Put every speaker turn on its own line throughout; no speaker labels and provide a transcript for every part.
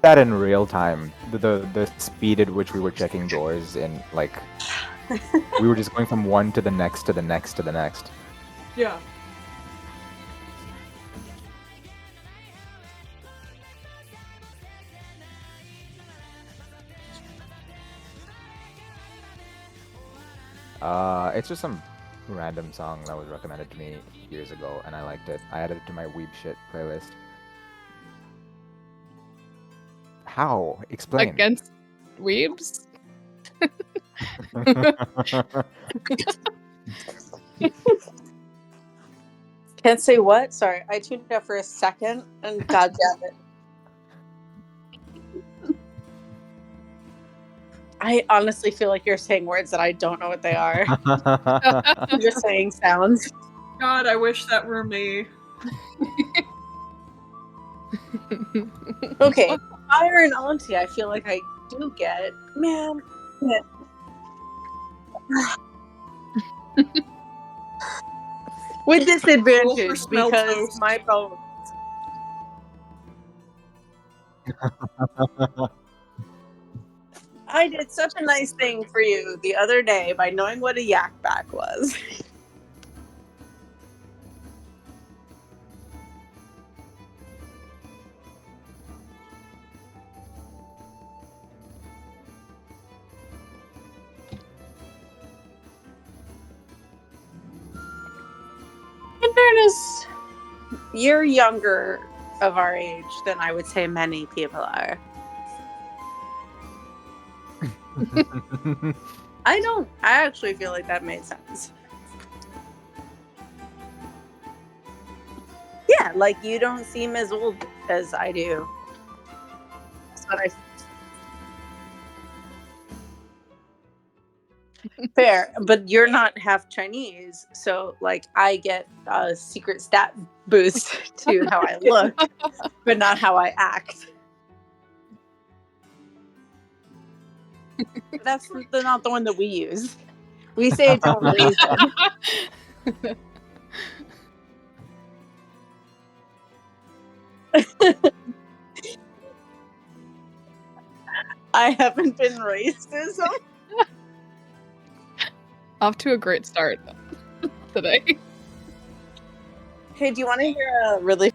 that in real time. The speed at which we were checking doors and like we were just going from one to the next to the next to the next.
Yeah.
It's just some random song that was recommended to me years ago, and I liked it. I added it to my weeb shit playlist. How? Explain.
Against weebs?
Can't say what? Sorry, I tuned out for a second, and god damn it. I honestly feel like you're saying words that I don't know what they are. You're saying sounds.
God, I wish that were me.
Okay, fire and auntie, I feel like I do get. Man. With disadvantage,
smell
because
toast.
my bones. I did such a nice thing for you the other day by knowing what a yak back was. In fairness, you're younger of our age than I would say many people are. I actually feel like that made sense. Yeah, like you don't seem as old as I do. That's what I fair, but you're not half Chinese, so like I get a secret stat boost to how I look, but not how I act. That's not the one that we use. We say it don't reason. I haven't been racism.
Off to a great start today.
Hey, do you want to hear a really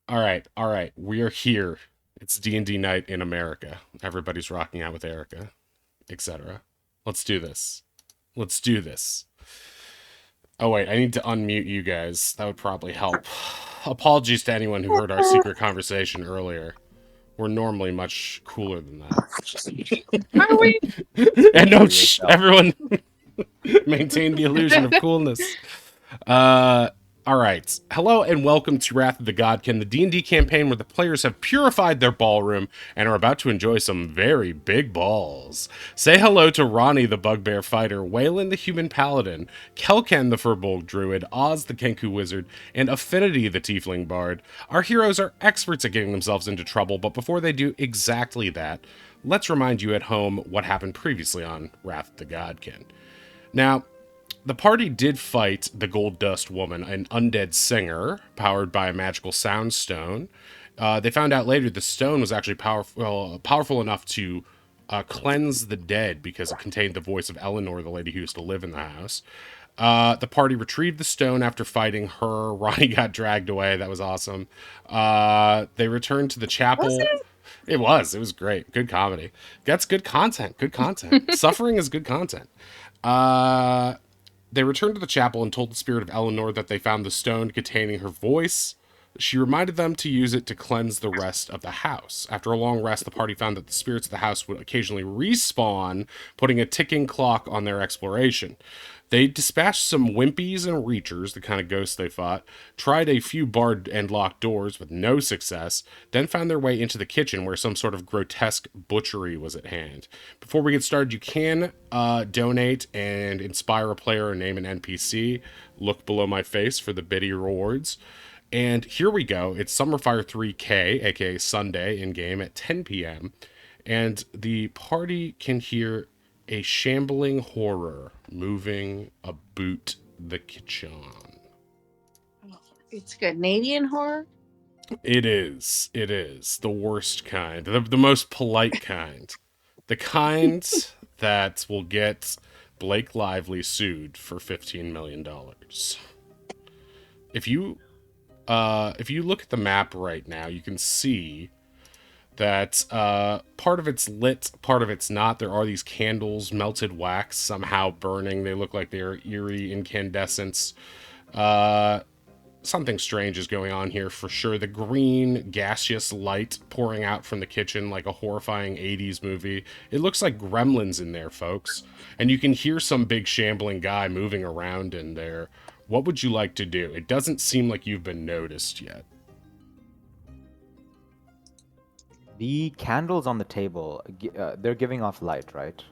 All right. We are here. It's D&D night in America. Everybody's rocking out with Erica, etc. Let's do this. Oh, wait, I need to unmute you guys. That would probably help. Apologies to anyone who heard our secret conversation earlier. We're normally much cooler than that.
Are we?
And no,
Shh,
everyone maintain the illusion of coolness. All right. Hello and welcome to Wrath of the Godkin, the D&D campaign where the players have purified their ballroom and are about to enjoy some very big balls. Say hello to Ronnie the Bugbear Fighter, Waylon the Human Paladin, Kelken the Firbolg Druid, Oz the Kenku Wizard, and Affinity the Tiefling Bard. Our heroes are experts at getting themselves into trouble, but before they do exactly that, let's remind you at home what happened previously on Wrath of the Godkin. Now, the party did fight the Gold Dust Woman, an undead singer powered by a magical sound stone. They found out later the stone was actually powerful enough to cleanse the dead because it contained the voice of Eleanor, the lady who used to live in the house. The party retrieved the stone after fighting her. Ronnie got dragged away. That was awesome. They returned to the chapel.
Was it?
It was great. Good comedy. That's good content. Suffering is good content. They returned to the chapel and told the spirit of Eleanor that they found the stone containing her voice. She reminded them to use it to cleanse the rest of the house. After a long rest, the party found that the spirits of the house would occasionally respawn, putting a ticking clock on their exploration. They dispatched some wimpies and reachers, the kind of ghosts they fought, tried a few barred and locked doors with no success, then found their way into the kitchen where some sort of grotesque butchery was at hand. Before we get started, you can donate and inspire a player or name an NPC. Look below my face for the biddy rewards. And here we go. It's Summerfire 3K, aka Sunday, in-game at 10 p.m. And the party can hear a shambling horror moving about the kitchen.
It's Canadian horror?
It is. The worst kind. The most polite kind. The kind that will get Blake Lively sued for $15 million. If you look at the map right now, you can see that part of it's lit, part of it's not. There are these candles, melted wax, somehow burning. They look like they're eerie incandescents. Something strange is going on here for sure. The green, gaseous light pouring out from the kitchen like a horrifying 80s movie. It looks like Gremlins in there, folks. And you can hear some big shambling guy moving around in there. What would you like to do? It doesn't seem like you've been noticed yet.
The candles on the table, they're giving off light, right?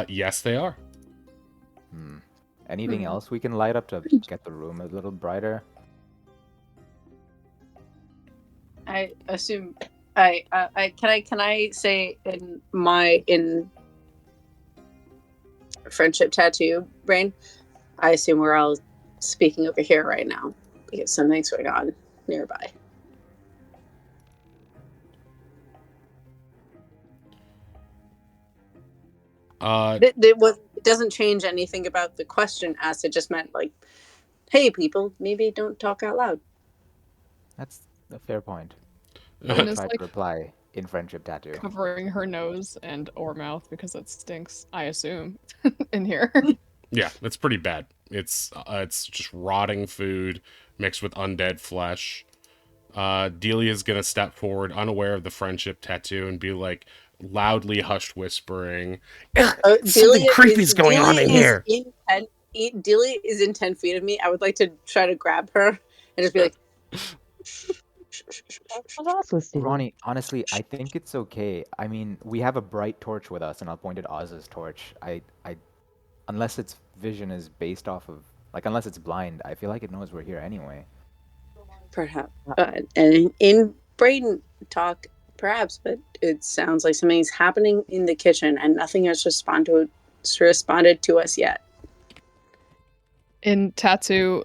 Yes, they are.
Anything else we can light up to get the room a little brighter?
I assume can I say in friendship tattoo brain, I assume we're all speaking over here right now because something's going on nearby. It doesn't change anything about the question asked. It just meant like, hey, people, maybe don't talk out loud.
That's a fair point.
And it's
Try
like
to reply in friendship tattoo.
covering her nose and or mouth because it stinks, I assume, in here.
Yeah, it's pretty bad. It's just rotting food mixed with undead flesh. Delia's gonna step forward, unaware of the friendship tattoo, and be like loudly hushed whispering, something creepy's going on in here.
Delia is in 10 feet of me. I would like to try to grab her and just be like,
Ronnie, honestly, I think it's okay. I mean, we have a bright torch with us, and I'll point at Oz's torch. Unless its vision is based off of, like, unless it's blind, I feel like it knows we're here anyway.
perhaps. And in brain talk, perhaps, but it sounds like something's happening in the kitchen and nothing has responded to us yet.
In tattoo,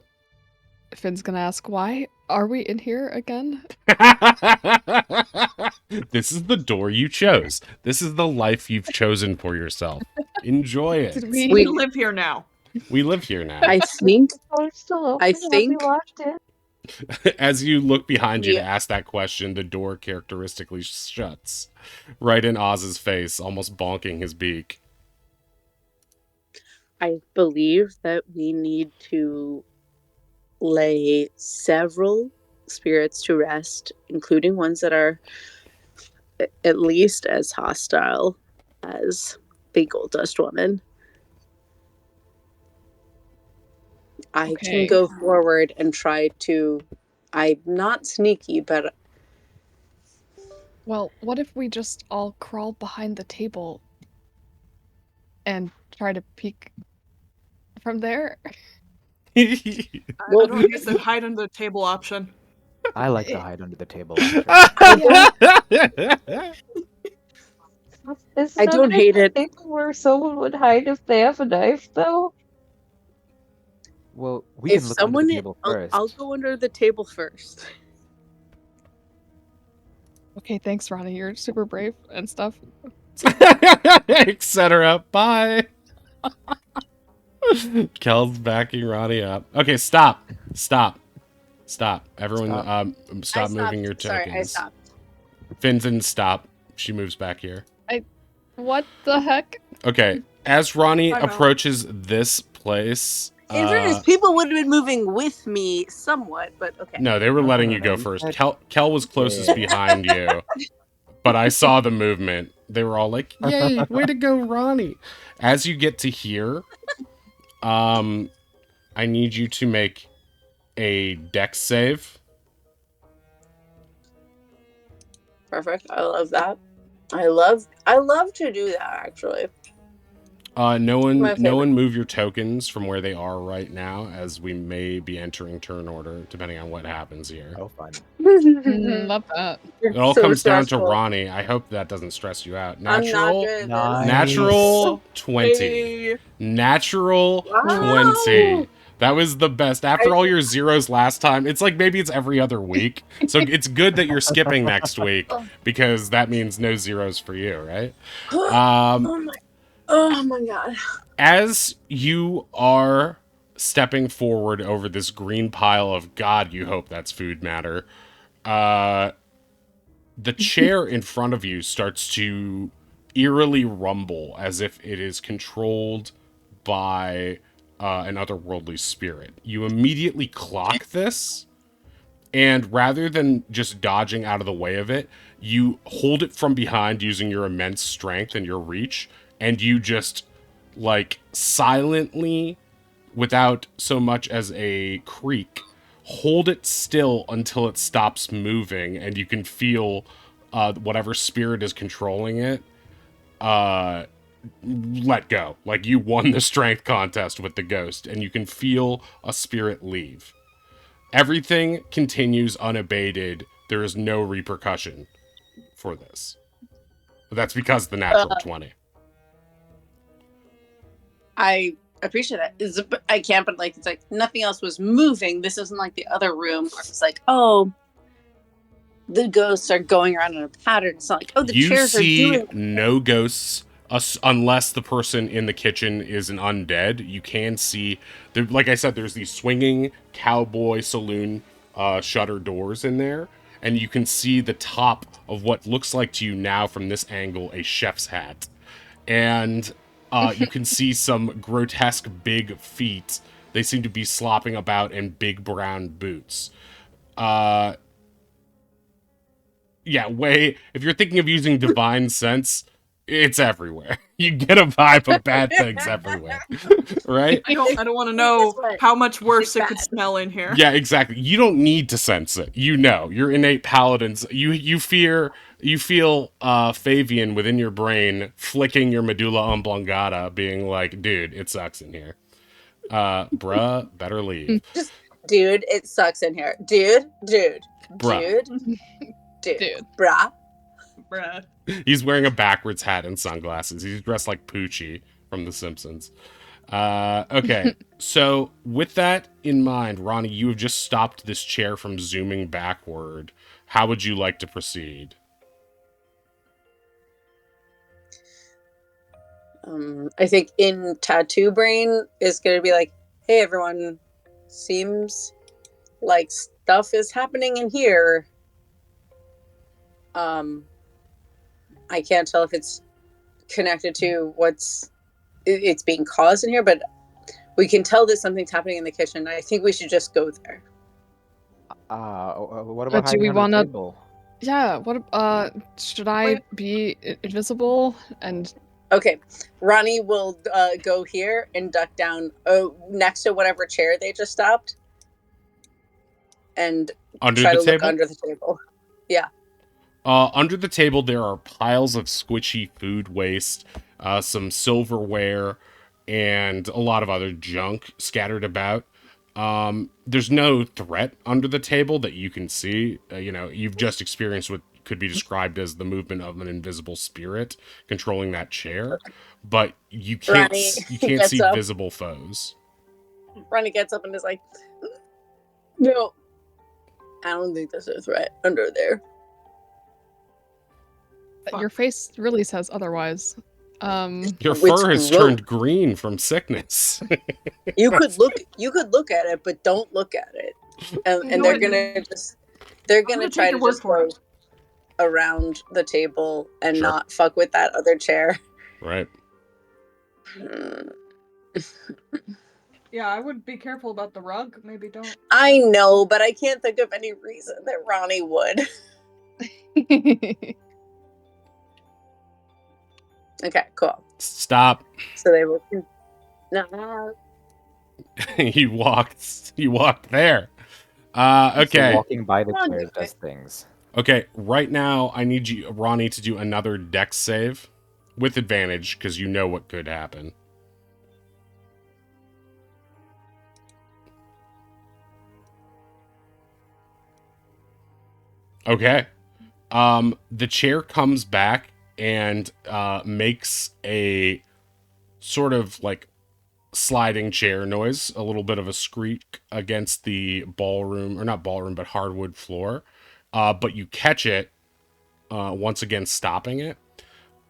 Finn's gonna ask, why are we in here again?
This is the door you chose. This is the life you've chosen for yourself. Enjoy it.
Did
We
we
live here now.
We live here now.
I think
Oh, it's still open.
I
Have we
think-
watched it?
As you look behind you to
Yeah.
ask that question, the door characteristically shuts right in Oz's face, almost bonking his beak.
I believe that we need to lay several spirits to rest, including ones that are at least as hostile as the Gold Dust Woman. I can
Okay.
go forward and try to. I'm not sneaky, but
Well, what if we just all crawl behind the table and try to peek from there?
I
well,
don't hate the hide under the table option.
I like the
Eh,
hide under the table option.
I don't.
Is
I
that
don't hate
the
it.
thing where someone would hide if they have a knife, though?
Well, we
If
can look under the
someone,
table
I'll
first.
go under the table first.
Okay, thanks, Ronnie. You're super brave and stuff.
Etc. Bye. Kel's backing Ronnie up. Okay, stop. Everyone, stop moving your
Sorry, I
tokens.
stopped.
Finton, stop. She moves back here.
What the heck?
Okay, as Ronnie
I know.
approaches this place,
In fairness, people would have been moving with me somewhat, but okay.
no, they were
No,
letting
no,
you
no,
go
you
first.
said-
Kel was closest
Yeah.
behind you, but I saw the movement. They were all like, "Yay, way to go, Ronnie!" As you get to here, I need you to make a dex save.
Perfect. I love that. I love to do that actually.
No
My favorite.
one move your tokens from where they are right now, as we may be entering turn order, depending on what happens here.
Oh, fun.
Love that.
It all
So
comes down to
stressful.
Ronnie. I hope that doesn't stress you out.
I'm not
Natural,
good at
Nice.
this.
natural 20.
Hey,
Natural
Wow.
20. That was the best. After all your zeros last time, it's like maybe it's every other week. So it's good that you're skipping next week, because that means no zeros for you, right?
Oh my god.
As you are stepping forward over this green pile of God, you hope that's food matter, the chair in front of you starts to eerily rumble as if it is controlled by an otherworldly spirit. You immediately clock this, and rather than just dodging out of the way of it, you hold it from behind using your immense strength and your reach, and you just, like, silently, without so much as a creak, hold it still until it stops moving, and you can feel whatever spirit is controlling it let go. Like, you won the strength contest with the ghost, and you can feel a spirit leave. Everything continues unabated. There is no repercussion for this. But that's because of the natural 20.
I appreciate that. I can't, but like it's like nothing else was moving. This isn't like the other room where it's like, oh, the ghosts are going around in a pattern. It's not like, oh, the
You
chairs are
see
doing.
no ghosts unless the person in the kitchen is an undead. You can see, like I said, there's these swinging cowboy saloon shutter doors in there, and you can see the top of what looks like to you now from this angle a chef's hat. And you can see some grotesque big feet. They seem to be slopping about in big brown boots. Yeah, if you're thinking of using divine sense, it's everywhere. You get a vibe of bad things everywhere. Right?
I don't want to know how much worse it could smell in here.
Yeah, exactly. You don't need to sense it. You know, your innate paladins. You feel Fabian within your brain flicking your medulla oblongata, being like, "Dude, it sucks in here. Bruh, better leave."
Just, dude, it sucks in here. Dude,
Bruh.
Dude.
bruh.
Bruh.
He's wearing a backwards hat and sunglasses. He's dressed like Poochie from The Simpsons. Okay, so with that in mind, Ronnie, you have just stopped this chair from zooming backward. How would you like to proceed?
I think in Tattoo Brain is going to be like, hey, everyone, seems like stuff is happening in here. I can't tell if it's connected to it's being caused in here, but we can tell that something's happening in the kitchen. I think we should just go there.
What
But
about
do we
hiding under
wanna-
the table?
Yeah, should I be invisible and...
Okay, Ronnie will go here and duck down next to whatever chair they just stopped, and
Under
try
the
to look
table?
under the table. Yeah.
Under the table, there are piles of squishy food waste, some silverware, and a lot of other junk scattered about. There's no threat under the table that you can see. You've just experienced what could be described as the movement of an invisible spirit controlling that chair, but you can't
Ronnie
see
up.
visible foes.
Ronnie gets up and is like, "No, I don't think there's a threat under there."
Your face really says otherwise.
Your
It's
fur has
gross.
turned green from sickness.
You could look at it, but don't look at it. And they're gonna try to just go around the table and
Sure.
not fuck with that other chair.
Right.
Yeah, I would be careful about the rug. Maybe don't.
I know, but I can't think of any reason that Ronnie would. Okay, cool.
Stop.
So they will. No.
You walked there.
So
Okay.
walking by the
Come on,
chairs
do it.
does things.
Okay, right now I need you, Ronnie, to do another dex save with advantage because you know what could happen. Okay. The chair comes back and makes a sort of like sliding chair noise, a little bit of a squeak against the ballroom, or not ballroom, but hardwood floor. But you catch it, once again stopping it.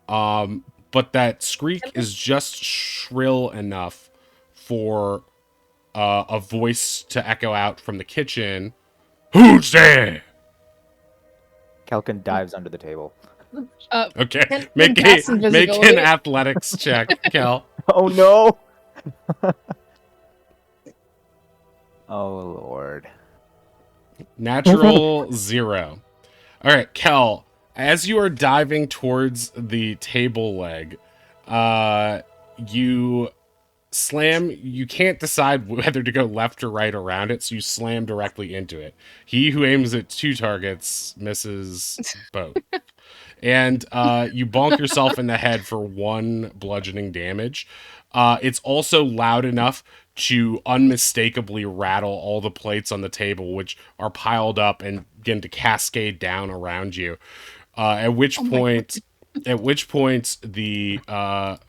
But that squeak is just shrill enough for a voice to echo out from the kitchen. Who's there?
Kelkin dives under the table.
Okay,
Make cast
make
invisibility.
an athletics check, Kel.
Oh no! Oh lord.
Natural 0. All right, Kel, as you are diving towards the table leg, you slam. You can't decide whether to go left or right around it, so you slam directly into it. He who aims at 2 targets misses both. And you bonk yourself in the head for 1 bludgeoning damage. It's also loud enough to unmistakably rattle all the plates on the table, which are piled up and begin to cascade down around you. At which point the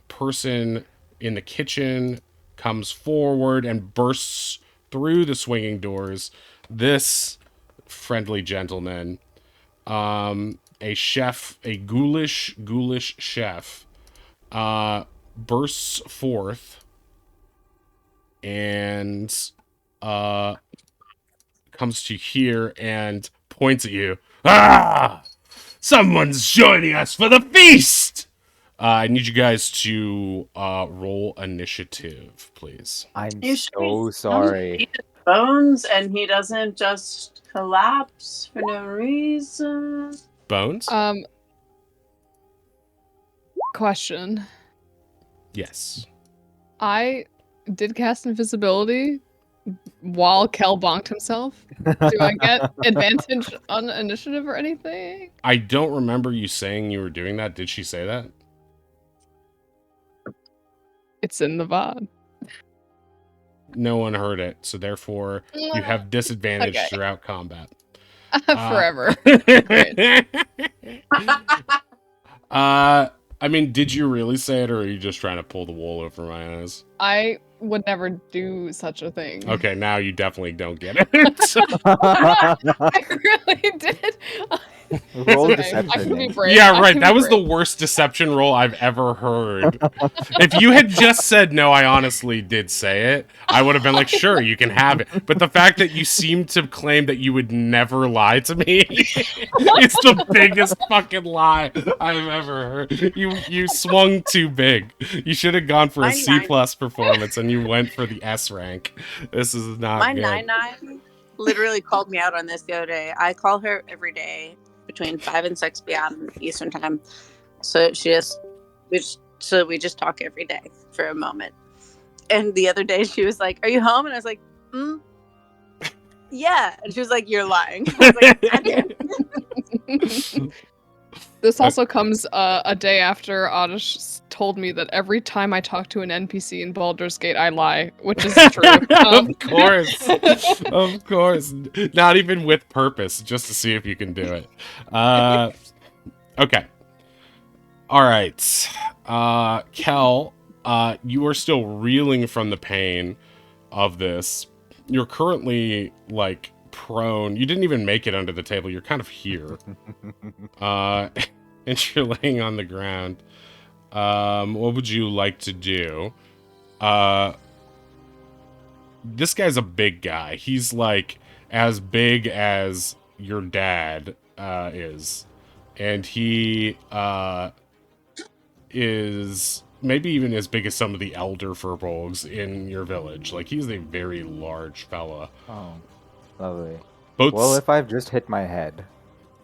person in the kitchen comes forward and bursts through the swinging doors. This friendly gentleman, a chef, a ghoulish chef, bursts forth and comes to here and points at you. Ah! Someone's joining us for the feast! I need you guys to roll initiative, please.
I'm
You
so
sure
sorry.
Bones, and he doesn't just collapse for no reason.
Bones?
Question.
Yes.
I did cast invisibility while Kel bonked himself. Do I get advantage on initiative or anything?
I don't remember you saying you were doing that. Did she say that?
It's in the VOD.
No one heard it, so therefore you have disadvantage
Okay.
throughout combat.
Forever.
I mean, did you really say it, or are you just trying to pull the wool over my eyes?
I would never do such a thing.
Okay, now you definitely don't get it.
I really did.
Roll
okay. I
deception.
can be
then.
brave.
Yeah,
I
right.
can
That
be
was the
brave.
worst deception roll I've ever heard. If you had just said no, I honestly did say it, I would have been like, sure, you can have it. But the fact that you seem to claim that you would never lie to me is the biggest fucking lie I've ever heard. You swung too big. You should have gone for a
My
C
nine-
plus performance and you went for the S rank. This is not
My
good.
9-9 literally called me out on this the other day. I call her every day between 5 and 6 p.m. Eastern time. So we just talk every day for a moment. And the other day she was like, "Are you home?" And I was like, "Yeah." And she was like, "You're lying." I was like, "God damn."
This also comes a day after Oddish told me that every time I talk to an NPC in Baldur's Gate, I lie, which is true.
Of course. Of course. Not even with purpose, just to see if you can do it. Okay. All right. Kel, you are still reeling from the pain of this. You're currently, like, prone. You didn't even make it under the table. You're kind of here. And you're laying on the ground. What would you like to do? This guy's a big guy. He's like as big as your dad is. And he is maybe even as big as some of the elder furbolgs in your village. Like, he's a very large fella.
Oh, lovely.
Both
Well, if I've just hit my head,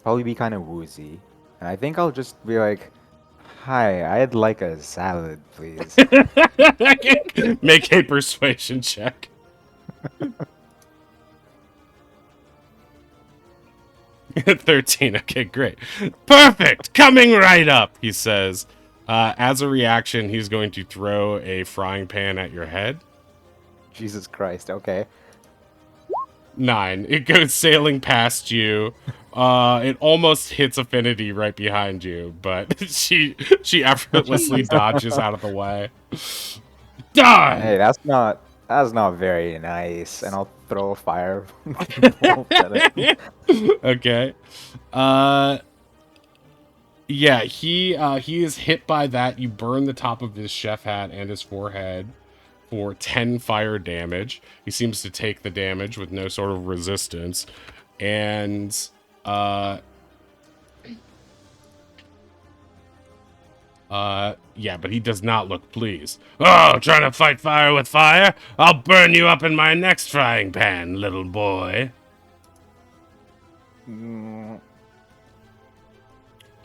probably be kind of woozy, and I think I'll just be like, "Hi, I'd like a salad, please."
make a persuasion check. 13. Okay, great. Perfect. Coming right up, he says. As a reaction, he's going to throw a frying pan at your head.
Jesus Christ. Okay.
9. It goes sailing past you. It almost hits Affinity right behind you, but she effortlessly dodges out of the way. Done.
Hey, that's not very nice. And I'll throw a fire bolt at it.
Okay. Yeah, he is hit by that. You burn the top of his chef hat and his forehead for 10 fire damage. He seems to take the damage with no sort of resistance. And yeah, but he does not look pleased. Oh, trying to fight fire with fire? I'll burn you up in my next frying pan, little boy.
Mm,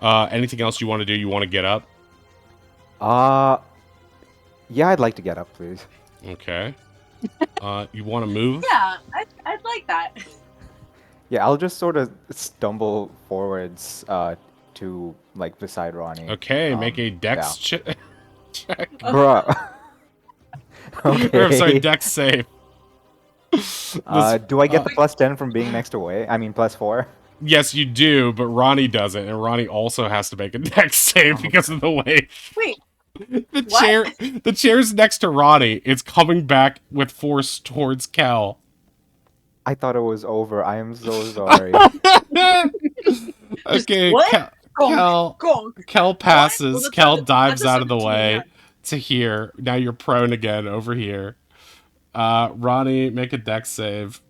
Anything else you want to do? You want to get up?
yeah, I'd like to get up, please.
Okay. You want to move?
Yeah, I'd like that.
Yeah, I'll just sort of stumble forwards to like beside Ronnie.
Okay, make a dex check.
Bruh.
Or, I'm sorry,
Okay.
dex save.
Do I get the +10 from being next away? I mean, +4?
Yes, you do, but Ronnie doesn't, and Ronnie also has to make a dex save because of the way
Wait,
the chair's next to Ronnie. It's coming back with force towards Cal.
I thought it was over. I am so sorry.
Okay,
what?
Cal passes.
Well,
Cal
that's
dives
a
out of the
17,
way
yeah.
to here. Now you're prone again over here. Ronnie, make a dex save.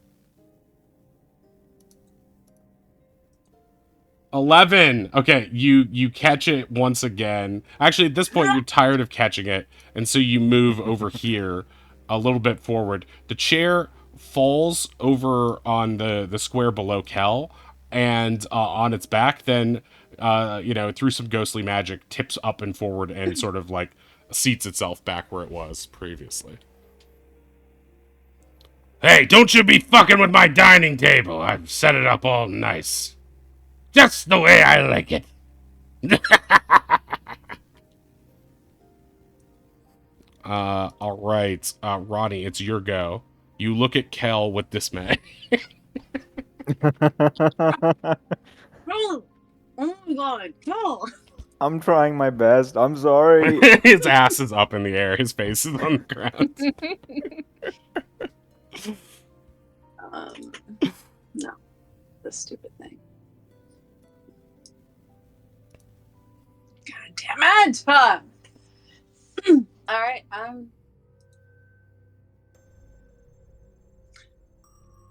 11. Okay, you catch it once again. Actually, at this point, you're tired of catching it, and so you move over here a little bit forward. The chair falls over on the square below Kel, and on its back, then, through some ghostly magic, tips up and forward and sort of, like, seats itself back where it was previously. Hey, don't you be fucking with my dining table. I've set it up all nice. Just the way I like it. All right. Ronnie, it's your go. You look at Kel with dismay.
Oh my god, no.
I'm trying my best. I'm sorry.
His ass is up in the air. His face is on the ground.
No, the stupid thing. Damn it! All right.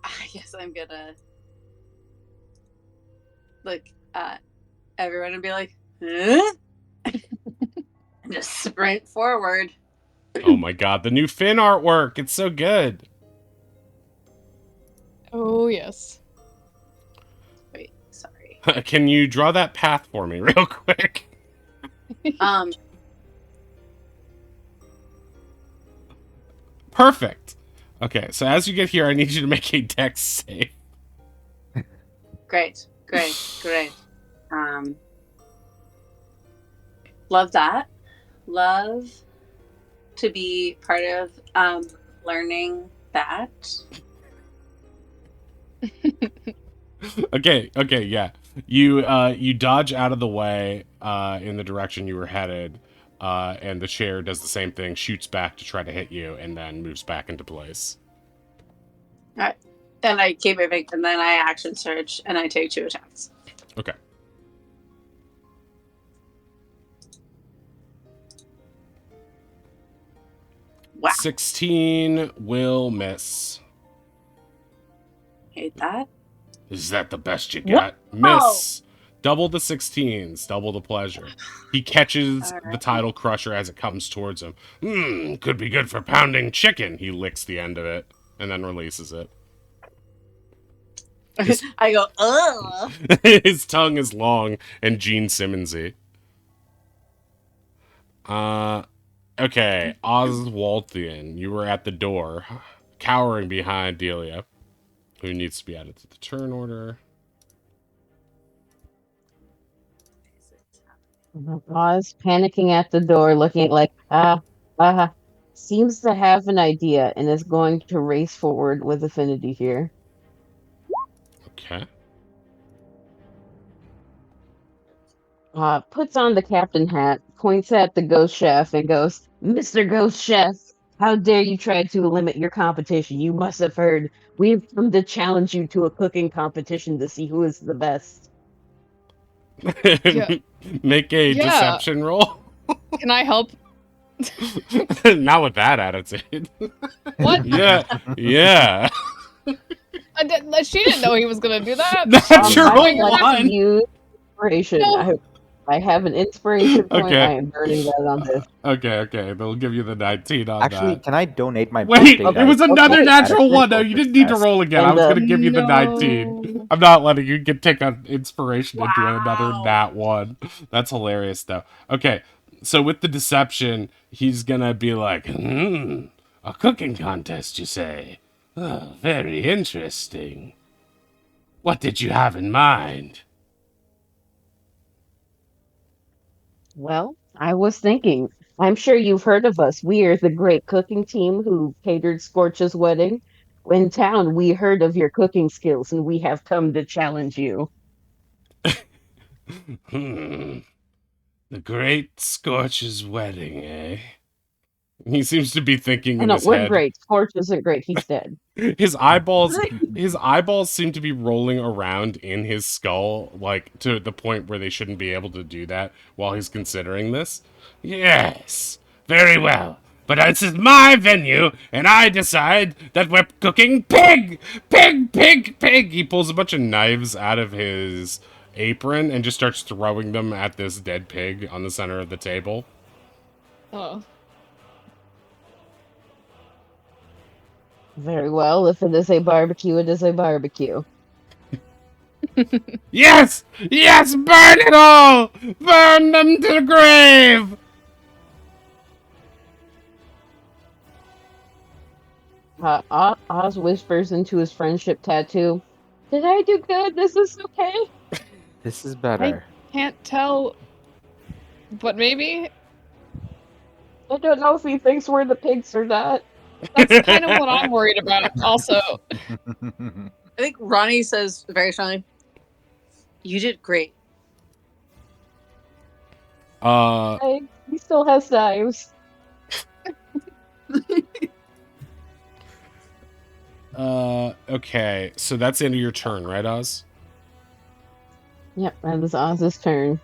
I guess I'm gonna look at everyone and be like, huh? And just sprint forward.
Oh my god, the new Finn artwork. It's so good.
Oh, yes.
Wait, sorry.
Can you draw that path for me real quick? Perfect. Okay, so as you get here, I need you to make a dex save.
Great. Love that. Love to be part of learning that.
Okay, yeah. You dodge out of the way in the direction you were headed, and the chair does the same thing, shoots back to try to hit you, and then moves back into place.
All right. Then I keep moving, and then I action search, and I take 2 attacks.
Okay.
Wow.
16 will miss.
Hate that.
Is that the best you got? Miss. Double the 16s, double the pleasure. He catches the title crusher as it comes towards him. Could be good for pounding chicken. He licks the end of it and then releases it.
I go, ugh.
His tongue is long and Gene Simmonsy. Okay, Oswaldian, you were at the door, cowering behind Delia, who needs to be added to the turn order.
Oz panicking at the door, looking like, seems to have an idea and is going to race forward with affinity here.
Okay.
Puts on the captain hat, points at the ghost chef, and goes, Mr. Ghost Chef, how dare you try to limit your competition? You must have heard we've come to challenge you to a cooking competition to see who is the best.
Yeah.
Make a deception roll.
Can I help?
Not with that attitude.
What?
Yeah.
She didn't know he was gonna do that.
That's your
I
whole
would like to
line.
use inspiration.
No.
I have an inspiration point.
Okay.
I am burning that on this.
Okay. They'll give you the 19 on
Actually,
that.
can I donate my
Wait,
birthday
it was
dice?
another
Okay.
natural one. No,
Critical
you didn't need to
success.
roll again. I
And,
was going to give you the
no.
19. I'm not letting you take an inspiration into another
Wow.
nat one. That's hilarious, though. Okay, so with the deception, he's going to be like, a cooking contest, you say? Oh, very interesting. What did you have in mind?
Well, I was thinking, I'm sure you've heard of us. We are the great cooking team who catered Scorch's wedding. In town, we heard of your cooking skills and we have come to challenge you.
The great Scorch's wedding, eh? He seems to be thinking in
No,
his
we're
head.
great. Scorch isn't great. He's dead.
His eyeballs seem to be rolling around in his skull, like to the point where they shouldn't be able to do that while he's considering this. Yes, very well. But this is my venue, and I decide that we're cooking pig! Pig! He pulls a bunch of knives out of his apron and just starts throwing them at this dead pig on the center of the table.
Oh.
Very well. If it is a barbecue, it is a barbecue.
Yes! Burn it all! Burn them to the grave!
Oz whispers into his friendship tattoo. Did I do good? Is this okay?
This is better.
Can't tell, but maybe
I don't know if he thinks we're the pigs or not.
that's kind of what I'm worried about. Also,
I think Ronnie says very strongly, you did great.
Hey, he still has knives.
Okay, so that's the end of your turn, right, Oz?
Yep, that is Oz's turn.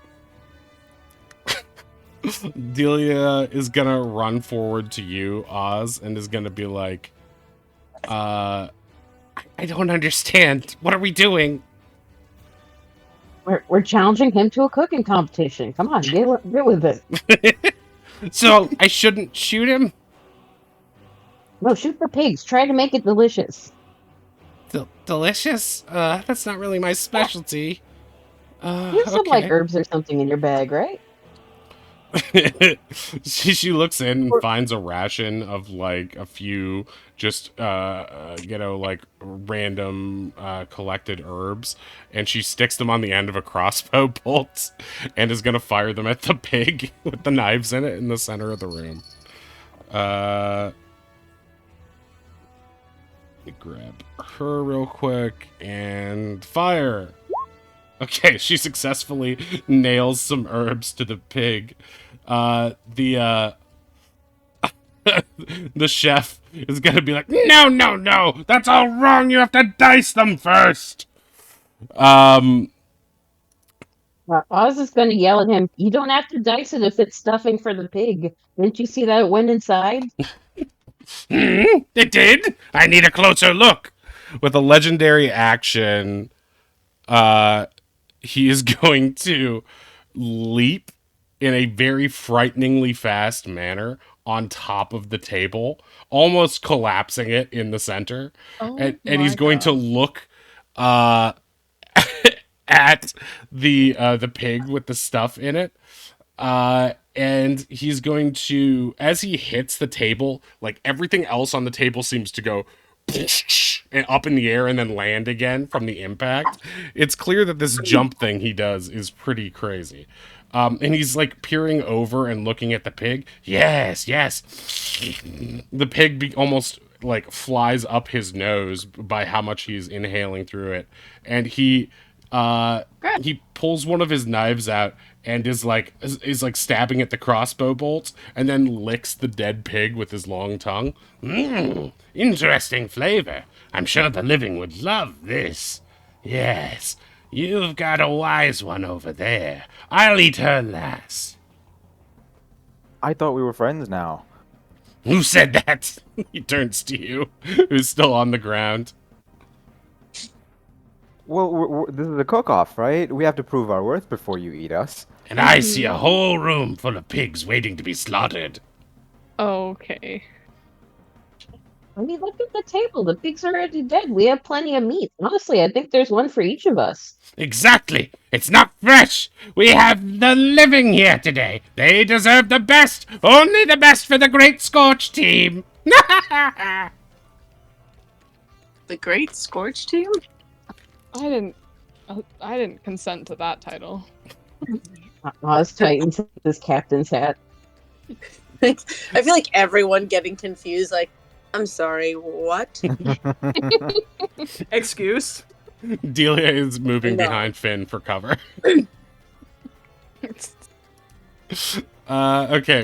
Delia is gonna run forward to you, Oz, and is gonna be like, I don't understand. What are we doing?
We're challenging him to a cooking competition. Come on, get with it.
So I shouldn't shoot him?
No, shoot for pigs. Try to make it delicious.
Delicious? That's not really my specialty.
You have some like
Okay.
herbs or something in your bag, right?
she looks in and finds a ration of like a few just like random collected herbs, and she sticks them on the end of a crossbow bolt and is gonna fire them at the pig with the knives in it in the center of the room. Let me grab her real quick and fire. Okay, she successfully nails some herbs to the pig. The chef is gonna be like, no, that's all wrong. You have to dice them first.
Oz is going to yell at him. You don't have to dice it if it's stuffing for the pig. Didn't you see that it went inside?
It did. I need a closer look. With a legendary action, he is going to leap in a very frighteningly fast manner on top of the table, almost collapsing it in the center.
Oh
And he's
my
going to
God.
look at the pig with the stuff in it. And he's going to, as he hits the table, like everything else on the table seems to go and up in the air and then land again from the impact. It's clear that this jump thing he does is pretty crazy. And he's like peering over and looking at the pig. Yes. The pig almost like flies up his nose by how much he's inhaling through it. And he pulls one of his knives out and is like stabbing at the crossbow bolts, and then licks the dead pig with his long tongue. Interesting flavor. I'm sure the living would love this. Yes, you've got a wise one over there. I'll eat her last.
I thought we were friends now.
Who said that? He turns to you, who's still on the ground.
Well, this is a cook-off, right? We have to prove our worth before you eat us.
And I see a whole room full of pigs waiting to be slaughtered.
Okay.
I mean, look at the table. The pig's already dead. We have plenty of meat. Honestly, I think there's one for each of us.
Exactly. It's not fresh. We have the living here today. They deserve the best. Only the best for the Great Scorch team.
The Great Scorch Team?
I didn't consent to that title.
Oz tightens his captain's hat.
I feel like everyone getting confused, like, I'm sorry, what?
Excuse.
Delia is moving
No.
behind Finn for cover. Okay,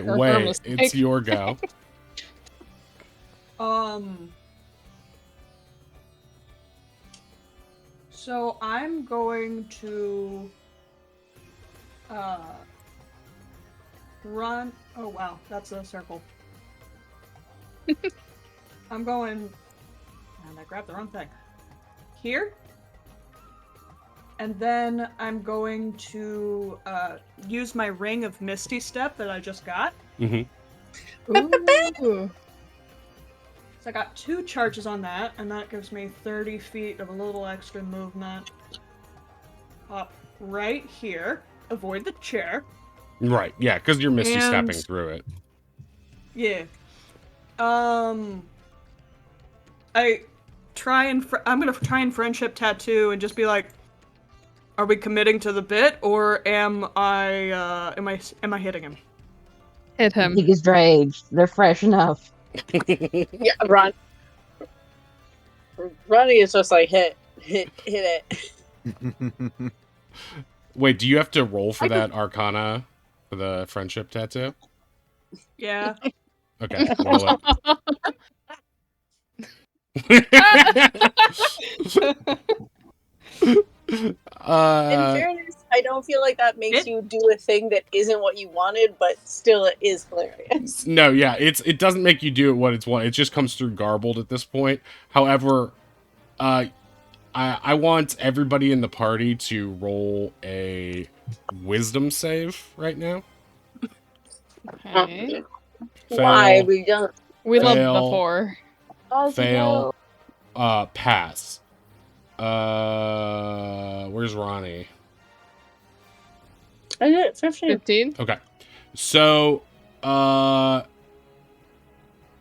Her
wait.
mistake.
It's your go.
So I'm going to run. Oh wow, that's a circle. I'm going, and I grabbed the wrong thing. Here. And then I'm going to use my ring of Misty Step that I just got.
Mm-hmm.
Ooh.
So I got 2 charges on that, and that gives me 30 feet of a little extra movement. Up right here. Avoid the chair.
Right, yeah, because you're misty
And-
stepping through it.
Yeah. I'm gonna try and friendship tattoo and just be like, are we committing to the bit, or am I hitting him?
Hit him.
Pig is dry aged. They're fresh enough.
Yeah, Ronnie is just like, hit it.
Wait, do you have to roll for that Arcana for the friendship tattoo?
Yeah.
Okay, roll it.
In fairness, I don't feel like that makes
It-
you do a thing that isn't what you wanted, but still it is hilarious.
No, yeah, it doesn't make you do it what it's what. It just comes through garbled at this point. However, I want everybody in the party to roll a wisdom save right now.
Okay.
Why
Fail,
we don't?
We love
Fail.
the 4.
Ozzy,
fail,
no.
pass. Where's Ronnie?
I did it 15.
15?
Okay. So,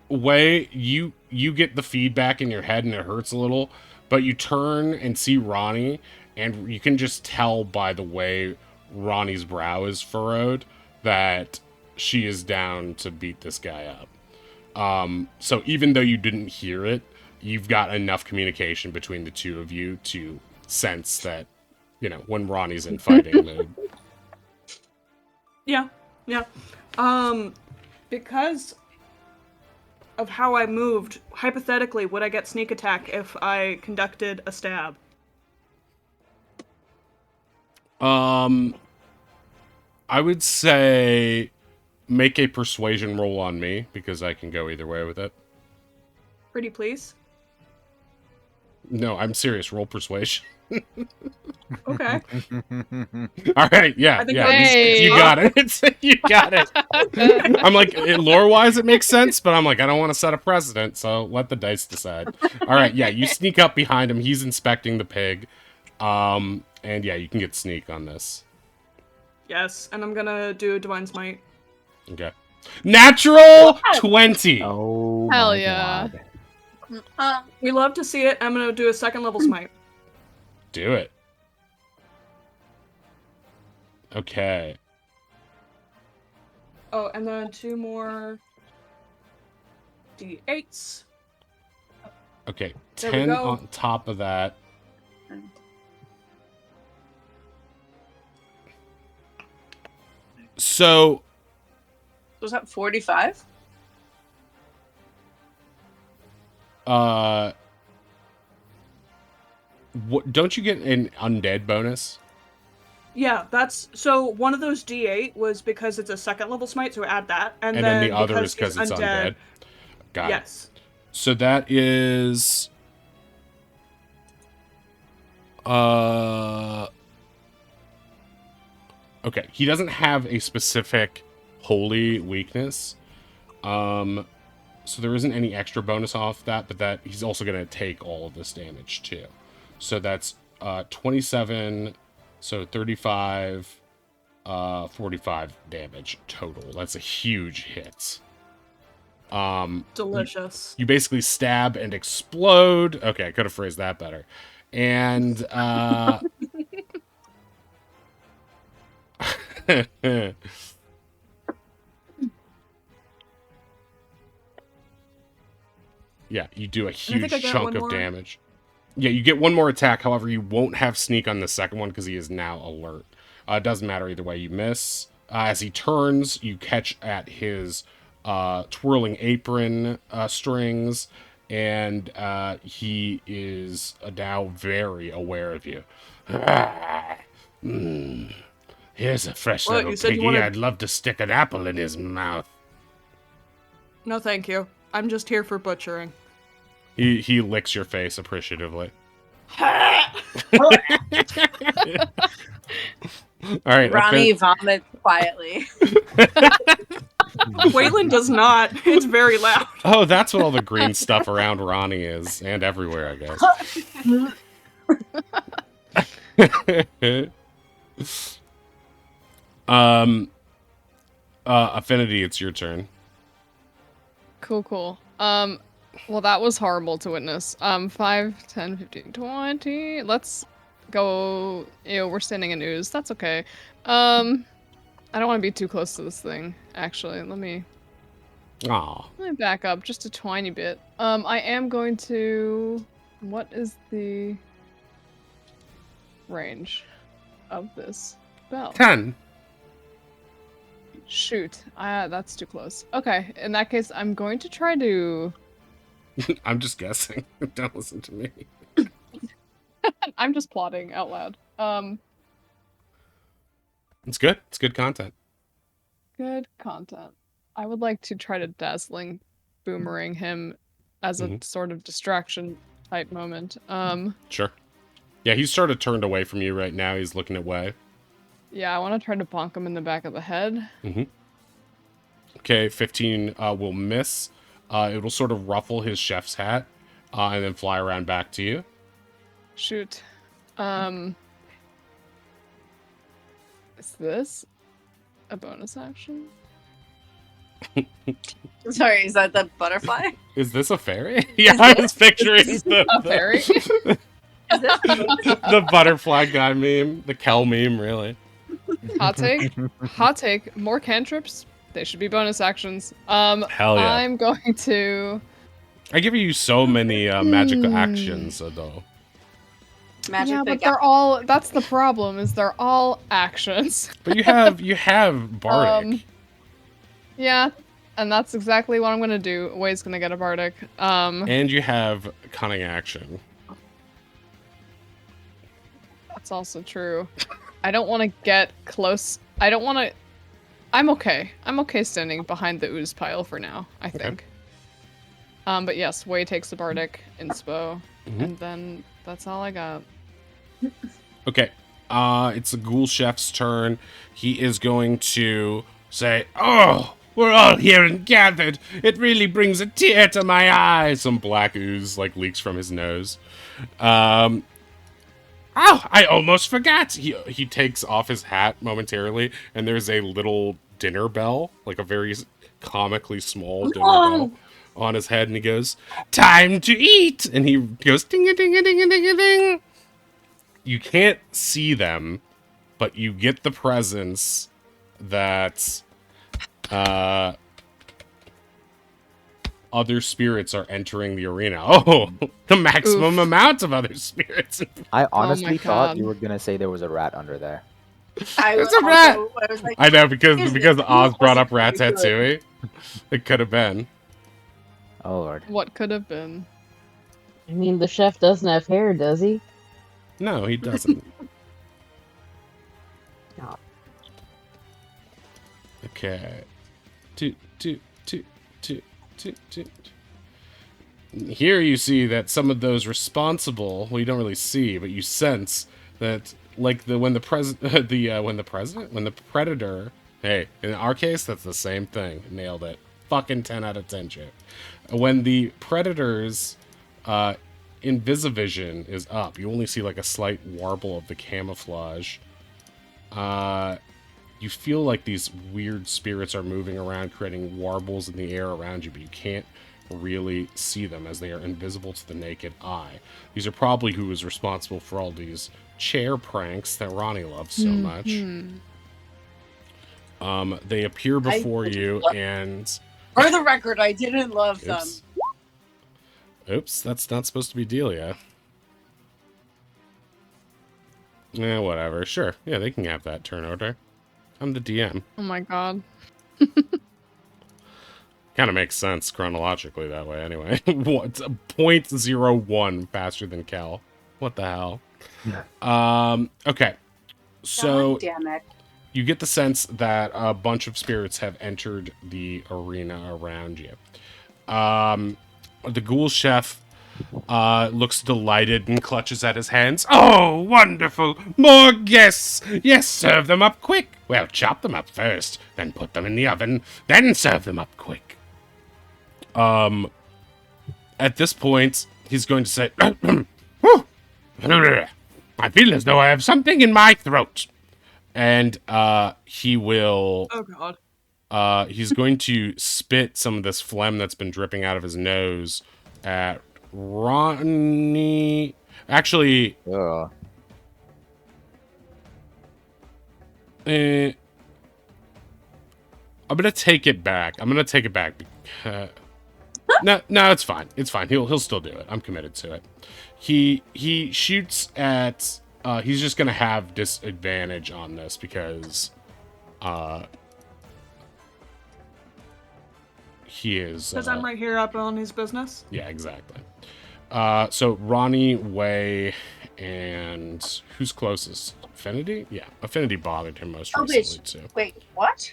Way, you get the feedback in your head and it hurts a little, but you turn and see Ronnie, and you can just tell by the way Ronnie's brow is furrowed that she is down to beat this guy up. So even though you didn't hear it, you've got enough communication between the two of you to sense that, when Ronnie's in fighting mode.
Yeah. Because of how I moved, hypothetically, would I get sneak attack if I conducted a stab?
I would say make a persuasion roll on me, because I can go either way with it.
Pretty please.
No, I'm serious. Roll persuasion.
Okay.
All right, yeah,
I think
yeah,
Hey.
you got it. You got it. I'm like, lore-wise, it makes sense, but I'm like, I don't want to set a precedent, so let the dice decide. All right, yeah, you sneak up behind him. He's inspecting the pig, and yeah, you can get sneak on this.
Yes, and I'm gonna do Divine Smite.
Okay, natural 20.
Oh
Hell
my
yeah.
god.
We love to see it. I'm gonna do a second level smite.
Do it. Okay.
Oh, and then 2 more D8s.
Okay,
There we
10
go.
on top of that. So,
Was that 45?
don't you get an undead bonus?
Yeah, that's so one of those D8 was because it's a second level smite, so add that, and
And then the other
because
is because
he's
it's undead. Got it.
Yes.
So that is... Okay, he doesn't have a specific holy weakness. So there isn't any extra bonus off that, but that he's also going to take all of this damage too. So that's 27, so 35, 45 damage total. That's a huge hit.
Delicious.
You basically stab and explode. Okay, I could have phrased that better. And yeah, you do a huge
I get
chunk
one
of
more.
damage. Yeah, you get one more attack. However, you won't have sneak on the second one because he is now alert. It doesn't matter either way. You miss. As he turns, you catch at his twirling apron strings, and he is now very aware of you. Here's a fresh
What,
little
you said you
piggy.
wanted-
I'd love to stick an apple in his mouth.
No, thank you. I'm just here for butchering.
He licks your face appreciatively. All right,
Ronnie vomits quietly.
Waylon does not. It's very loud.
Oh, that's what all the green stuff around Ronnie is, and everywhere, I guess. Affinity, it's your turn.
Cool. Well, that was horrible to witness. 5, 10, 15, 20. Let's go. Ew, we're standing in ooze. That's okay. I don't want to be too close to this thing, actually. Let me
Aw.
back up just a tiny bit. I am going to... What is the range of this spell?
10.
Shoot. That's too close. Okay, in that case, I'm going to try to...
I'm just guessing. Don't listen to me.
I'm just plotting out loud.
It's good. It's good content.
Good content. I would like to try to dazzling boomerang him as a sort of distraction type moment.
Sure. Yeah, he's sort of turned away from you right now. He's looking away.
Yeah, I want to try to bonk him in the back of the head.
Okay, 15 will miss. It will sort of ruffle his chef's hat and then fly around back to you.
Shoot. Is this a bonus action?
Sorry, is that the butterfly?
Is this a fairy? Yeah, I was picturing
A fairy?
Is this
the butterfly guy meme, the Kel meme, really.
Hot take. Hot take. More cantrips. They should be bonus actions.
Hell yeah.
I'm going to.
I give you so many magical actions, though.
magic?
Yeah,
pick
but they're all. That's the problem. Is they're all actions.
But you have bardic.
Yeah, and that's exactly what I'm gonna do. Way's gonna get a bardic.
And you have cunning action.
That's also true. I don't want to get close. I don't want to. I'm okay. I'm okay standing behind the ooze pile for now, I think. But yes, Way takes the bardic inspo, and then that's all I got.
Okay. It's the ghoul chef's turn. He is going to say, "Oh, we're all here and gathered. It really brings a tear to my eye." Some black ooze like leaks from his nose. Oh, I almost forgot. He takes off his hat momentarily, and there's a little dinner bell, like a very comically small dinner bell on his head, and he goes, "Time to eat!" And he goes, ding a ding a ding a ding a ding. You can't see them, but you get the presence that other spirits are entering the arena. Oh, the maximum amount of other spirits.
I honestly thought
God.
you were gonna say there was a rat under there.
It's a rat!
I was like,
I know, because Oz brought up
wasn't very
Ratatouille. It could have been.
Oh lord.
What could have been?
I mean, the chef doesn't have hair, does he?
No, he doesn't.
No.
Okay. Toot. Here you see that some of those responsible, well, you don't really see, but you sense that, like when the predator. Hey, in our case, that's the same thing. Nailed it. Fucking 10 out of 10 shit. When the predator's invisivision is up, you only see like a slight warble of the camouflage. You feel like these weird spirits are moving around, creating warbles in the air around you, but you can't really see them as they are invisible to the naked eye. These are probably who is responsible for all these chair pranks that Ronnie loves so much. They appear before you, and
for the record, I didn't love them.
Oops, that's not supposed to be Delia. Yeah, whatever. Sure. Yeah, they can have that turn order. I'm the DM.
Oh my god.
Kind of makes sense chronologically that way, anyway. What? 0.01 faster than Cal. What the hell? Okay. So
God damn it.
you get the sense that a bunch of spirits have entered the arena around you. The ghoul chef looks delighted and clutches at his hands. "Oh, wonderful! More guests! Yes, serve them up quick! Well, chop them up first, then put them in the oven, then serve them up quick." At this point, he's going to say, "I feel as though I have something in my throat." And he will...
Oh god.
He's going to spit some of this phlegm that's been dripping out of his nose at Ronnie. Actually,
Ugh.
I'm gonna take it back. No, it's fine. It's fine. He'll still do it. I'm committed to it. He shoots at. He's just gonna have disadvantage on this because, he is.
Because I'm right here up on his business.
Yeah, exactly. So Ronnie, Way, And who's closest? Affinity? Yeah, Affinity bothered him most
Oh,
recently
bitch.
too.
Wait, what?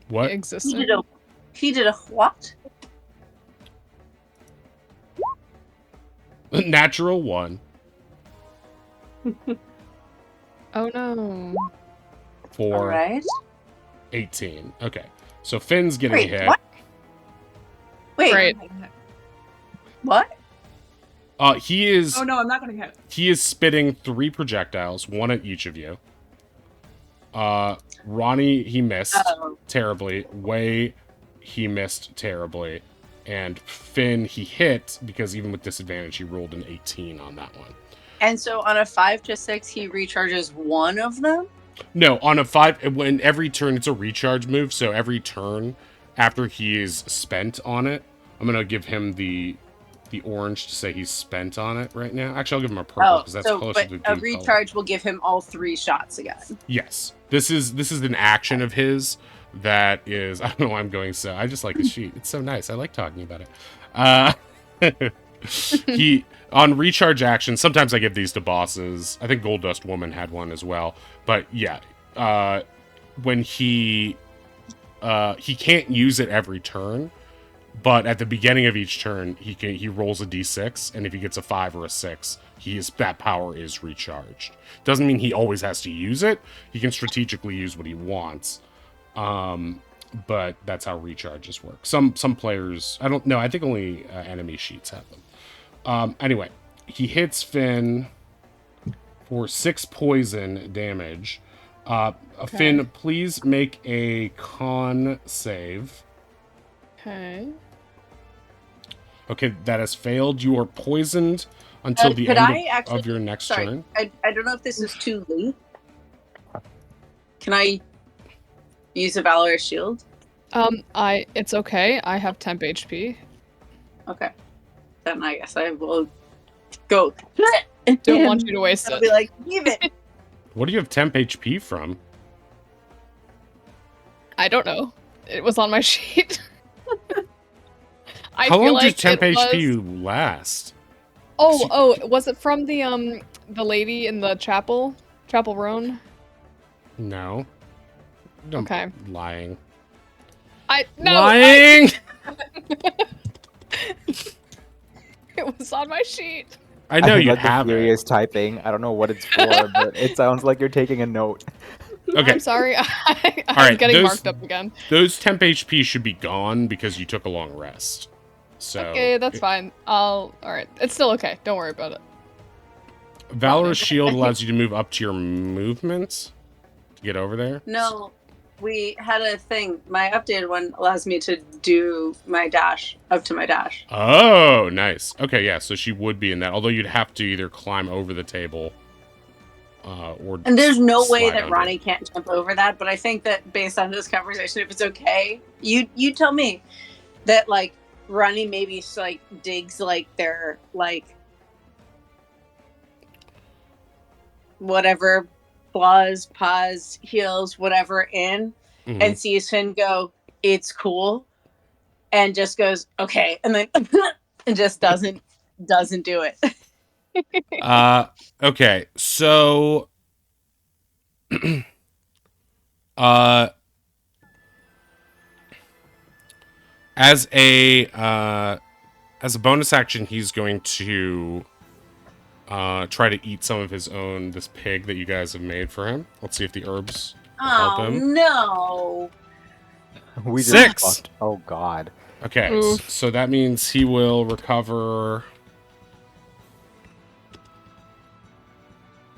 What?
Existed.
He did a what?
Natural 1
Oh no.
for
All right.
18. Okay, so Finn's getting
Wait,
hit.
what? Wait,
Great.
what?
He is
Oh no, I'm not gonna hit.
he is spitting 3 projectiles, 1 at each of you. Ronnie, he missed
Oh.
terribly. Way, he missed terribly. And Finn, he hit because even with disadvantage, he rolled an 18 on that one.
And so on a 5 to 6, he recharges one of them?
No, on a 5, when every turn, it's a recharge move. So every turn after he is spent on it, I'm going to give him the orange to say he's spent on it right now. Actually, I'll give him a purple because that's closer
but
to the
a
color.
recharge will give him all 3 shots again.
Yes. This is an action of his that is, I don't know why I'm going so. I just like the sheet. It's so nice. I like talking about it. He on recharge action, sometimes I give these to bosses. I think Gold Dust Woman had one as well. But yeah, when he can't use it every turn, but at the beginning of each turn, he rolls a d6, and if he gets a 5 or a 6, that power is recharged. Doesn't mean he always has to use it. He can strategically use what he wants. But that's how recharges work. Some players, I don't know. I think only enemy sheets have them. Anyway, he hits Finn for 6 poison damage. Finn, please make a con save.
Okay.
Okay, that has failed. You are poisoned until the
Could
end
I actually-
of your next
Sorry,
turn.
I don't know if this is too late. Can I use a Valorous Shield?
It's okay. I have temp HP.
Okay. Then I guess I will go.
Don't want you to waste
I'll
it.
be like, leave it.
What do you have temp HP from?
I don't know. It was on my sheet. I
How
feel
long
like
does temp
it
HP
was...
last?
Oh, was it from the lady in the chapel? Chapel Roan?
No. I'm
Okay.
lying.
No,
Lying!
it was on my sheet.
I know
think
you
that's the
have it.
furious typing. I don't know what it's for, but it sounds like you're taking a note.
Okay,
I'm sorry. I'm
right,
getting
those-
marked up again.
those temp HP should be gone because you took a long rest. So
Okay, that's fine. Alright. It's still okay. Don't worry about it.
Valorous Shield allows you to move up to your movement to get over there.
No, we had a thing. My updated one allows me to do my dash up to my dash.
Oh, nice. Okay, yeah, so she would be in that, although you'd have to either climb over the table or
And there's no way
slide
that
under.
Ronnie can't jump over that. But I think that based on this conversation, if it's okay, you tell me that like Ronnie maybe like digs like their like whatever claws, paws, heels, whatever in,
Mhm.
and sees Finn go, it's cool, and just goes, okay, and then and just doesn't do it.
Okay, so as a bonus action, he's going to try to eat some of his own, this pig that you guys have made for him. Let's see if the herbs will help
Oh
him.
no.
We just
6!
fucked. Oh god.
Okay,
Oof.
so that means he will recover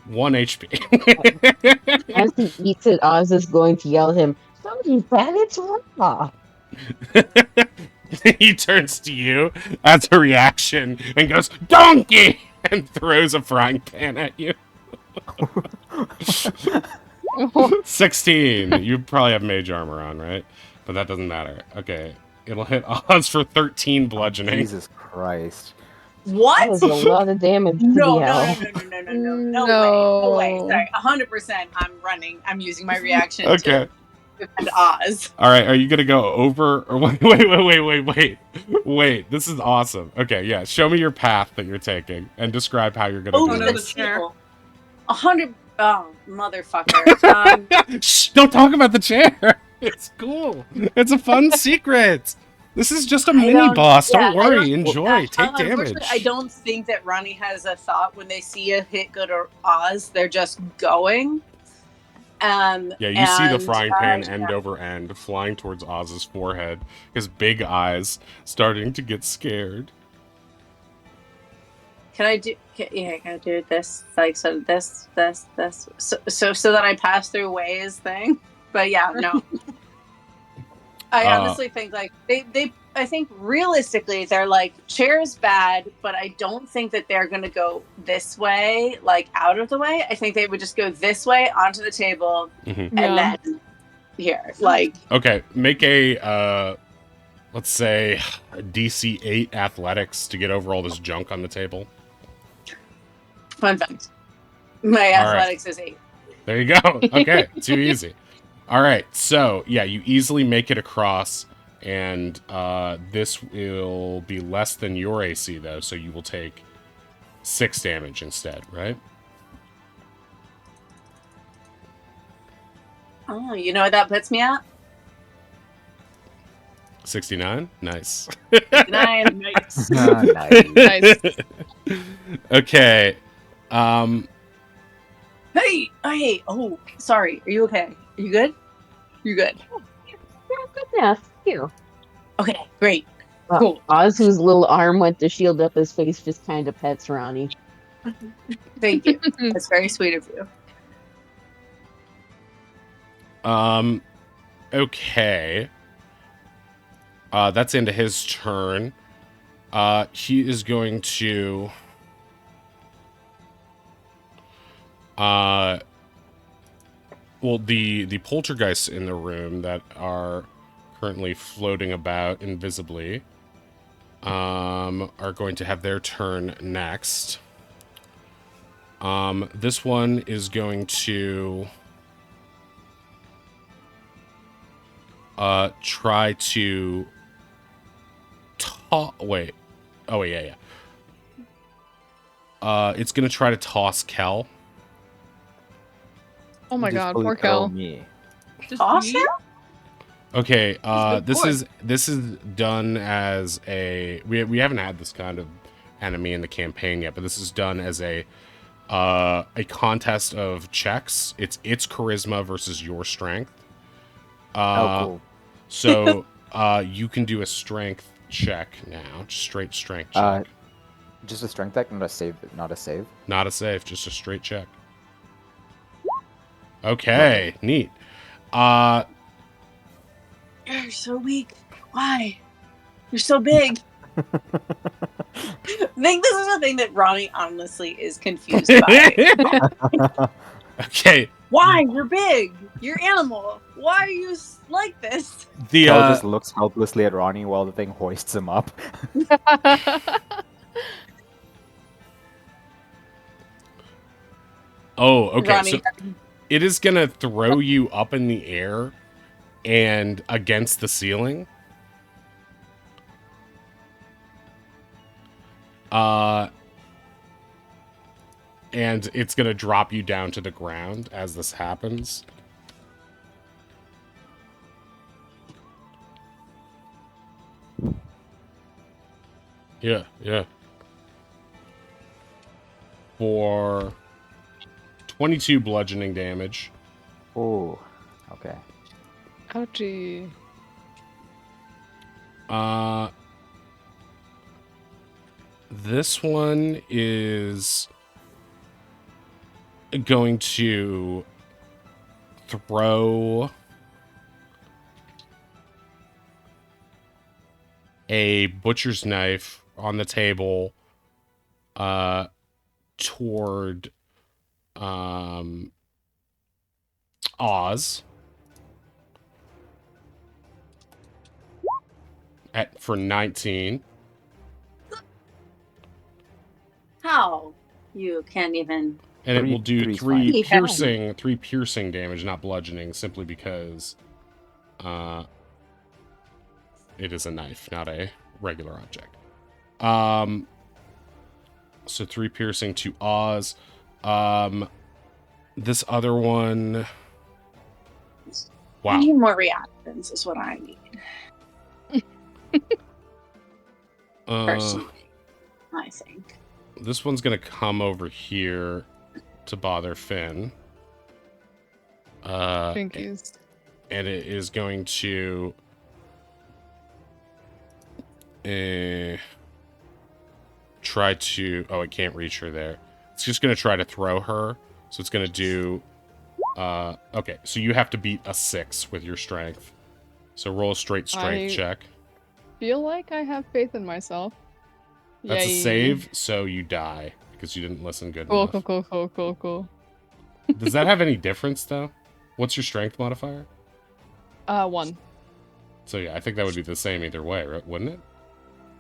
1 HP.
As he eats it, Oz is going to yell at him, "Don't eat that, it's raw."
He turns to you as a reaction and goes, "Donkey!" and throws a frying pan at you. 16. You probably have mage armor on, right? But that doesn't matter. Okay. It'll hit Oz for 13 bludgeoning.
Jesus Christ.
What?
That is a lot of damage to
No,
the
no,
owl.
no way. No way. Sorry, 100% I'm running. I'm using my reaction
Okay.
to defend Oz.
All right, are you gonna go over or wait? This is awesome. Okay, yeah, show me your path that you're taking and describe how you're gonna
Over
do
no,
the
the
this.
chair.
table. 100. Oh, motherfucker.
Shh! Don't talk about the chair. It's cool. It's a fun secret. This is just a
I
mini
don't-
boss.
yeah,
Don't
I
worry.
don't-
Enjoy. Take
Unfortunately,
damage.
I don't think that Ronnie has a thought when they see a hit good or Oz. They're just going.
Yeah, you see the
and,
frying pan
yeah.
end over end flying towards Oz's forehead, his big eyes starting to get scared.
Can I do? Can I do this? Like so, this, so that I pass through Ways thing. But yeah, no. I honestly think like they. I think realistically they're like chair's bad, but I don't think that they're gonna go this way, like out of the way. I think they would just go this way onto the table,
Mhm.
and then here, like
Okay, make a let's say a DC 8 athletics to get over all this junk on the table.
fun fact. My
All right.
athletics is 8.
There you go. Okay, too easy. All right, so yeah, you easily make it across, and this will be less than your AC though, so you will take 6 damage instead, right?
Oh, you know what that puts me at?
69. Nice.
9.
Nice.
Nice.
Nice.
Okay.
Hey, hey. Oh, sorry. Are you okay? Are you good? You good?
Yeah, good now. Thank you.
Okay, great.
Uh,
Cool.
Oz, whose little arm went to shield up his face, just kind of pets Ronnie.
Thank you. That's very sweet of you.
Okay. That's into his turn. He is going to well, the poltergeists in the room that are currently floating about invisibly are going to have their turn next. This one is going to try to wait. Oh, yeah. It's going to try to toss Kel.
Oh my
Just
god,
fully
poor
throw
Kel.
me.
Just
Awesome.
me?
Okay,
He's a good boy.
this is done as a we haven't had this kind of enemy in the campaign yet, but this is done as a contest of checks. It's charisma versus your strength.
Oh, cool.
So you can do a strength check now, just straight strength check.
Just a strength check, not a save. Not a save.
Not a save, just a straight check. Okay, neat.
You're so weak. Why? You're so big. I think this is the thing that Ronnie honestly is confused by.
Okay.
Why? You're big. You're animal. Why are you like this?
The
Kel just looks helplessly at Ronnie while the thing hoists him up.
oh, okay.
Ronnie,
So it is gonna throw you up in the air and against the ceiling. And it's gonna drop you down to the ground as this happens. Yeah. For 22 bludgeoning damage.
Oh, okay.
Ouchie.
This one is going to throw a butcher's knife on the table toward Oz for 19.
how? You can't even.
And it will do
Three's
three
fine.
piercing damage, not bludgeoning, simply because It is a knife, not a regular object. So 3 piercing to Oz. This other one.
I
Wow.
need more reactions is what I need. Personally, I think.
This one's gonna come over here to bother Finn.
Jinkies.
And it is going to try to... Oh, it can't reach her there. It's just going to try to throw her. So it's going to do... okay, so you have to beat a 6 with your strength. So roll a straight strength check.
Feel like I have faith in myself.
That's
Yay.
a save, so you die. Because you didn't listen good
Cool,
enough.
cool.
Does that have any difference, though? What's your strength modifier?
1.
So yeah, I think that would be the same either way, right? Wouldn't it?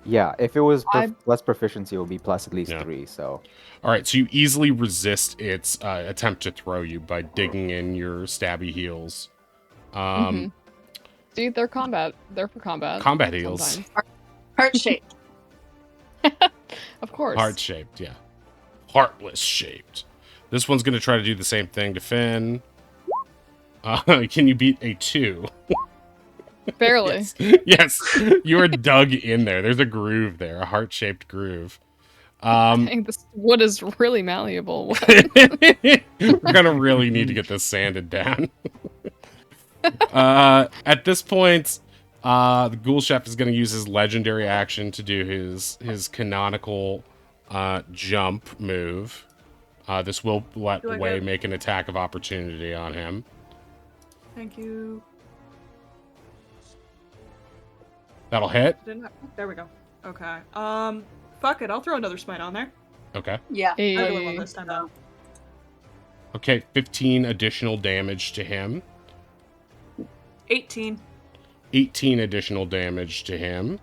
Yeah, if it was plus proficiency, it would be plus at least 3, so...
Alright, so you easily resist its attempt to throw you by digging in your stabby heels.
See, they're combat. They're for combat.
Combat heels.
Sometimes.
Heart-shaped.
Of course.
Heart-shaped, yeah. Heartless-shaped. This one's going to try to do the same thing to Finn. Can you beat a 2?
Barely.
Yes, you are dug in there. There's a groove there, a heart-shaped groove.
I think this wood is really malleable.
We're gonna really need to get this sanded down. At this point, the Ghoul Chef is gonna use his legendary action to do his canonical jump move. This will let Wei make an attack of opportunity on him.
Thank you.
That'll hit.
There we go. Okay. Fuck it. I'll throw another smite on there.
Okay.
Yeah.
Regular one this time though.
Okay, 15 additional damage to him.
18.
18 additional damage to him.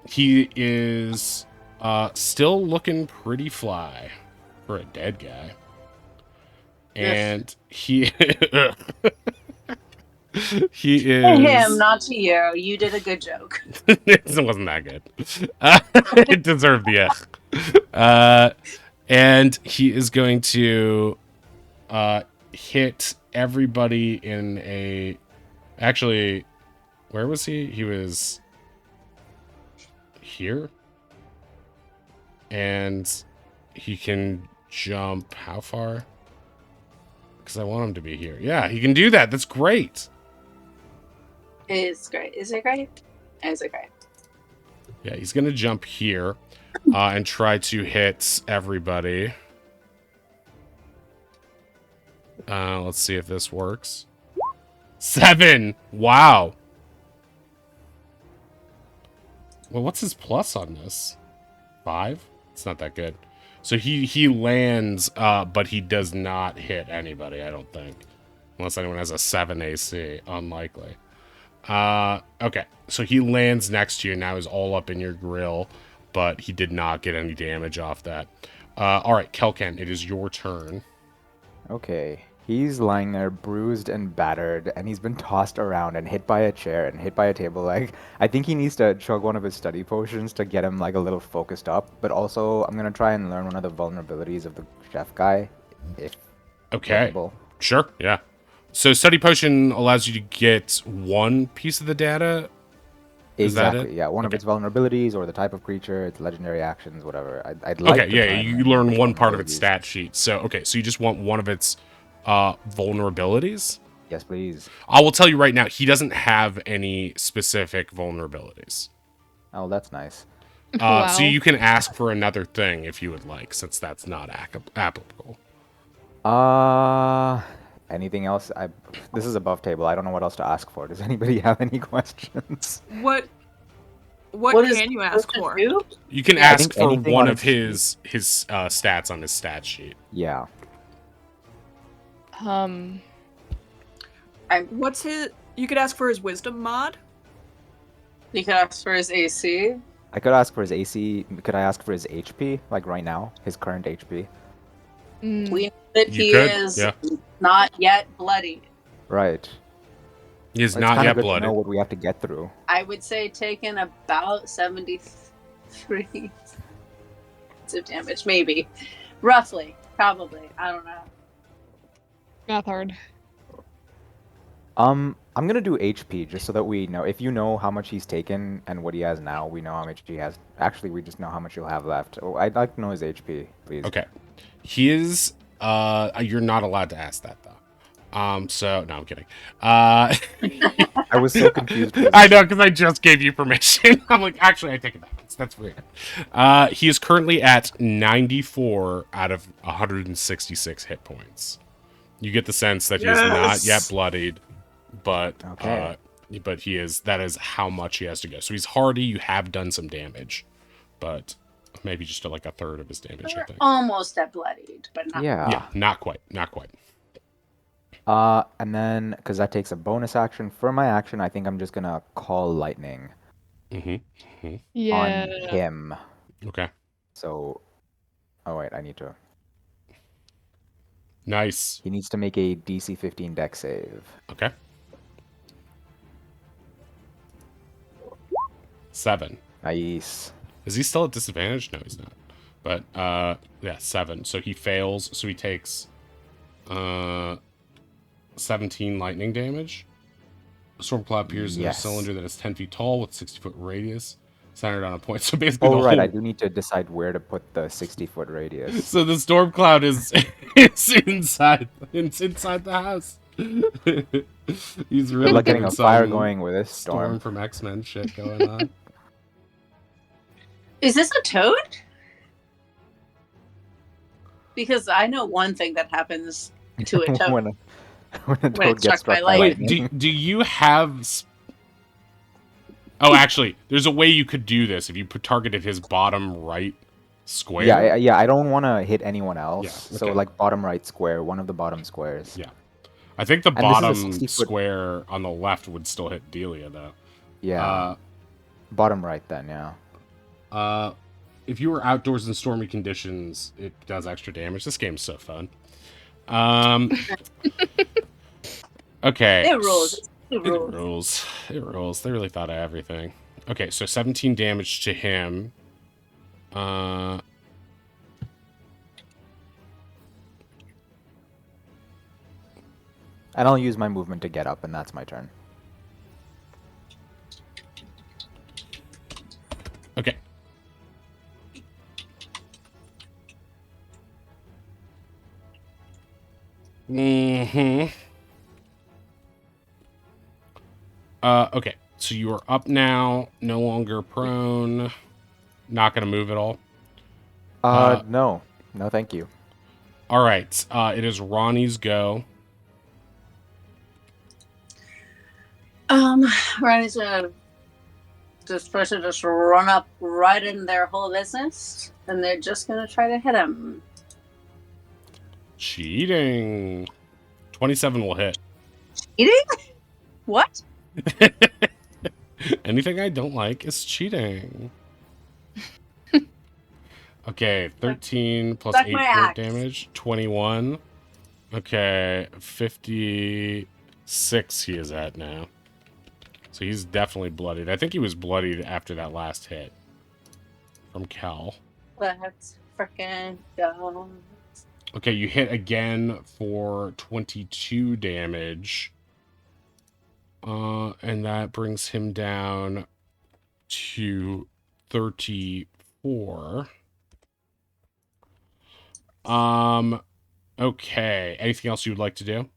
He is still looking pretty fly for a dead guy. And he he is...
To him, not to you. You did a good joke.
It wasn't that good. It deserved the F. And he is going to hit everybody in a... Actually, where was he? He was here. And he can jump how far? Because I want him to be here. Yeah, he can do that. That's great.
It's great. Is it great? Is it great?
Yeah, he's going to jump here and try to hit everybody. Let's see if this works. 7! Wow. Well, what's his plus on this? 5? It's not that good. So he lands, but he does not hit anybody, I don't think. Unless anyone has a 7 AC. Unlikely. Okay. So he lands next to you, now he's all up in your grill, but he did not get any damage off that. Alright, Kelken, it is your turn.
Okay. He's lying there bruised and battered, and he's been tossed around and hit by a chair and hit by a table. Like, I think he needs to chug one of his study potions to get him, like, a little focused up. But also, I'm going to try and learn one of the vulnerabilities of the chef guy, if possible.
Sure, yeah. So study potion allows you to get one piece of the data? Is that it?
Yeah, one of its vulnerabilities or the type of creature, its legendary actions, whatever. I'd like to try and
you learn one part of its stat sheet. So, okay, so you just want one of its vulnerabilities?
Yes, please.
I will tell you right now, he doesn't have any specific vulnerabilities.
Oh, that's nice.
Wow.
So you can ask for another thing if you would like, since that's not applicable.
Anything else? This is above table. I don't know what else to ask for. Does anybody have any questions?
What can you ask for?
You can ask for one of his stats on his stat sheet.
Yeah.
What's his? You could ask for his wisdom mod.
You could ask for his AC.
I could ask for his AC. Could I ask for his HP? Like right now, his current HP.
We that
You
he
could,
is
yeah.
not yet bloodied.
Right.
He is
It's
not
kind
yet
of good to
blooded.
know what we have to get through.
I would say taken about 73 points of damage, maybe. Roughly. Probably. I don't know.
Math hard.
I'm gonna do HP just so that we know. If you know how much he's taken and what he has now, we know how much he has. Actually, we just know how much he'll have left. Oh, I'd like to know his HP, please.
Okay. He is, you're not allowed to ask that, though. So, no, I'm kidding.
I was so confused.
I know, because I just gave you permission. I'm like, actually, I take it back. That's weird. He is currently at 94 out of 166 hit points. You get the sense that he is not yet bloodied, but
Okay.
but he is. That is how much he has to go. So he's hardy. You have done some damage, but maybe just like a third of his damage. I
We're
think.
almost at bloodied, but not.
Yeah, not quite. Not quite.
And then, because that takes a bonus action, for my action, I think I'm just gonna call lightning
Yeah.
on him.
Okay.
So, oh wait, I need to.
Nice.
He needs to make a DC 15 dex save.
Okay. 7.
Nice.
Is he still at disadvantage? No, he's not. But yeah, 7. So he fails. So he takes 17 lightning damage. A storm cloud appears in a
Yes.
cylinder that is 10 feet tall with 60-foot radius, centered on a point. So basically,
Oh
the
right,
whole...
I do need to decide where to put the 60-foot radius.
So the storm cloud is inside the house. He's really
Good luck getting
getting
a fire
some
going with this
Storm
storm.
from X-Men shit going on.
Is this a toad? Because I know one thing that happens to a toad.
when a toad
it's
gets
struck by
struck by
lightning.
Wait,
lightning.
do you have... Oh, actually, there's a way you could do this if you targeted his bottom right square.
Yeah, I don't want to hit anyone else.
Yeah,
So
okay.
like bottom right square, one of the bottom squares.
Yeah. I think the
And this is a
bottom
60-foot
square on the left would still hit Delia, though.
Yeah. Bottom right then, yeah.
If you were outdoors in stormy conditions, it does extra damage. This game's so fun. Okay.
It rules. It
It
rules.
rules. It rules. They really thought of everything. Okay, so 17 damage to him.
And I'll use my movement to get up, and that's my turn.
Okay. Okay, so you are up now, no longer prone, not gonna move at all.
No. No, thank you.
All right, it is Ronnie's go.
Ronnie's gonna just person just run up right in their whole business, and they're just gonna try to hit him.
Cheating. 27 will hit.
Eating? What?
Anything I don't like is cheating. Okay, 13 plus
Suck
8
my
point
axe.
damage, 21. Okay, 56 he is at now. So he's definitely bloodied. I think he was bloodied after that last hit from Cal.
Let's frickin' go.
Okay, you hit again for 22 damage. And that brings him down to 34. Okay. Anything else you would like to do?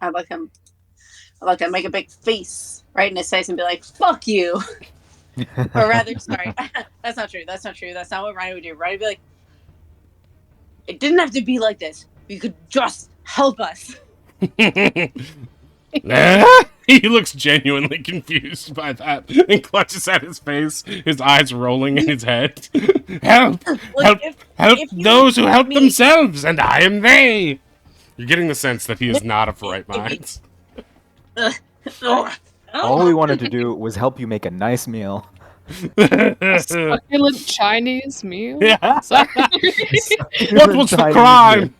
I'd like him to make a big face right in his face and be like, "Fuck you," or rather, sorry, that's not true. That's not true. That's not what Ryan would do. Ryan would be like, "It didn't have to be like this. You could just help us."
He looks genuinely confused by that and clutches at his face, his eyes rolling in his head. Help!
Like,
Help
if you
those who help
me-
themselves, and I am they! You're getting the sense that he is not of right mind.
All we wanted to do was help you make a nice meal.
A succulent Chinese meal?
Yeah.
Sorry.
What was the crime?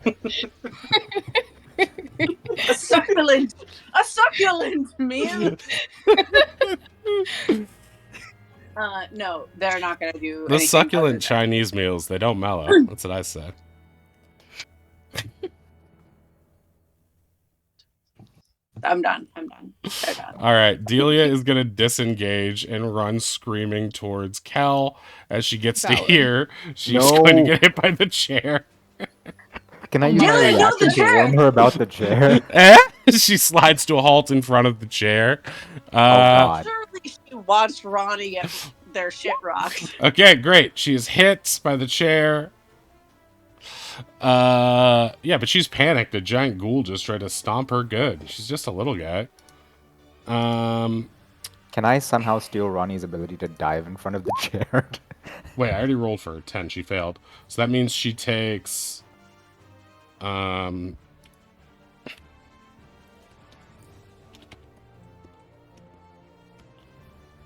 A succulent meal. No, they're not gonna do
The
anything
succulent
other than-
Chinese meals, they don't mellow. That's what I said.
I'm done. They're done.
All right, Delia is gonna disengage and run screaming towards Kel. As she gets to
Valid.
here, she's
No.
going to get hit by the chair.
Can I use
Dylan,
my
no, the
reaction to
chair!
warn her about the chair?
She slides to a halt in front of the chair.
Oh God.
Surely she watched Ronnie get their shit rocked.
Okay, great. She is hit by the chair. Yeah, but she's panicked. A giant ghoul just tried to stomp her good. She's just a little guy.
Can I somehow steal Ronnie's ability to dive in front of the chair?
Wait, I already rolled for her 10. She failed. So that means she takes...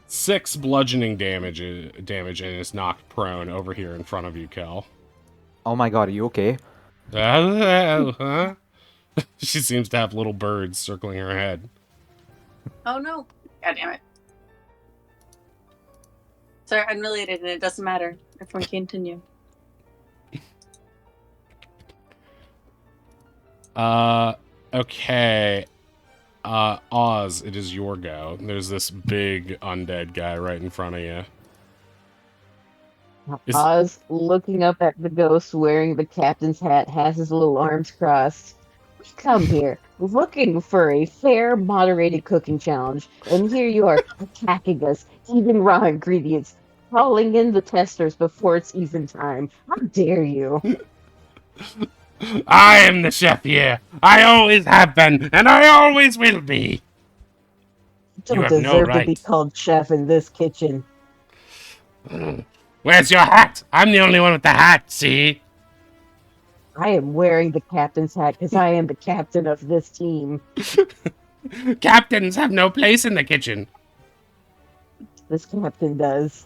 6 bludgeoning damage and is knocked prone over here in front of you, Kel.
Oh my God, are you okay?
Huh? She seems to have little birds circling her head.
Oh no. God damn it. Sorry, unrelated and it doesn't matter. Everyone continue.
Okay. Oz, it is your go. There's this big undead guy right in front of you.
Oz, looking up at the ghost wearing the captain's hat, has his little arms crossed. We come here looking for a fair, moderated cooking challenge, and here you are attacking us, eating raw ingredients, calling in the testers before it's even time. How dare you?
I am the chef here. I always have been, and I always will be.
You
You
don't
have no
deserve to be
right.
called chef in this kitchen.
Where's your hat? I'm the only one with the hat, see?
I am wearing the captain's hat because I am the captain of this team.
Captains have no place in the kitchen.
This captain does.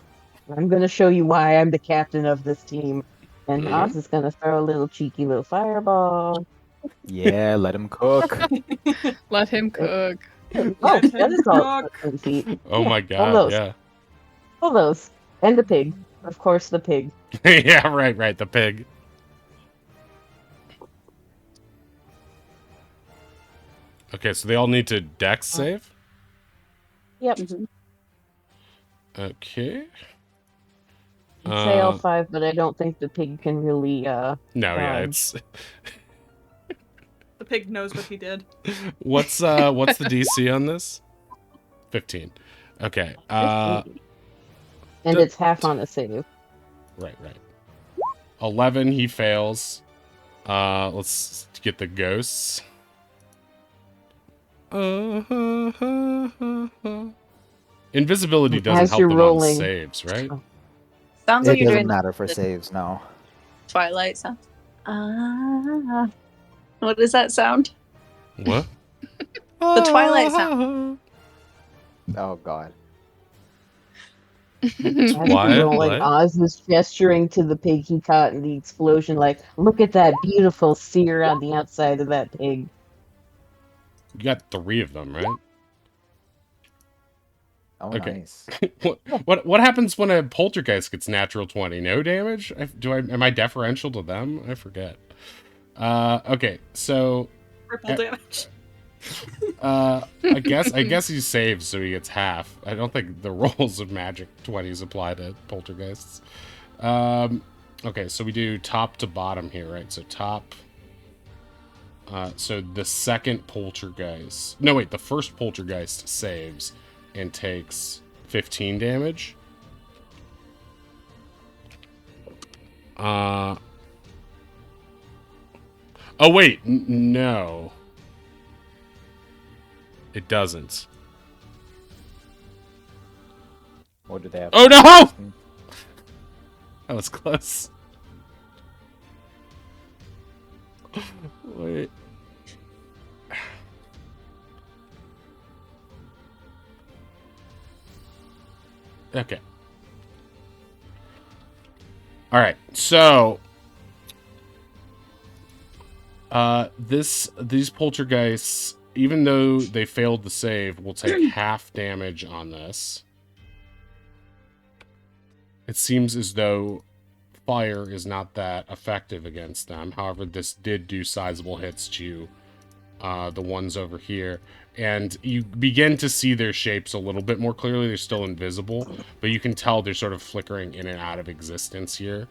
I'm gonna show you why I'm the captain of this team. And
Mhm.
Oz is gonna throw a little cheeky little fireball.
Yeah, let him cook.
Let him cook.
Oh,
Let
that
him
is all
cook.
10 feet.
Oh
Yeah,
my
all
god,
those.
yeah.
All those. And the pig. Of course, the pig.
Yeah, right, the pig. Okay, so they all need to dex save?
Yep.
Okay.
I'd say all
Um,
5, but I don't think the pig can really,
No, yeah,
dodge.
it's...
The pig knows what he did.
What's the DC on this? 15. Okay,
and
d-
it's half on a save.
right. 11, he fails. Let's get the ghosts. Invisibility doesn't
As
help
you're
them
rolling.
on saves, right?
Sounds
It
like you're
doesn't
doing
matter for
the
saves, no.
Twilight sound. Ah. What does that sound?
What?
The Twilight sound.
Oh God.
As
What?
you're rolling,
What?
Oz is gesturing to the pig he caught in the explosion, like, look at that beautiful sear on the outside of that pig.
You got 3 of them, right?
Oh,
Okay.
nice.
What happens when a poltergeist gets natural 20? No damage? Am I deferential to them? I forget. Okay, so
Triple damage.
I guess he saves, so he gets half. I don't think the rolls of magic 20s apply to poltergeists. Okay, so we do top to bottom here, right? So top. So the second poltergeist. No, wait, the first poltergeist saves and takes 15 damage. Oh wait, no. It doesn't.
What do they have?
Oh no! That was close. Wait. Okay. All right, so these poltergeists, even though they failed to save, will take half damage on this. It seems as though fire is not that effective against them. However, this did do sizable hits to the ones over here. And you begin to see their shapes a little bit more clearly. They're still invisible, but you can tell they're sort of flickering in and out of existence here.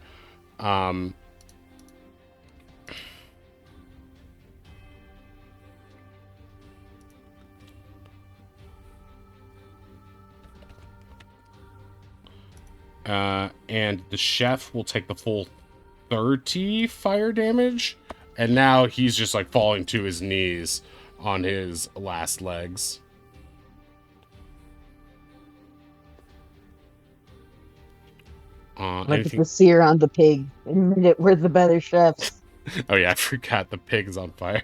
And the chef will take the full 30 fire damage. And now he's just like falling to his knees on his last legs.
Look at the sear on the pig. Admit it, we're the better chefs.
Oh yeah, I forgot the pig's on fire.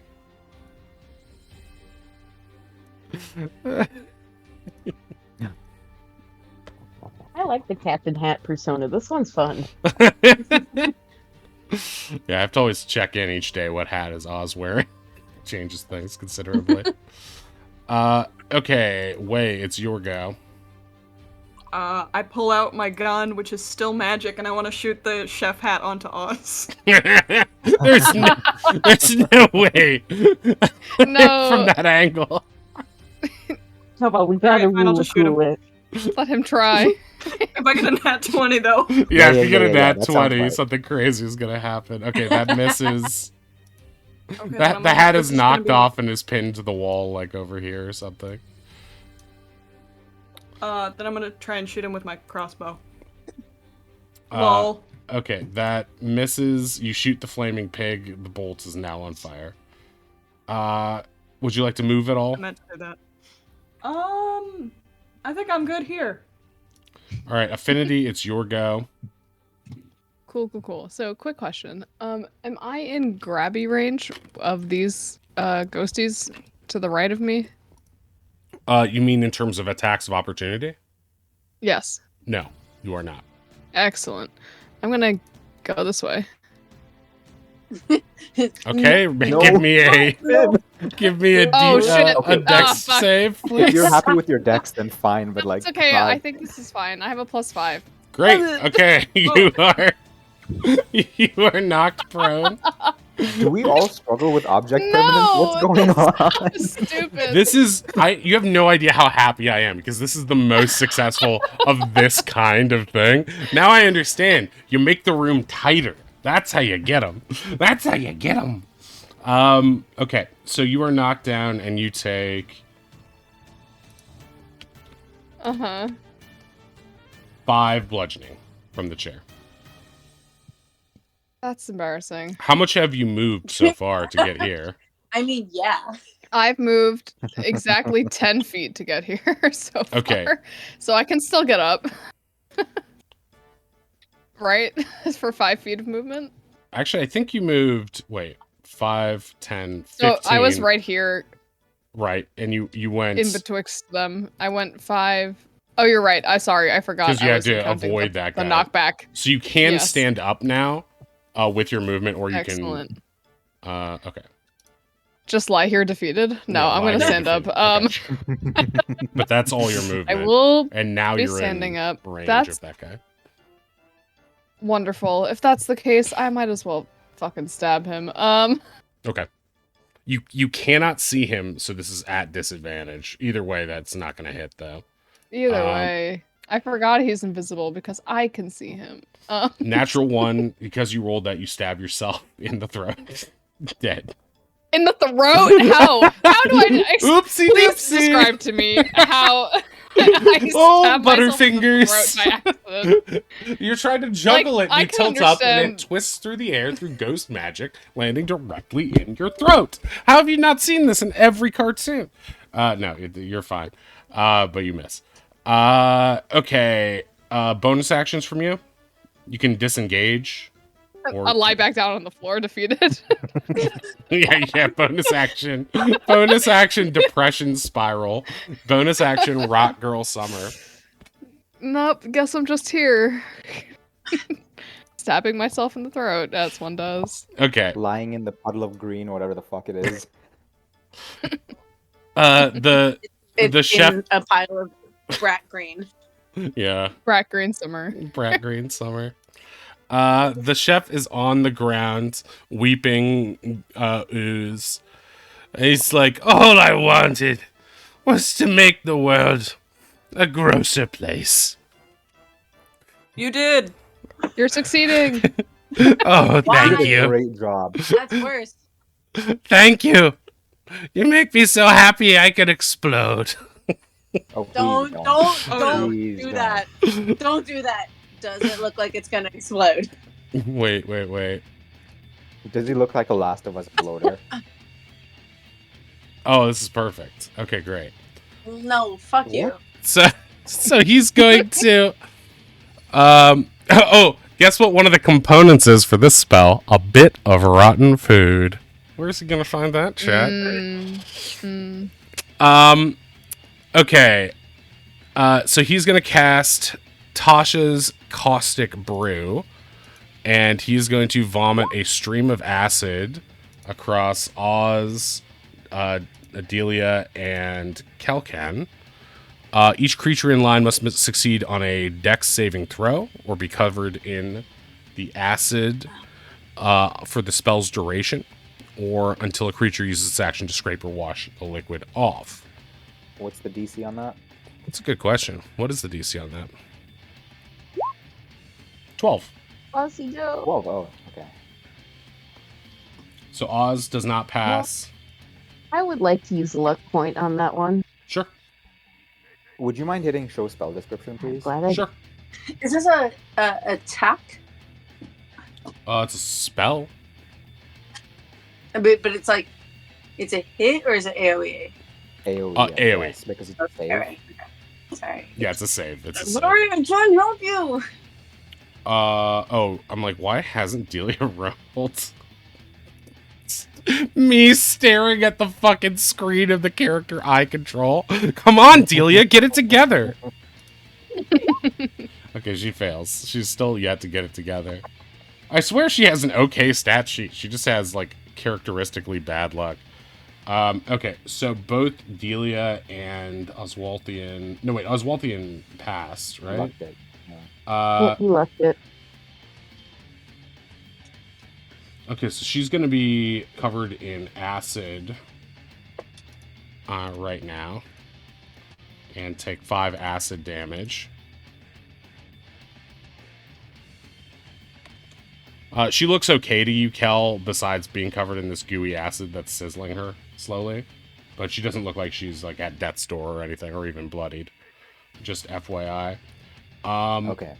I like the Captain Hat persona. This one's fun.
Yeah, I have to always check in each day what hat is Oz wearing. Changes things considerably. Okay, Wei, it's your go.
I pull out my gun, which is still magic, and I want to shoot the chef hat onto Oz.
there's no way.
No.
From that angle.
How about we gotta
Alright, fine, I'll
rule
just shoot him.
it.
Let him try.
If I get a nat 20, though.
Yeah, if you get a nat
that sounds
20,
right.
something crazy is gonna happen. Okay, that misses.
Okay, then
That
I'm
the
gonna-
hat
this
is
is gonna
knocked
be-
off and is pinned to the wall, like over here or something.
Then I'm gonna try and shoot him with my crossbow.
Uh,
Lol.
Okay, that misses. You shoot the flaming pig. The bolt is now on fire. Would you like to move at all?
I meant to do that. I think I'm good here.
All right, Affinity, it's your go.
Cool. So, quick question. Am I in grabby range of these ghosties to the right of me?
You mean in terms of attacks of opportunity?
Yes.
No, you are not.
Excellent. I'm gonna go this way.
Okay, give me a
Oh, shit.
a dex
fuck.
save,
If
please.
you're happy with your dex, then fine. But like,
It's okay.
five-
I think this is fine. I have a +5.
Great. Okay, you are knocked prone.
do we all struggle with object
No,
permanence? What's going on?
Stupid.
This is you have no idea how happy I am because this is the most successful of this kind of thing. Now I understand. You make the room tighter. That's how you get them. That's how you get them. Okay, so you are knocked down and you take
Uh-huh.
5 bludgeoning from the chair.
That's embarrassing.
How much have you moved so far to get here?
I mean, yeah.
I've moved exactly 10 feet to get here so far.
Okay.
So I can still get up. Right? For 5 feet of movement?
Actually, I think you moved, 5, 10, 15.
So I was right here
Right, and you went...
in betwixt them. I went 5. Oh, you're right. I forgot.
Because you
I
had
wasn't
to
counting
avoid
the
that guy.
knockback.
So you can
Yes.
stand up now with your movement, or you
Excellent.
can... Okay.
Just lie here defeated? No, I'm
lie
gonna
here
stand up.
defeated. Okay. But that's all your movement.
I will
And now
be
you're
standing
in
up.
range
That's
of that guy.
wonderful. If that's the case, I might as well fucking stab him.
Okay. You cannot see him, so this is at disadvantage. Either way, that's not going to hit, though.
Either way. I forgot he's invisible because I can see him.
Natural 1, because you rolled that, you stab yourself in the throat. Dead.
In the throat? How? How do I...
Oopsie
Please
doopsie.
describe to me how... I
Oh,
stabbed myself in the
Butterfingers.
throat by accident.
You're trying to juggle
Like,
it, and
I
you
can
tilt up, and
understand-
it twists through the air through ghost magic, landing directly in your throat. How have you not seen this in every cartoon? No, you're fine. But you miss. Okay. Bonus actions from you. You can disengage. Or...
I'll lie back down on the floor defeated.
yeah, bonus action. Bonus action, depression spiral. Bonus action, rock girl summer.
Nope, guess I'm just here. stabbing myself in the throat, as one does.
Okay.
Lying in the puddle of green, or whatever the fuck it is.
The
It's
chef.
in a pile of brat green.
Yeah,
Brat Green Summer.
Brat Green Summer. The chef is on the ground, weeping ooze. He's like, all I wanted was to make the world a grosser place.
You did.
You're succeeding.
Oh, thank
Why?
you.
Great job.
That's worse.
Thank you. You make me so happy I could explode.
Oh, please
Don't
Please
do
don't.
that. Don't do that. Does it look like it's gonna explode?
Wait.
Does he look like a Last of Us bloater?
Oh, this is perfect. Okay, great.
No, fuck you.
So he's going to oh, guess what one of the components is for this spell? A bit of rotten food. Where's he gonna find that, chat? Okay. So he's gonna cast Tasha's Caustic Brew, and he's going to vomit a stream of acid across Oz, Adelia, and Kelkan. Each creature in line must succeed on a Dex saving throw or be covered in the acid for the spell's duration, or until a creature uses its action to scrape or wash the liquid off.
What's the DC on that?
That's a good question. What is the DC on that? 12.
Aussie Joe.
12. Oh, okay.
So Oz does not pass.
I would like to use a luck point on that one.
Sure.
Would you mind hitting show spell description, please?
Glad I
Sure.
Is this a attack?
It's a spell.
But it's like, it's a hit or is it AOE?
AoE.
AoE.
Yes, because it's
Okay,
save.
alright. Sorry.
Yeah, it's a save. It's a save.
Sorry, I'm trying to help you.
Oh, I'm like, why hasn't Delia rolled? Me staring at the fucking screen of the character I control. Come on, Delia, get it together. Okay, she fails. She's still yet to get it together. I swear she has an okay stat sheet. She just has, like, characteristically bad luck. Okay, so both Delia and Oswaldian... No, wait, Oswaldian passed, right?
Lucked it. Yeah.
You left it.
Okay, so she's going to be covered in acid right now. And take 5 acid damage. She looks okay to you, Kel, besides being covered in this gooey acid that's sizzling her slowly. But she doesn't look like she's like at death's door or anything, or even bloodied. Just FYI.
Okay.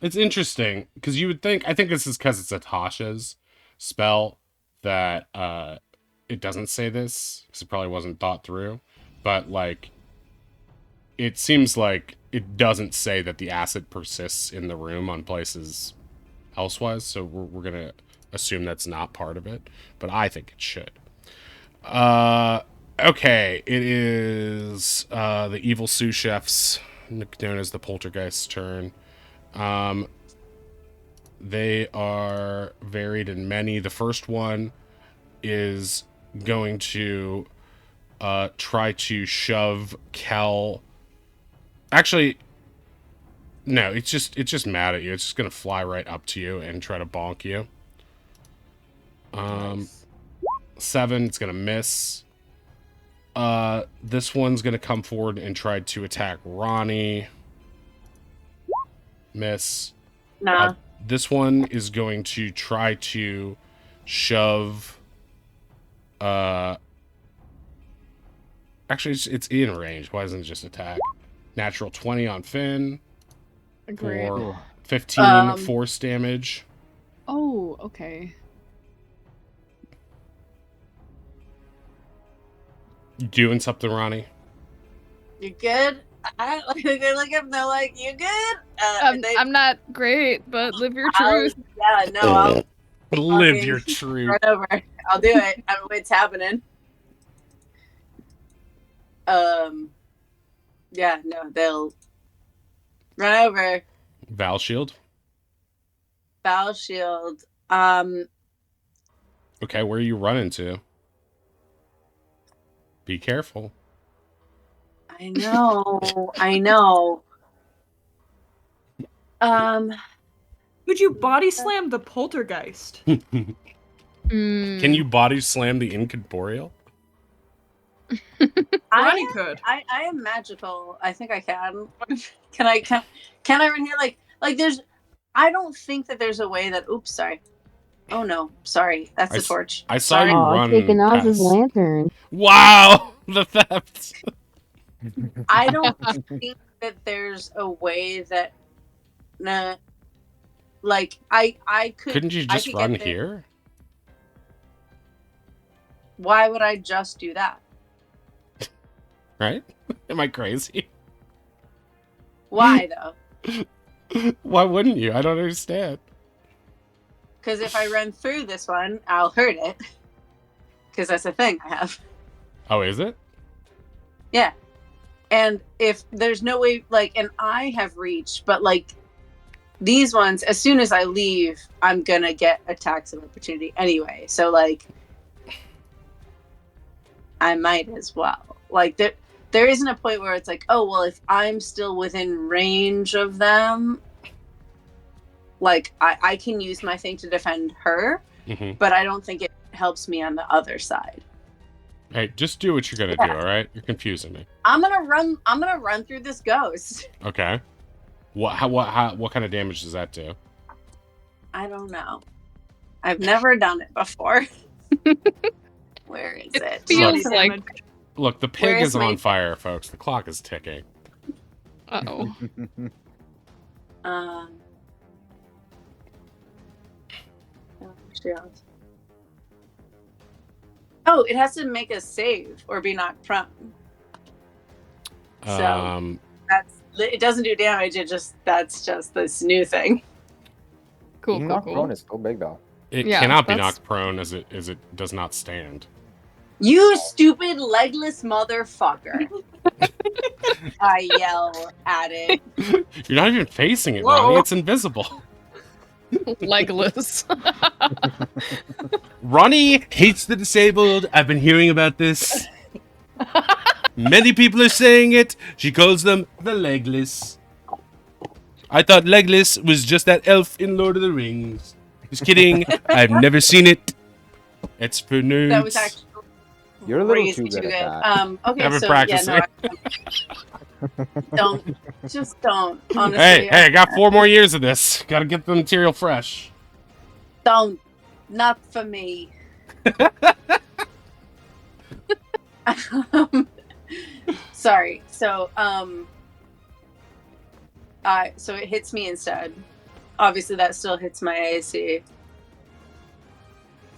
It's interesting, because you would think, I think this is because it's a Tasha's spell, that it doesn't say this, because it probably wasn't thought through. But, like, it seems like it doesn't say that the acid persists in the room on places elsewise, so we're going to assume that's not part of it, but I think it should. Okay, it is the evil sous chef's, known as the Poltergeist's turn. They are varied in many. The first one is going to try to shove Kel. Actually, no, it's just mad at you. It's just gonna fly right up to you and try to bonk you.
Nice.
7, it's gonna miss. This one's gonna come forward and try to attack Ronnie. Miss.
Nah.
This one is going to try to shove. Actually, it's in range. Why doesn't it just attack? Natural 20 on Finn
Agreed.
for 15 force damage.
Oh, okay.
You doing something, Ronnie?
You good? I look at him. They're like, "You good?"
I'm not great, but live your
I'll-
truth.
Yeah, no.
Live
Fucking
your truth.
run over. I'll do it. It's happening. Yeah, no, they'll run over.
Val shield.
Foul shield.
Okay, where are you running to? Be careful.
I know. I know.
Could you body slam the poltergeist?
Can you body slam the incorporeal?
Ronnie could.
I am magical. I think I can. Can I run here? Like there's. I don't think that there's a way that. Oops, sorry. Oh no, sorry. That's the torch.
I saw
Sorry.
you
Oh,
run
taking Oz's
past.
lantern.
Wow, the theft.
I don't think that there's a way that. Nah. Like I could.
Couldn't you
I
just
could
run
get there.
here?
Why would I just do that?
Right? Am I crazy?
Why though?
Why wouldn't you? I don't understand.
Because if I run through this one, I'll hurt it. Because that's a thing I have.
Oh, is it?
Yeah. And if there's no way, like, and I have reach, but like these ones, as soon as I leave, I'm gonna get attacks of opportunity anyway. So like, I might as well. Like there isn't a point where it's like, oh well, if I'm still within range of them, like I can use my thing to defend her, but I don't think it helps me on the other side.
Hey, just do what you're gonna do, all right? You're confusing me.
I'm gonna run through this ghost.
Okay. What kind of damage does that do?
I don't know. I've never done it before. Where is it?
Feels like.
Look, the pig is on fire, folks. The clock is ticking.
Uh-oh.
Oh, it has to make a save or be knocked prone. So it doesn't do damage. That's just this new thing.
Cool,
Being knocked prone is so big though.
It cannot be knocked prone as it does not stand.
You stupid legless motherfucker. I yell at it.
You're not even facing it,
Whoa.
Ronnie. It's invisible.
Legless.
Ronnie hates the disabled. I've been hearing about this. Many people are saying it. She calls them the legless. I thought legless was just that elf in Lord of the Rings. Just kidding. I've never seen it. It's for nerds.
That was actually
You're a little too good at that.
Okay,
Never
so
practicing.
don't. Honestly.
Hey, I got 4 more years of this. Gotta get the material fresh.
Don't. Not for me. Sorry. So so it hits me instead. Obviously, that still hits my AC.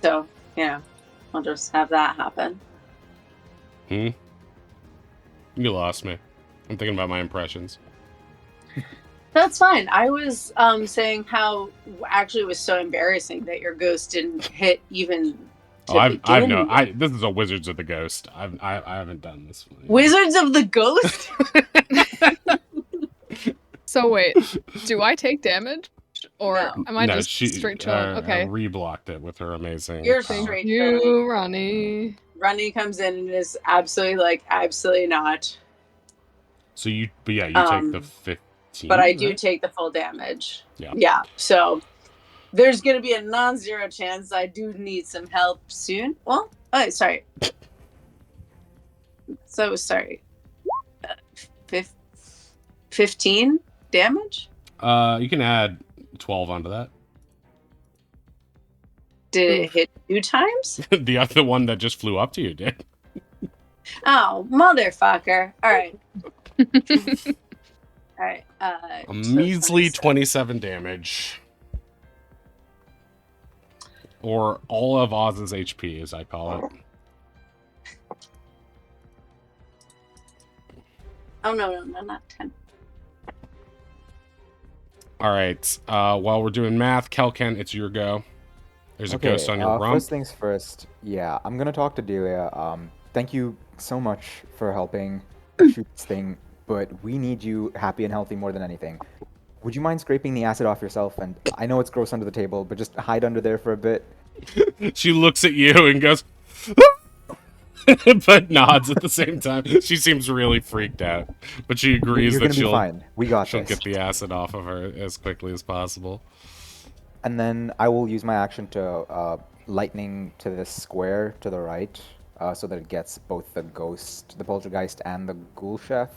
So I'll just have that happen.
You lost me. I'm thinking about my impressions.
That's fine. I was saying how actually it was so embarrassing that your ghost didn't hit even.
This is a Wizards of the Ghost. I haven't done this one.
Wizards of the Ghost.
So wait, do I take damage, or am I just straight chilling? Okay.
Reblocked it with her amazing.
You're
power.
straight.
You, Ronnie.
Ronnie comes in and is absolutely not.
So you take the 15.
But I do take the full damage.
Yeah.
Yeah. So there's going to be a non-zero chance I do need some help soon. Well, sorry. So sorry. 15 damage?
You can add 12 onto that.
Did it hit 2 times?
The other one that just flew up to you did.
Oh, motherfucker. All right. All right.
A measly 27 damage. Or all of Oz's HP, as I call it.
Oh, no, not 10.
All right. While we're doing math, Kelken, it's your go. There's a
Okay,
ghost on your rump.
first things first. Yeah, I'm gonna talk to Delia. Thank you so much for helping shoot this thing, but we need you happy and healthy more than anything. Would you mind scraping the acid off yourself? And I know it's gross under the table, but just hide under there for a bit.
She looks at you and goes, but nods at the same time. She seems really freaked out, but she agrees
You're
that
gonna be fine. We got
she'll
this.
get the acid off of her as quickly as possible.
And then I will use my action to lightning to this square to the right, so that it gets both the ghost, the poltergeist, and the ghoul chef.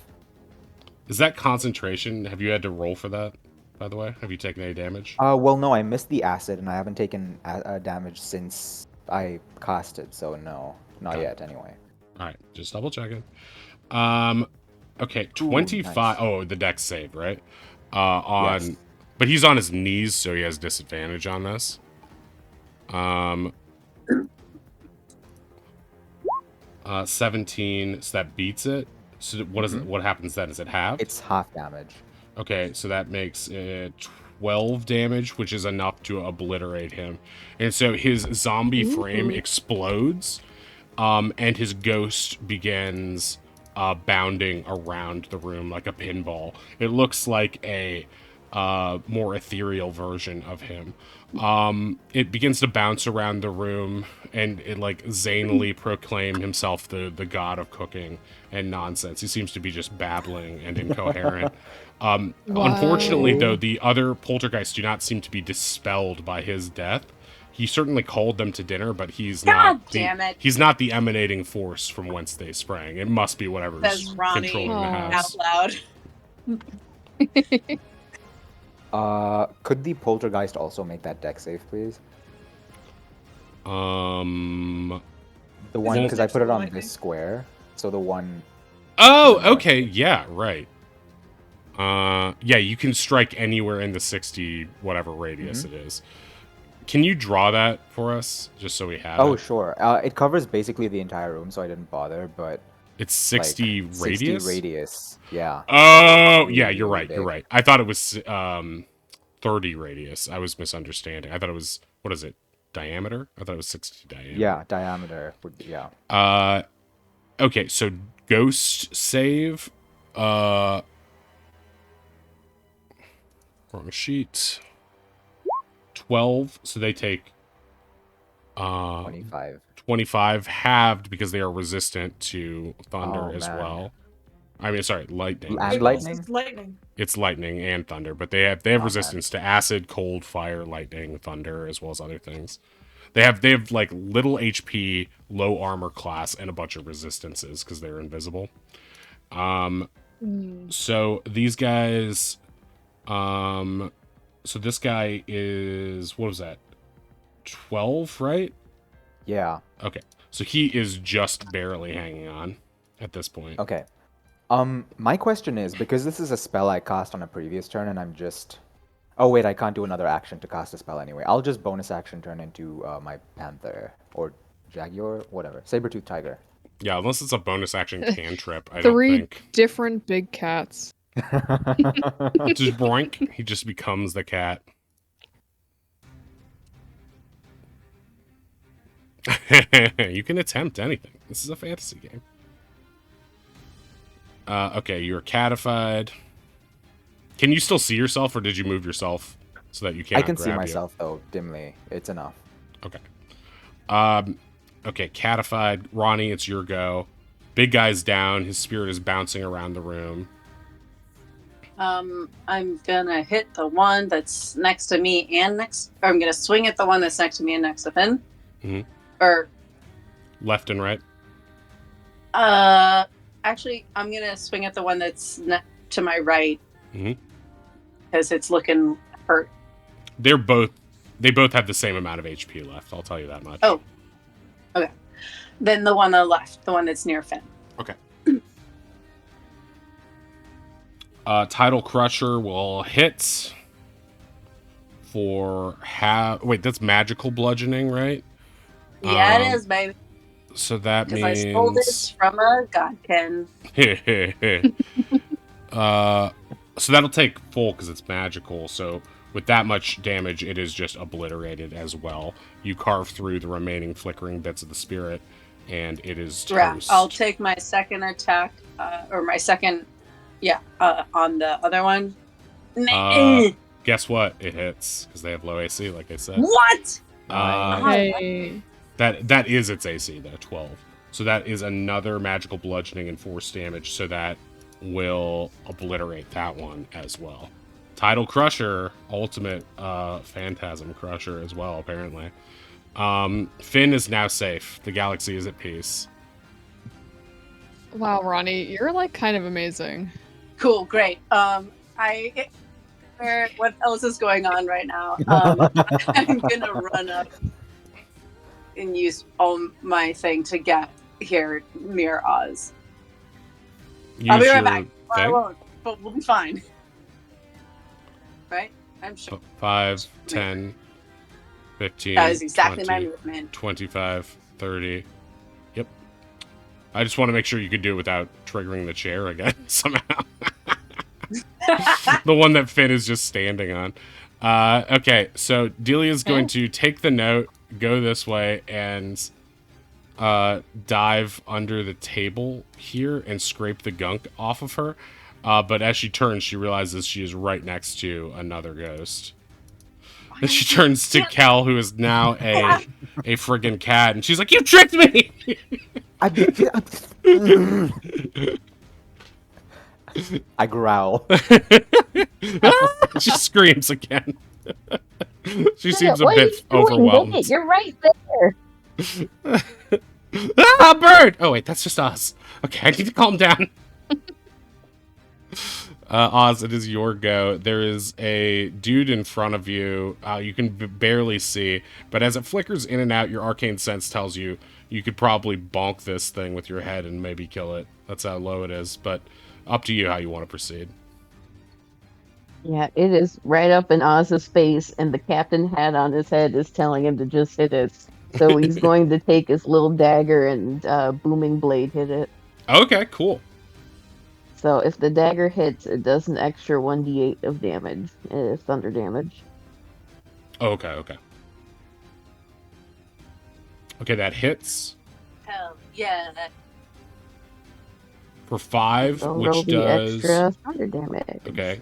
Is that concentration? Have you had to roll for that, by the way? Have you taken any damage?
Well, no, I missed the acid, and I haven't taken damage since I casted, so no, not
Okay.
yet. Anyway.
All right, just double checking. Okay,
Ooh,
25.
nice.
Oh, the dex save, right? On,
Yes.
but he's on his knees, so he has disadvantage on this. 17, so that beats it. So what is it? What happens then? Is it halved?
It's half damage.
Okay, so that makes it 12 damage, which is enough to obliterate him. And so his zombie frame explodes, and his ghost begins bounding around the room like a pinball. It looks like a more ethereal version of him. It begins to bounce around the room, and it like zanily proclaim himself the god of cooking and nonsense. He seems to be just babbling and incoherent. Unfortunately, though, the other poltergeists do not seem to be dispelled by his death. He certainly called them to dinner, but he's
God
not.
damn it.
He's not the emanating force from whence they sprang. It must be whatever's
Says Ronnie
controlling the
out
house.
loud.
Could the poltergeist also make that deck save, please? The one,
Well-
because I put it on
Lightning.
this square, so the one.
Oh, okay, yeah, right. Yeah, you can strike anywhere in the 60 whatever radius it is. Can you draw that for us, just so we have
Oh,
it?
sure. It covers basically the entire room, so I didn't bother. But
It's 60
like,
radius?
60 radius. Yeah.
Oh, yeah, you're
Really
right, you're
big.
right. I thought it was 30 radius. I was misunderstanding. I thought it was, what is it, diameter? I thought it was 60 diameter.
Yeah, diameter would be, yeah.
Okay, so ghost save. Wrong sheet. 12, so they take
25.
25 halved because they are resistant to thunder
Oh,
as
man.
well. I mean, sorry, lightning.
And
as well.
lightning?
It's lightning.
It's lightning and thunder, but they have
man.
resistance to acid, cold, fire, lightning, thunder, as well as other things. They have like little HP, low armor class, and a bunch of resistances because they're invisible. So these guys, so this guy is, what was that? 12, right?
Yeah.
Okay, so he is just barely hanging on at this point.
Okay. My question is, because this is a spell I cast on a previous turn, and I'm just... Oh, wait, I can't do another action to cast a spell anyway. I'll just bonus action turn into my panther, or jaguar, whatever. Saber-tooth tiger.
Yeah, unless it's a bonus action cantrip, I don't
3
think.
different big cats.
Just boink, he just becomes the cat. You can attempt anything. This is a fantasy game. Okay, you're catified. Can you still see yourself, or did you move yourself so that you can't?
I can see myself, though, dimly. It's enough.
Okay. Okay, catified. Ronnie, it's your go. Big guy's down. His spirit is bouncing around the room.
I'm gonna hit the one that's next to me and or I'm gonna swing at the one that's next to me and next to Finn.
Mhm.
Or,
Left and right.
actually, I'm gonna swing at the one that's to my right.
Mhm.
Because it's looking hurt.
They both have the same amount of HP left. I'll tell you that much.
Oh. Okay. Then the one on the left, the one that's near Finn.
Okay. Tidal Crusher will hit for wait, that's magical bludgeoning, right?
Yeah, it is, baby.
So that
Because
means
I stole this from a godkin.
so that'll take full because it's magical. So with that much damage, it is just obliterated as well. You carve through the remaining flickering bits of the spirit, and it is toast.
I'll take my second attack, or my second, on the other one.
Guess what? It hits because they have low AC, like I said.
What?
Hey.
That is its AC though, 12. So that is another magical bludgeoning and force damage. So that will obliterate that one as well. Tidal Crusher, ultimate Phantasm Crusher as well, apparently. Finn is now safe. The galaxy is at peace.
Wow, Ronnie, you're like kind of amazing.
Cool, great. What else is going on right now? I'm gonna run up and use all my thing to get here near Oz. I'll be right back. I won't, but we'll be fine. Right? I'm sure.
5, 10, 15,
that is exactly
20,
my movement.
25, 30. Yep. I just want to make sure you could do it without triggering the chair again somehow. The one that Finn is just standing on. Okay, so Delia's going to take the note, go this way, and dive under the table here and scrape the gunk off of her. But as she turns, she realizes she is right next to another ghost. And she turns to Kel, who is now a friggin' cat, and she's like, "You tricked me!"
I growl.
She screams again. She seems a
What are
bit
you doing?
overwhelmed.
Look, you're right there.
Ah, bird! Oh, wait, that's just Oz. Okay, I need to calm down. Oz, it is your go. There is a dude in front of you. You can barely see, but as it flickers in and out, your arcane sense tells you you could probably bonk this thing with your head and maybe kill it. That's how low it is, but up to you how you want to proceed.
Yeah, it is right up in Oz's face, and the captain hat on his head is telling him to just hit it. So he's going to take his little dagger and booming blade hit it.
Okay, cool.
So if the dagger hits, it does an extra 1d8 of damage, thunder damage.
Okay. Okay, that hits.
Hell yeah.
For 5,
So roll
which
the
does...
extra thunder damage.
Okay.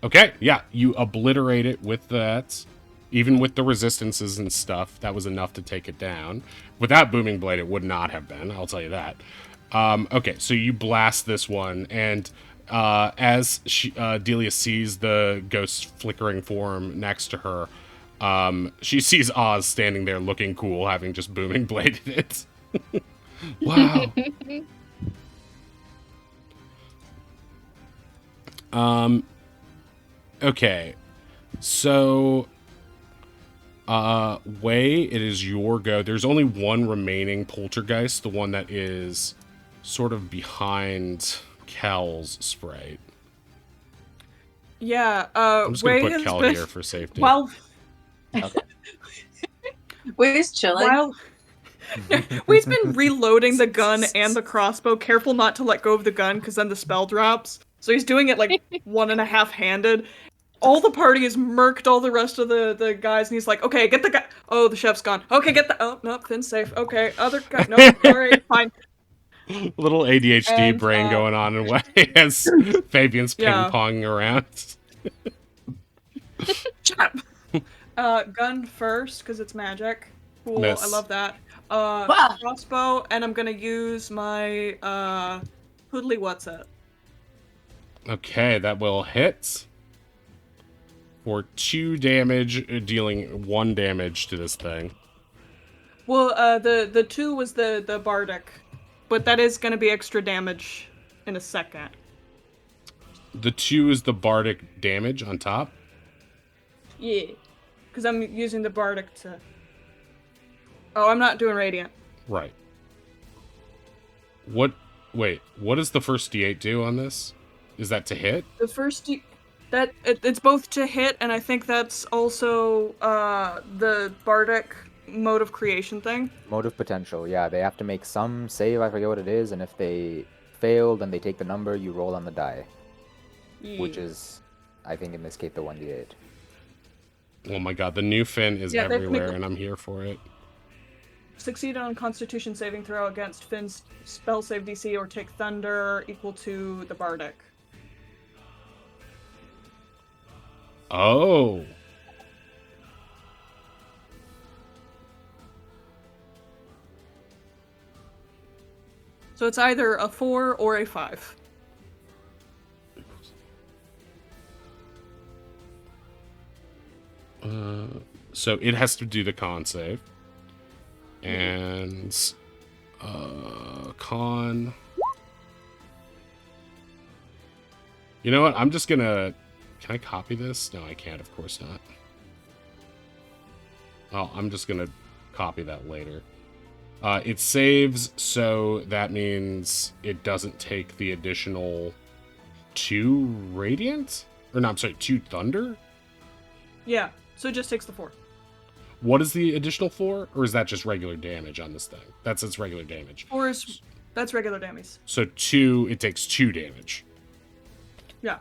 Okay, yeah, you obliterate it with that. Even with the resistances and stuff, that was enough to take it down. Without Booming Blade, it would not have been, I'll tell you that. Okay, so you blast this one, and as Delia sees the ghost flickering form next to her, she sees Oz standing there looking cool, having just Booming Bladed it. Wow. Okay, so, Wei, it is your go. There's only one remaining poltergeist, the one that is sort of behind Kel's sprite.
Yeah,
I'm just gonna
Wei
put
has
Kel
been-
here for safety.
While
Way's chilling.
Wei's been reloading the gun and the crossbow, careful not to let go of the gun because then the spell drops. So he's doing it like 1.5-handed. All the party is murked all the rest of the guys, and he's like, okay, get the guy. Oh, the chef's gone. Okay, get the. Oh, no, Finn's safe. Okay, other guy. No, alright, fine.
Little ADHD
And,
brain going on in Wei as Fabian's
Yeah.
ping-ponging around.
Shut up. Gun first, because it's magic. Cool,
Miss.
I love that.
Wow.
Crossbow, and I'm gonna use my, Hoodly What's It?
Okay, that will hit for 2 damage, dealing 1 damage to this thing.
Well, the 2 was the Bardic, but that is gonna be extra damage in a second.
The 2 is the bardic damage on top.
Yeah, because I'm using the Bardic to... Oh, I'm not doing Radiant.
Right. Wait, what does the first D8 do on this? Is that to hit?
The first... It's both to hit, and I think that's also, the Bardic mode of creation thing.
Mode of potential, yeah. They have to make some save, I forget what it is, and if they fail, then they take the number, you roll on the die.
Yeah.
Which is I think in this case the 1d8.
Oh my god, the new Finn is
Yeah, they have to make
everywhere,
a-
and I'm here for it.
Succeed on Constitution saving throw against Finn's spell save DC or take thunder equal to the bardic.
Oh.
So it's either a 4 or a 5.
So it has to do the con save. And con. You know what? I'm just gonna. Can I copy this? No, I can't. Of course not. Oh, I'm just gonna copy that later. It saves, so that means it doesn't take the additional 2 radiant, or no, I'm sorry, 2 thunder.
Yeah, so it just takes the 4.
What is the additional 4, or is that just regular damage on this thing? That's its regular damage.
4 is that's regular damage.
So 2, it takes 2 damage.
Yeah.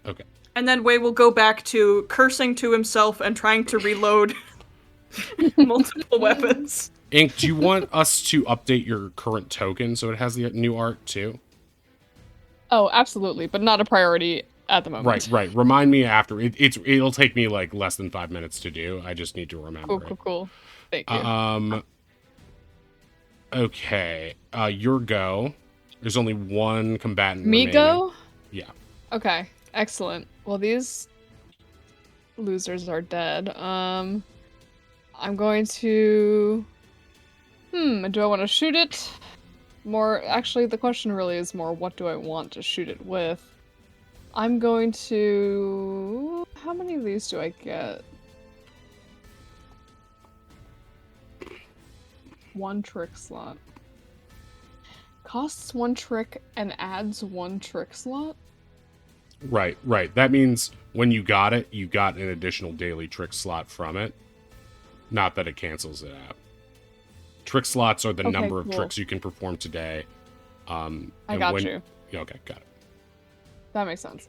Okay.
And then Wei will go back to cursing to himself and trying to reload multiple weapons.
Ink, do you want us to update your current token so it has the new art too?
Oh, absolutely, but not a priority at the moment.
Right. Remind me after. It'll take me like less than 5 minutes to do. I just need to remember
Cool. Thank you.
Okay. Your go. There's only one combatant
Me
remaining.
go?
Yeah.
Okay, excellent. Well, these losers are dead. I'm going to... do I want to shoot it? More, actually, the question really is more, what do I want to shoot it with? I'm going to... How many of these do I get? 1 trick slot. Costs 1 trick and adds 1 trick slot?
Right. That means when you got it, you got an additional daily trick slot from it. Not that it cancels it out. Trick slots are the
Okay,
number of
cool.
tricks you can perform today.
I got you.
Yeah, okay, got it.
That makes sense.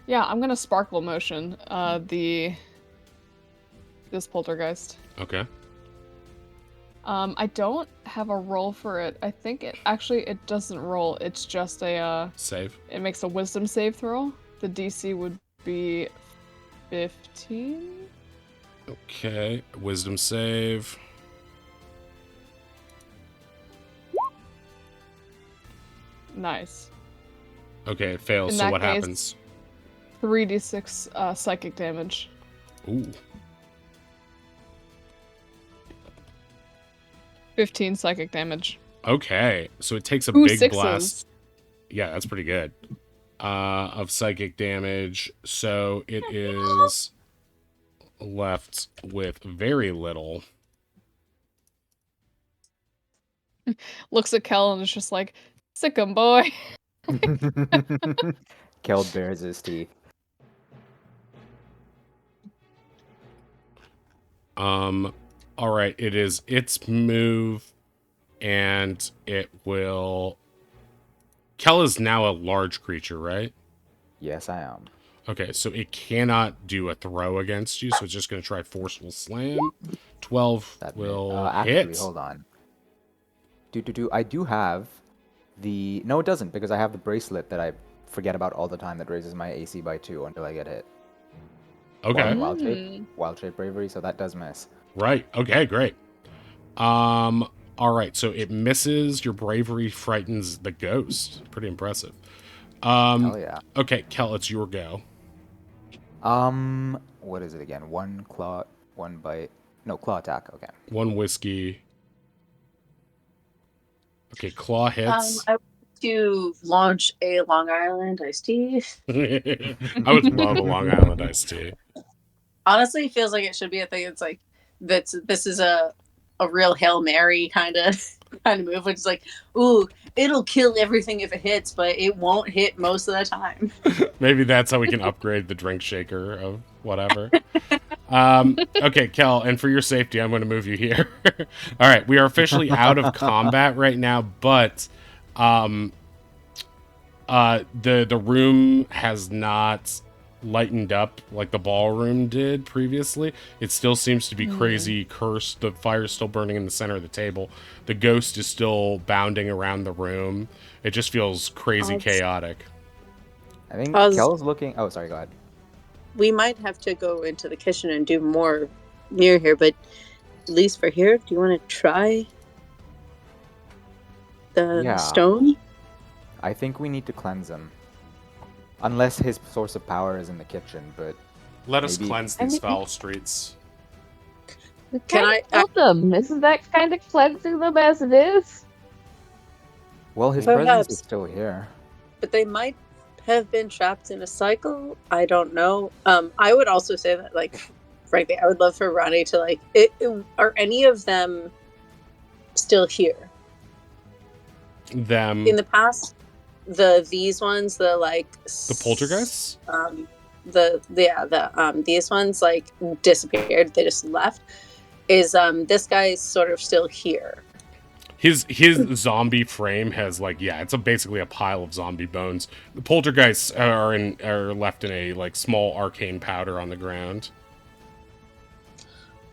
Yeah, I'm gonna sparkle motion this poltergeist.
Okay.
I don't have a roll for it. I think it doesn't roll. It's just a
Save.
it makes a wisdom save throw. The DC would be 15.
Okay. Wisdom save.
Nice.
Okay, it fails.
In
So
that
what
case-
happens?
3d6 psychic damage.
Ooh.
15 psychic damage.
Okay. So it takes a
Ooh,
big
6s.
blast. Yeah, that's pretty good. Of psychic damage. So it is left with very little.
Looks at Kel and is just like, sick 'em, boy.
Kel bares his teeth.
All right, it is its move, and it will. Kel is now a large creature, right?
Yes, I am.
Okay, so it cannot do a throw against you, so it's just going to try forceful slam. 12
That
will
actually,
hit.
hold on. I do have the... No, it doesn't, because I have the bracelet that I forget about all the time that raises my AC by 2 until I get hit.
Okay,
Wild shape bravery, so that does miss.
right. Okay, great. All right, so it misses. Your bravery frightens the ghost. Pretty impressive.
Hell yeah.
Okay, Kel, it's your go.
What is it again? 1 claw, 1 bite. No, claw attack. Okay.
1 whiskey. Okay, claw hits.
I want to launch a Long Island iced tea.
I would love a Long Island iced tea.
Honestly, it feels like it should be a thing. It's like this is a real Hail Mary kind of move, which is like, ooh, it'll kill everything if it hits, but it won't hit most of the time.
Maybe that's how we can upgrade the drink shaker of whatever. Okay, Kel, and for your safety, I'm going to move you here. All right, we are officially out of combat right now, but the room has not lightened up like the ballroom did previously. It still seems to be crazy cursed. The fire's still burning in the center of the table. The ghost is still bounding around the room. It just feels crazy chaotic.
I think
Oz-
Kel's looking. Oh, sorry. Go ahead.
We might have to go into the kitchen and do more near here, but at least for here, do you want to try the
Yeah.
stone?
I think we need to cleanse him. Unless his source of power is in the kitchen, but
Let us
maybe-
cleanse
I
these
mean-
foul streets.
We
Can
can't
I-
kill them. Isn't that kind of cleansing them as it is?
well, his
Perhaps.
presence is still here.
But they might have been trapped in a cycle. I don't know. I would also say that, like, frankly, I would love for Ronnie to, like, are any of them still here?
Them,
In the past, these ones, the
poltergeists?
these ones like disappeared. They just left. Is this guy sort of still here?
His zombie frame has it's basically a pile of zombie bones. The poltergeists are left in a like small arcane powder on the ground.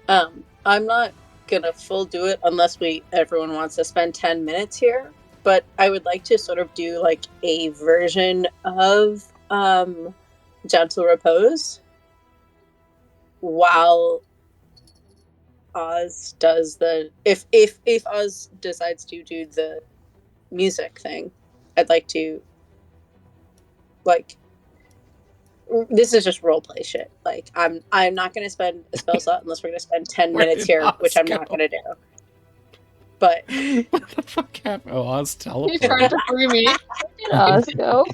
I'm not gonna full do it unless everyone wants to spend 10 minutes here. But I would like to sort of do like a version of gentle repose while Oz does if Oz decides to do the music thing. I'd like to this is just role play shit. Like I'm not gonna spend a spell slot unless we're gonna spend 10
Where
minutes
did
here,
Oz
which I'm
go?
not gonna do. But
What the fuck happened? Oh, Oz
You tried
teleported.
to free me.
Osco.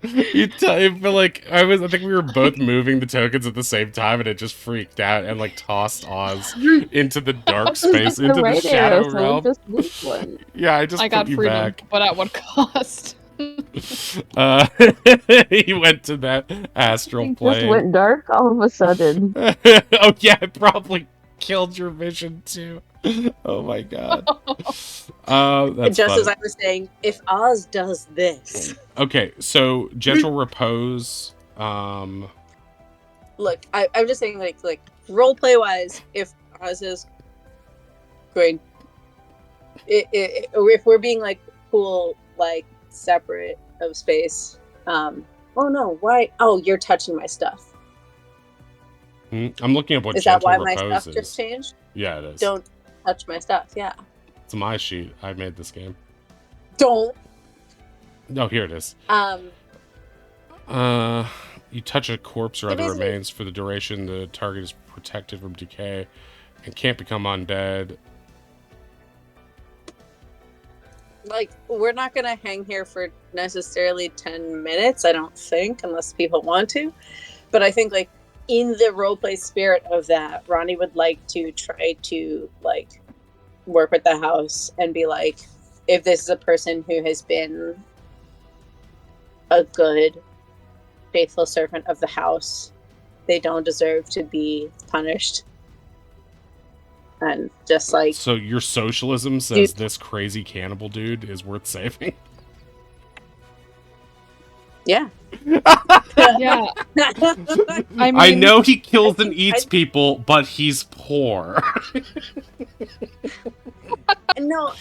You feel like I think we were both moving the tokens at the same time, and it just freaked out and like tossed Oz into the dark space, into the
right
shadow
arrow, so
realm.
just move one.
Yeah, I just
I
put
got
you
freedom,
back.
but at what cost?
He went to that astral
It just
plane.
went dark all of a sudden.
Oh yeah, it probably killed your vision too. Oh my god. That's
just as
funny.
I was saying, if Oz does this,
Okay, so gentle repose.
look, I'm just saying, like role play wise, if Oz is going, if we're being like cool, like separate of space. Oh no, why? Oh, you're touching my stuff.
I'm looking up what
Is that
gentle
why my
repose
stuff
is.
just changed?
Yeah, it is.
Don't touch my stuff. Yeah.
It's my sheet. I made this game.
Don't.
Oh, here it is. You touch a corpse or
It
other
isn't-
remains for the duration. The target is protected from decay and can't become undead.
Like, we're not gonna hang here for necessarily 10 minutes, I don't think, unless people want to. But I think, like, in the roleplay spirit of that, Ronnie would like to try to, like, work with the house and be like, if this is a person who has been a good, faithful servant of the house, they don't deserve to be punished. And just like,
So your socialism says this crazy cannibal dude is worth saving?
yeah.
Yeah, I mean,
I know he kills and
think
eats people, but he's poor.
No,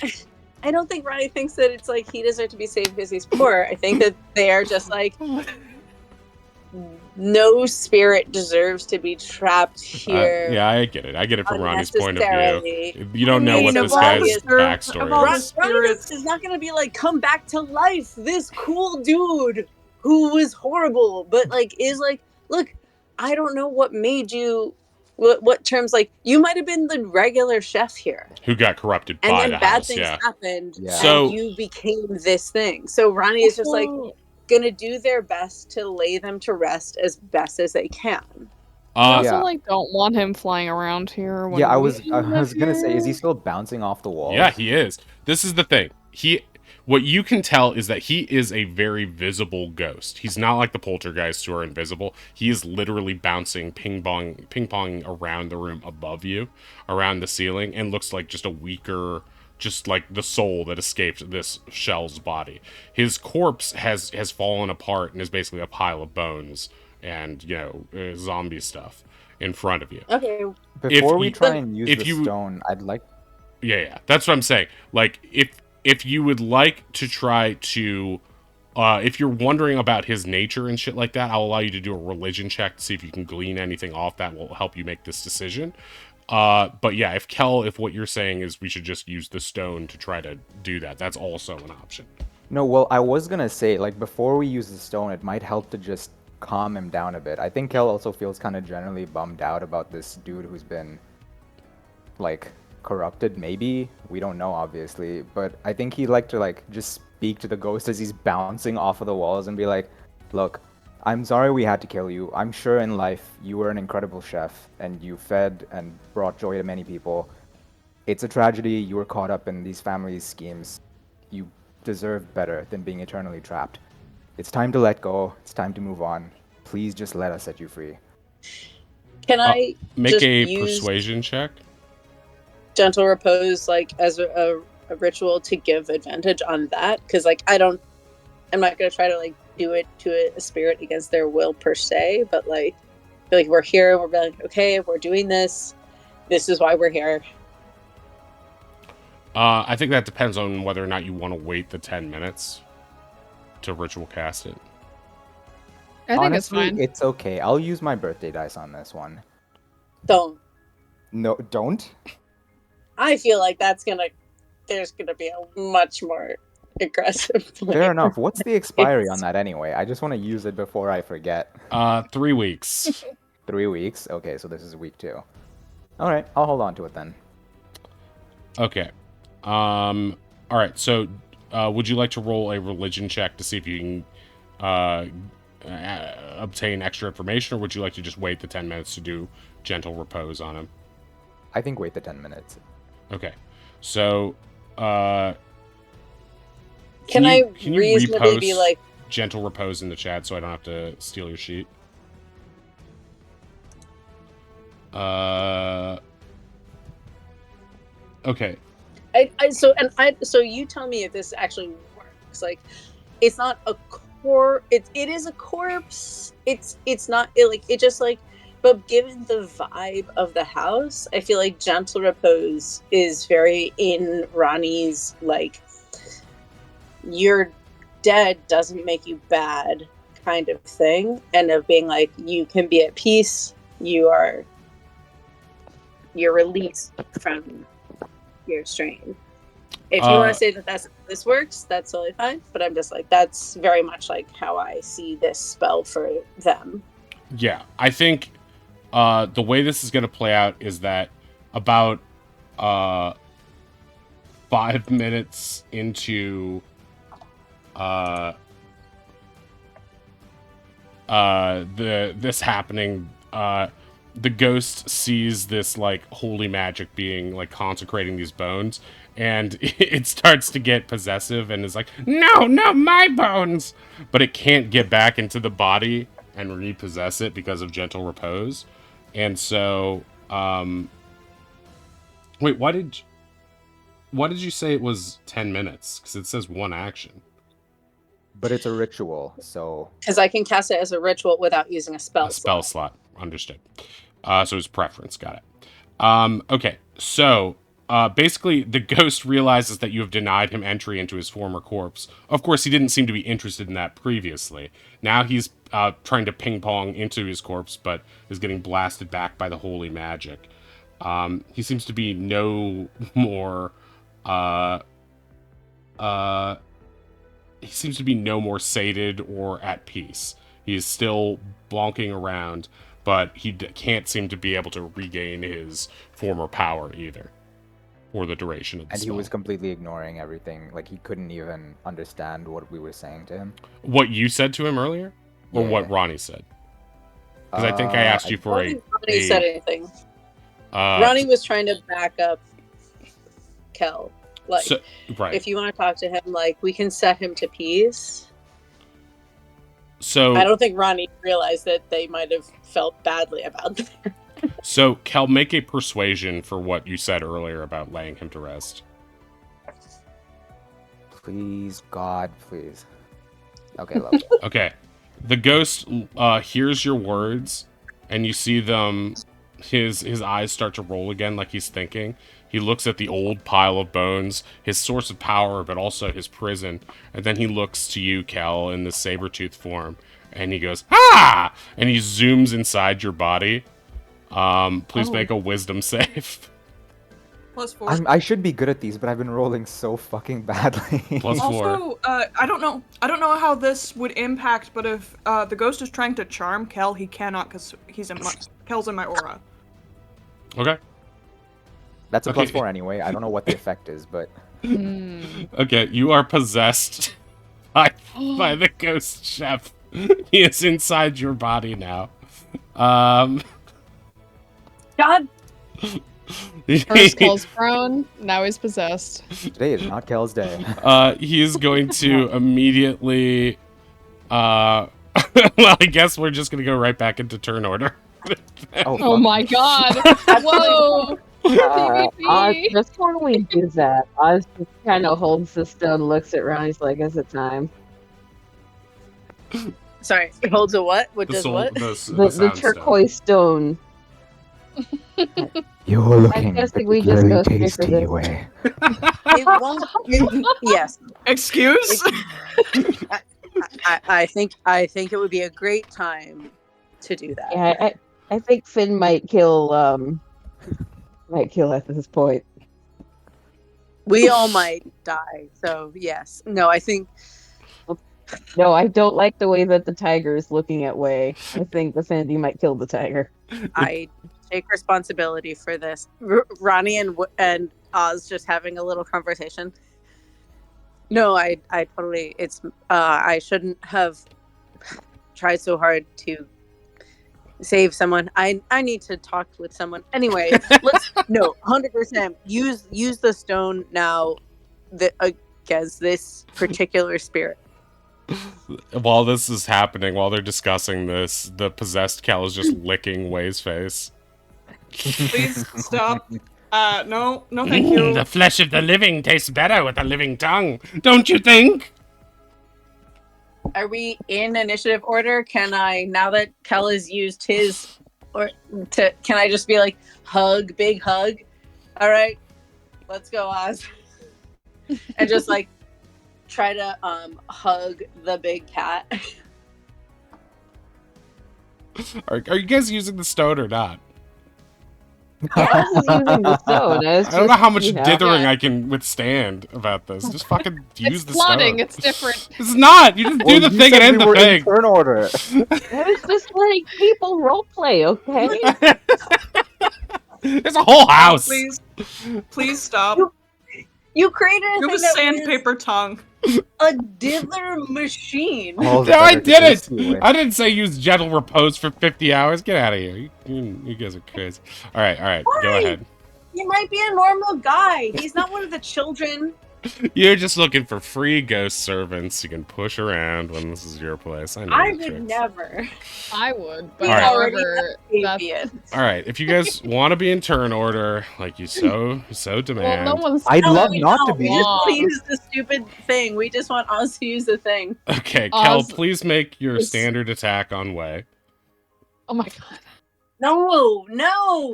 I don't think Ronnie thinks that it's like he deserves to be saved because he's poor. I think that they are just like, no spirit deserves to be trapped here.
Yeah, I get it. I get it from Ronnie's point of view.
unnecessarily.
You don't know
I
what
mean,
this
of all
guy's
the
backstory
of all the
is.
Ronnie
spirits.
is not going to be like, come back to life. This cool dude who was horrible, but like is like, look, I don't know what made you. What terms, like, you might have been the regular chef here,
Who got corrupted
and
by
then
the
bad
house,
things
yeah.
happened,
Yeah.
So-
and you became this thing. So Ronnie is just like gonna do their best to lay them to rest as best as they can.
I also
Yeah.
like don't want him flying around here. When
Yeah, I
we
was
live
gonna say, is he
here.
still bouncing off the walls?
Yeah, he is. This is the thing. What you can tell is that he is a very visible ghost. He's not like the poltergeists who are invisible. He is literally bouncing ping pong around the room above you, around the ceiling, and looks like just a weaker just like the soul that escaped this shell's body. His corpse has fallen apart and is basically a pile of bones and, you know, zombie stuff in front of you.
Okay.
Before we
you-
try and use
if
the
you-
stone, I'd like.
Yeah, that's what I'm saying. Like, if you would like to try to, if you're wondering about his nature and shit like that, I'll allow you to do a religion check to see if you can glean anything off that will help you make this decision. But yeah, if what you're saying is we should just use the stone to try to do that, that's also an option.
No, well, I was gonna say, like, before we use the stone, it might help to just calm him down a bit. I think Kel also feels kind of generally bummed out about this dude who's been, like, corrupted, maybe. We don't know, obviously. But I think he'd like to, like, just speak to the ghost as he's bouncing off of the walls and be like, look, I'm sorry we had to kill you. I'm sure in life you were an incredible chef, and you fed and brought joy to many people. It's a tragedy you were caught up in these families' schemes. You deserve better than being eternally trapped. It's time to let go. It's time to move on. Please just let us set you free.
Can I
Make
just
a
use
persuasion check.
gentle repose like as a ritual to give advantage on that? Because like I'm not gonna try to like do it to a spirit against their will per se, but like I feel like we're here. We're like, okay, we're doing this. This is why we're here.
I think that depends on whether or not you want to wait the 10 minutes to ritual cast it.
I think
Honestly,
it's fine.
it's okay. I'll use my birthday dice on this one.
Don't.
No, don't?
I feel like there's gonna be a much more aggressive plan.
Fair enough. What's the expiry on that anyway? I just want to use it before I forget.
3 weeks.
3 weeks? Okay, so this is week 2. Alright, I'll hold on to it then.
Okay. All right. So, would you like to roll a religion check to see if you can obtain extra information, or would you like to just wait the 10 minutes to do gentle repose on him?
I think wait the 10 minutes.
Okay. So,
Can
you
I reasonably be
repost
like,
gentle repose in the chat so I don't have to steal your sheet? Okay.
so you tell me if this actually works. Like, it's not a core. It is a corpse. It's not it just like. But given the vibe of the house, I feel like gentle repose is very in Ronnie's like. You're dead doesn't make you bad kind of thing, and of being like you can be at peace. You're released from your strain. If you want to say that this works, that's totally fine. But I'm just like that's very much like how I see this spell for them.
Yeah, I think the way this is going to play out is that about 5 minutes into this happening, the ghost sees this like holy magic being like consecrating these bones, and it starts to get possessive and is like, no, not my bones, but it can't get back into the body and repossess it because of gentle repose. And so wait, why did you say it was 10 minutes? Because it says one action.
But it's a ritual, so...
Because I can cast it as a ritual without using a spell
slot. Understood. So it's preference. Got it. Okay. So basically, the ghost realizes that you have denied him entry into his former corpse. Of course, he didn't seem to be interested in that previously. Now he's trying to ping pong into his corpse, but is getting blasted back by the holy magic. He seems to be no more. He seems to be no more sated or at peace. He is still bonking around, but he can't seem to be able to regain his former power either, for the duration of the
And
spell.
he was completely ignoring everything. Like, he couldn't even understand what we were saying to him.
What you said to him earlier? Or
Yeah.
what Ronnie said? Because I think I asked you for
I don't think Ronnie said anything.
Uh,
Ronnie was trying to back up Kel. Like,
so, right.
if you want to talk to him, like, we can set him to peace.
So
I don't think Ronnie realized that they might have felt badly about that.
So, Kel, make a persuasion for what you said earlier about laying him to rest.
Please, God, please. Okay, lovely.
Okay. The ghost hears your words, and you see them. His eyes start to roll again, like he's thinking. He looks at the old pile of bones, his source of power, but also his prison, and then he looks to you, Kel, in the saber-tooth form, and he goes, "Ah!" And he zooms inside your body. Please make a wisdom save.
+4.
I should be good at these, but I've been rolling so fucking badly.
+4.
Also, I don't know how this would impact, but if the ghost is trying to charm Kel, he cannot because Kel's in my aura.
Okay.
That's a
Okay.
+4 anyway. I don't know what the effect is, but
Okay, you are possessed by the ghost chef. He is inside your body now.
God,
First Kel's prone, now he's possessed.
today is not Kel's day.
He is going to immediately. Well, I guess we're just gonna go right back into turn order.
Oh,
Oh
fuck.
my god! Whoa!
Oz,
PvP!
before we do that, Oz just kind of holds the stone, looks at Ron, he's like, is it time?
sorry. It holds a what? What
The
does
soul,
what?
the
The
sound stone.
turquoise stone.
You're looking
guessing we just
particularly
go straight for
tasty,
this.
way.
It won't. Yes.
Excuse?
I think it would be a great time to do that.
Yeah, I think Finn might kill at this point.
We all might die. So yes. No, I think
No, I don't like the way that the tiger is looking at Way. I think the Sandy might kill the tiger.
I take responsibility for this. Ronnie and Oz just having a little conversation. No, I totally. It's I shouldn't have tried so hard to save someone. I need to talk with someone. Anyway, let's 100% use the stone now that against this particular spirit.
While this is happening, while they're discussing this, the possessed Kel is just licking Way's face.
Please stop. No, thank you.
The flesh of the living tastes better with a living tongue, don't you think?
Are we in initiative order? Can I, now that Kel has used his, can I just be like, hug, big hug? All right, let's go, Oz. And just like try to hug the big cat.
Are you guys using the stone or not?
Oz is using the stone.
I don't know how much dithering I can withstand about this. Just fucking use
It's
the
plotting,
stone.
it's different.
It's not! You just do the thing and end the thing!
Turn order.
I was just letting people roleplay, okay?
There's a whole house!
Please stop.
You created a
You have a
thing that
sandpaper tongue.
was a diddler machine.
All the
No, I
better to
did
taste
it!
you, Way.
I didn't say use gentle repose for 50 hours. Get out of here. You guys are crazy. Alright, go
Why?
ahead.
He might be a normal guy. He's not one of the children.
You're just looking for free ghost servants you can push around when this is your place. I know
I
the
would
tricks.
never.
I would, but
Alright.
however, that's...
Avian.
Alright, if you guys want to be in turn order, like you so demand.
Well, no one's...
I'd
No,
love
we
not to
don't.
be.
We just want to
Mom.
use the stupid thing. We just want us to use the thing.
Okay, Kel,
Oz
please make your
is-
standard attack on Way.
Oh my god.
No.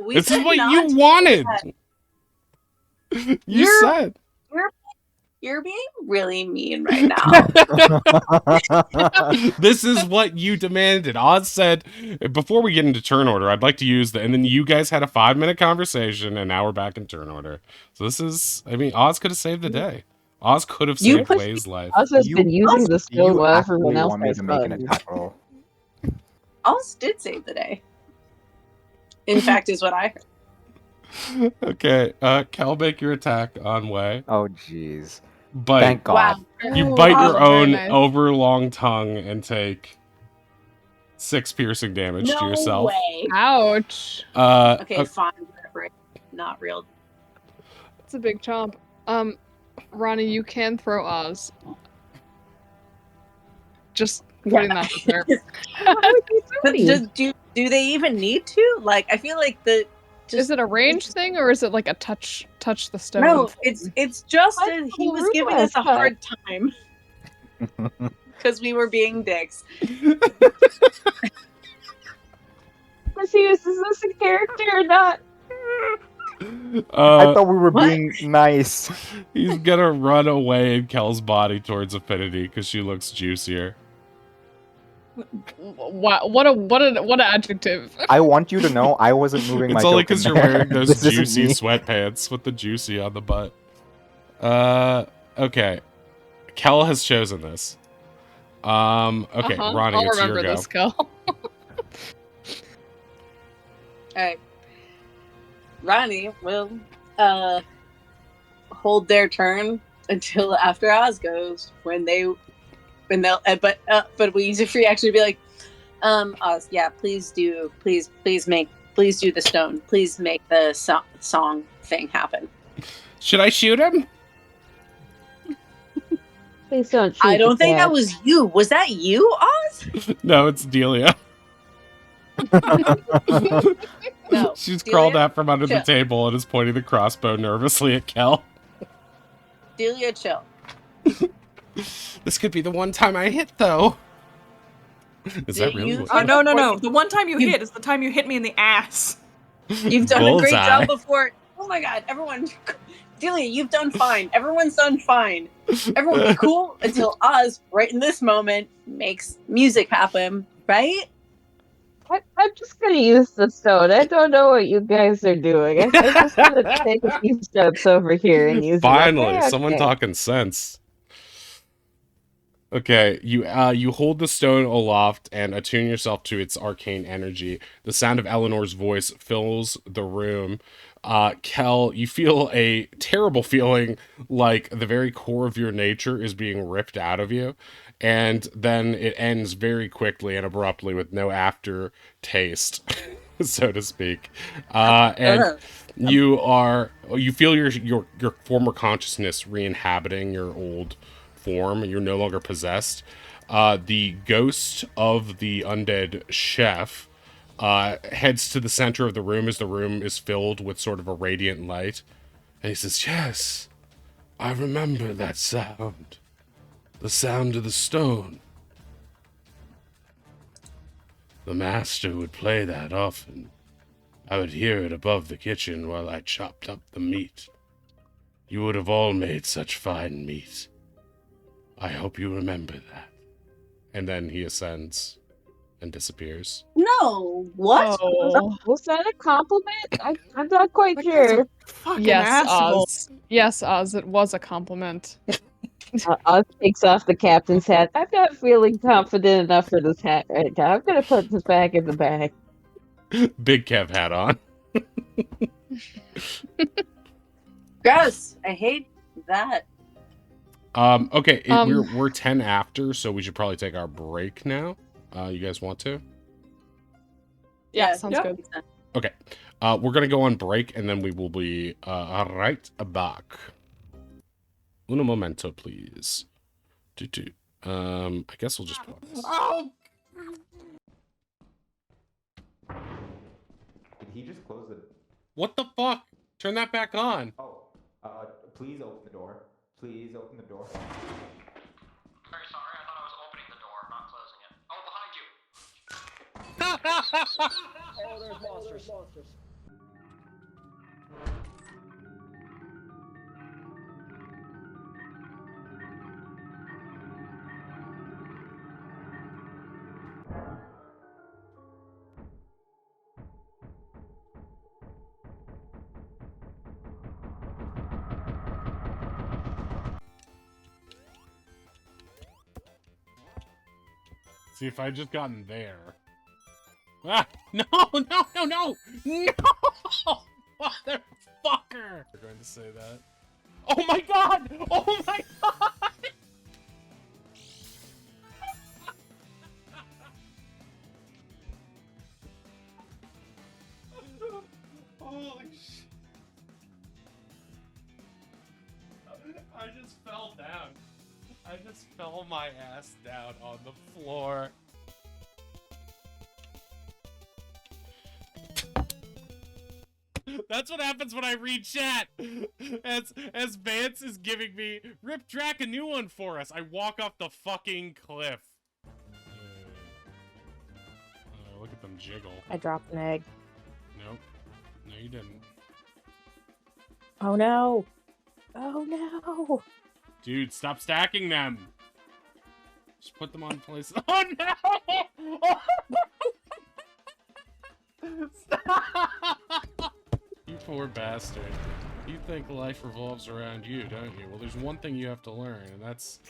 We
This is
said
what
not
you
to do
wanted!
that.
You
You're-
said!
You're being really mean right now.
This is what you demanded. Oz said, before we get into turn order, I'd like to use the, and then you guys had a 5-minute conversation, and now we're back in turn order. So this is, I mean, Oz could have saved the day. Oz could have
You
saved
pushed
Way's life.
Oz has
You-
been using the stone
You
while
actually
everyone else
want me
has
to make an
fun.
attack roll.
Oz did save the day. In fact, is what I heard.
Okay, Kel, make your attack on Way.
Oh, jeez.
But
Thank God.
you
Ooh,
bite
wow,
your
very
own
nice.
overlong tongue and take 6 piercing damage to
No
yourself.
way.
Ouch.
Okay, fine. Whatever. Not real.
It's a big chomp. Ronnie, you can throw Oz. Just putting that there.
Why would you do it?
Do they even need to? Like, I feel like the
Is it a range thing or is it like a touch the stone?
No,
thing?
it's just
What?
that he was
Rude
giving us
last
a
time.
hard time because we were being dicks.
Is this a character or not?
I thought we were
What?
being nice.
He's gonna run away in Kel's body towards Affinity because she looks juicier.
Wow, what an adjective.
I want you to know I wasn't moving my
It's only
token
because you're
there.
wearing those
This isn't
juicy
me.
sweatpants with the juicy on the butt. Okay. Kel has chosen this. Okay, Ronnie,
I'll
it's your
remember
go.
this, Kel.
Alright. Ronnie will hold their turn until after Oz goes but we use it free actually be like, Oz, yeah, please do the stone. Please make the song thing happen.
Should I shoot him?
Please don't shoot
I don't
the
think
cat.
that was you. Was that you, Oz?
No, it's Delia.
No.
She's
Delia?
crawled out from under the
Chill.
table and is pointing the crossbow nervously at Kel.
Delia, chill.
This could be the one time I hit, though. Is that really
You-
what?
Oh, no. The one time you hit is the time you hit me in the ass.
You've done a great
Bullseye.
job before. Oh my god, everyone. Delia, you've done fine. Everyone's done fine. Everyone's cool until Oz, right in this moment, makes music happen, right?
I'm just gonna use the stone. I don't know what you guys are doing. I'm just gonna take a few steps over here and use
Finally,
it. Okay,
someone
okay.
talking sense. Okay, you hold the stone aloft and attune yourself to its arcane energy. The sound of Eleanor's voice fills the room. Kel, you feel a terrible feeling like the very core of your nature is being ripped out of you, and then it ends very quickly and abruptly with no aftertaste, so to speak. And
Ugh.
you feel your former consciousness re-inhabiting your old form. You're no longer possessed. The ghost of the undead chef heads to the center of the room as the room is filled with sort of a radiant light. And he says, "Yes, I remember that sound. The sound of the stone. The master would play that often. I would hear it above the kitchen while I chopped up the meat. You would have all made such fine meat. I hope you remember that." And then he ascends and disappears.
No, what?
Oh.
Was that a compliment? I'm not quite
That guy's
sure.
a fucking
Yes,
asshole.
Oz. Yes, Oz, it was a compliment.
Oz takes off the captain's hat. I'm not feeling confident enough for this hat right now. I'm gonna put this back in the bag.
Big Kev hat on.
Gross. I hate that.
Okay, we're 10 after, so we should probably take our break now. You guys want to?
Yeah, sounds good.
Okay. We're gonna go on break and then we will be right back. Un momento, please. I guess we'll just pause.
Oh! Did he just close the...
What the fuck? Turn that back on.
Oh, please open the door. Please open the door.
Very sorry, I thought I was opening the door, not closing it. Oh, behind you!
Oh, there's monsters.
See, if I just gotten there. Ah! No! No! Motherfucker! You're going to say that. Oh my god! Oh my god! Holy shit. I just fell down. I just fell my ass down on the floor. That's what happens when I read chat. As Vance is giving me, Rip Drac a new one for us. I walk off the fucking cliff. Look at them jiggle.
I dropped an egg.
Nope. No, you didn't.
Oh no! Oh no!
Dude, stop stacking them. Just put them on place. Oh no! Stop! You poor bastard. You think life revolves around you, don't you? Well, there's one thing you have to learn, and that's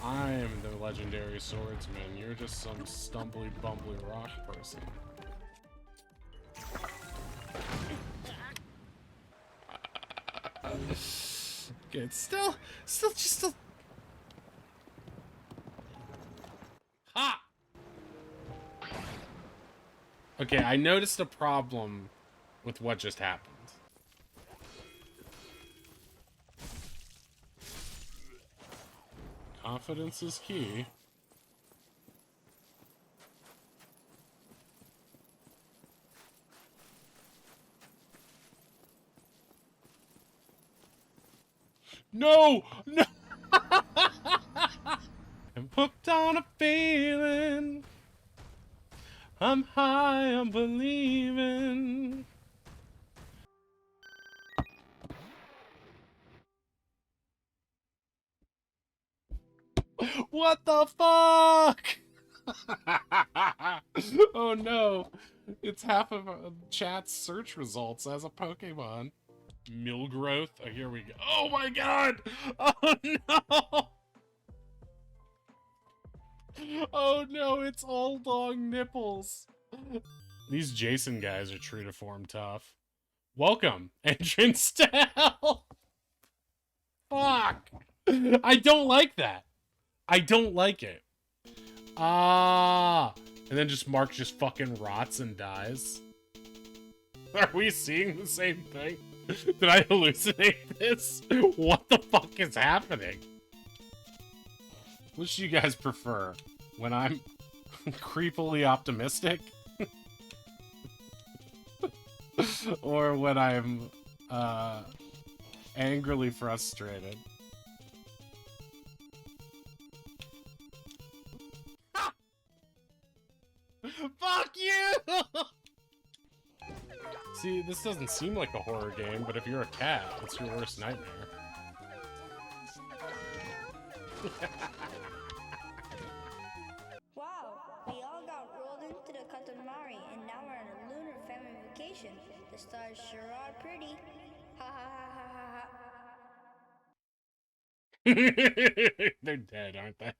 I am the legendary swordsman. You're just some stumbly, bumbly rock person. Okay, it's still just a... Ha! Okay, I noticed a problem with what just happened. Confidence is key. No! No! I'm hooked on a feeling. I'm high, I'm believing. What the fuck? Oh no. It's half of chat's search results as a Pokemon. Millgrowth. Oh, here we go. Oh my god! Oh no! Oh no, it's all long nipples. These Jason guys are true to form tough. Welcome, entrance to hell. Fuck. I don't like that. I don't like it. Ah. And then just Mark just fucking rots and dies. Are we seeing the same thing? Did I hallucinate this? What the fuck is happening? Which do you guys prefer? When I'm creepily optimistic? Or when I'm angrily frustrated? Fuck you! See, this doesn't seem like a horror game, but if you're a cat, it's your worst nightmare.
Wow, we all got rolled into the Katamari, and now we're on a lunar family vacation. The stars sure are pretty. Ha ha ha ha ha ha.
They're dead, aren't they?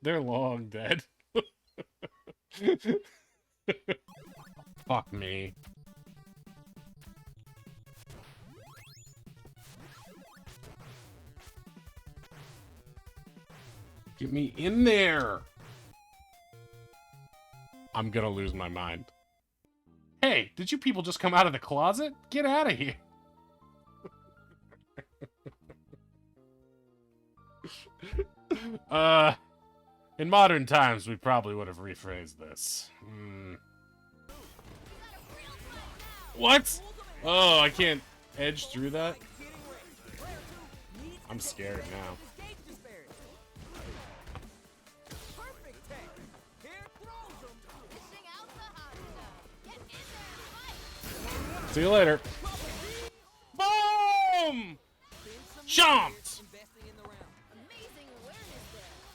They're long dead. Fuck me. Get me in there! I'm gonna lose my mind. Hey, did you people just come out of the closet? Get out of here! In modern times, we probably would have rephrased this. What? Oh, I can't edge through that? I'm scared now. See you later. Boom! Chomped!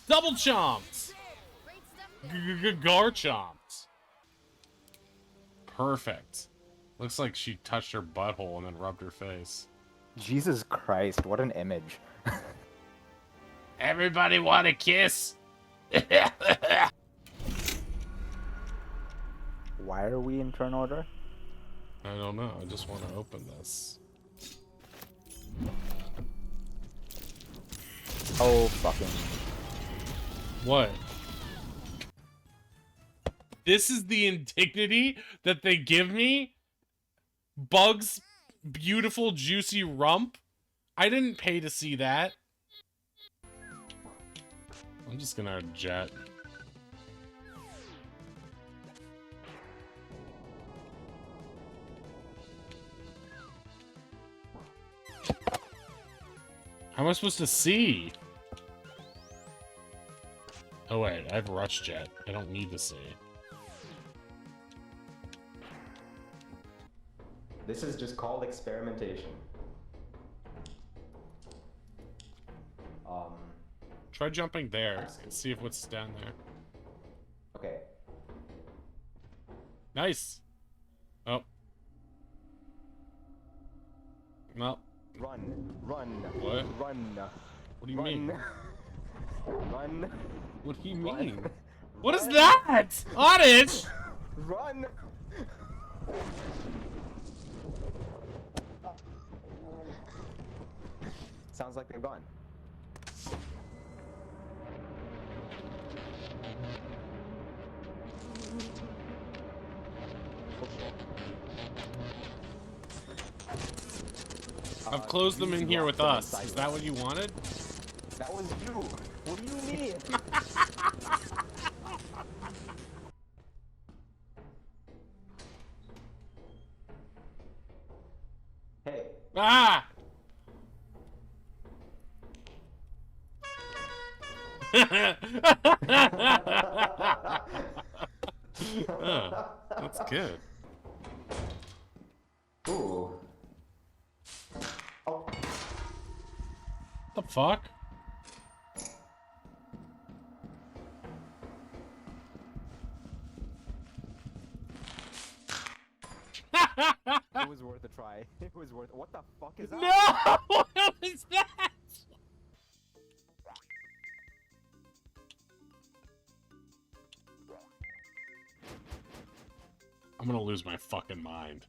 Double chomped! Gar chomped. Perfect. Looks like she touched her butthole and then rubbed her face.
Jesus Christ, what an image.
Everybody want a kiss?
Why are we in turn order?
I don't know. I just want to open this.
Oh, fucking...
What? This is the indignity that they give me? Bug's beautiful, juicy rump? I didn't pay to see that. I'm just gonna jet. How am I supposed to see? Oh wait, I have Rush Jet. I don't need to see.
This is just called experimentation.
Try jumping there and see if what's down there.
Okay.
Nice. Oh. No.
Run.
What?
Run.
What do you mean?
Run.
What do you
Run.
mean? What is that? Oddish!
Run. Sounds like they've gone.
I've closed them in here with us. Is that what you wanted?
That was you. What do you mean? Hey.
Ah! Oh, that's good.
Ooh. Oh.
The fuck?
It was worth a try. It was worth. What the fuck is that?
No! What is that? I'm gonna lose my fucking mind.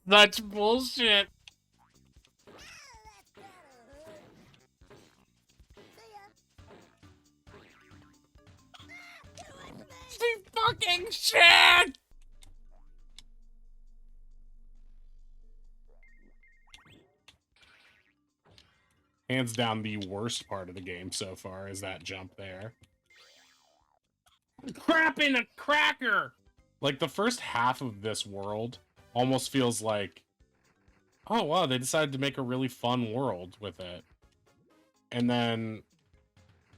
That's bullshit. See fucking shit! Hands down the worst part of the game so far is that jump there. Crap in a cracker! Like, the first half of this world almost feels like, oh wow, they decided to make a really fun world with it. And then,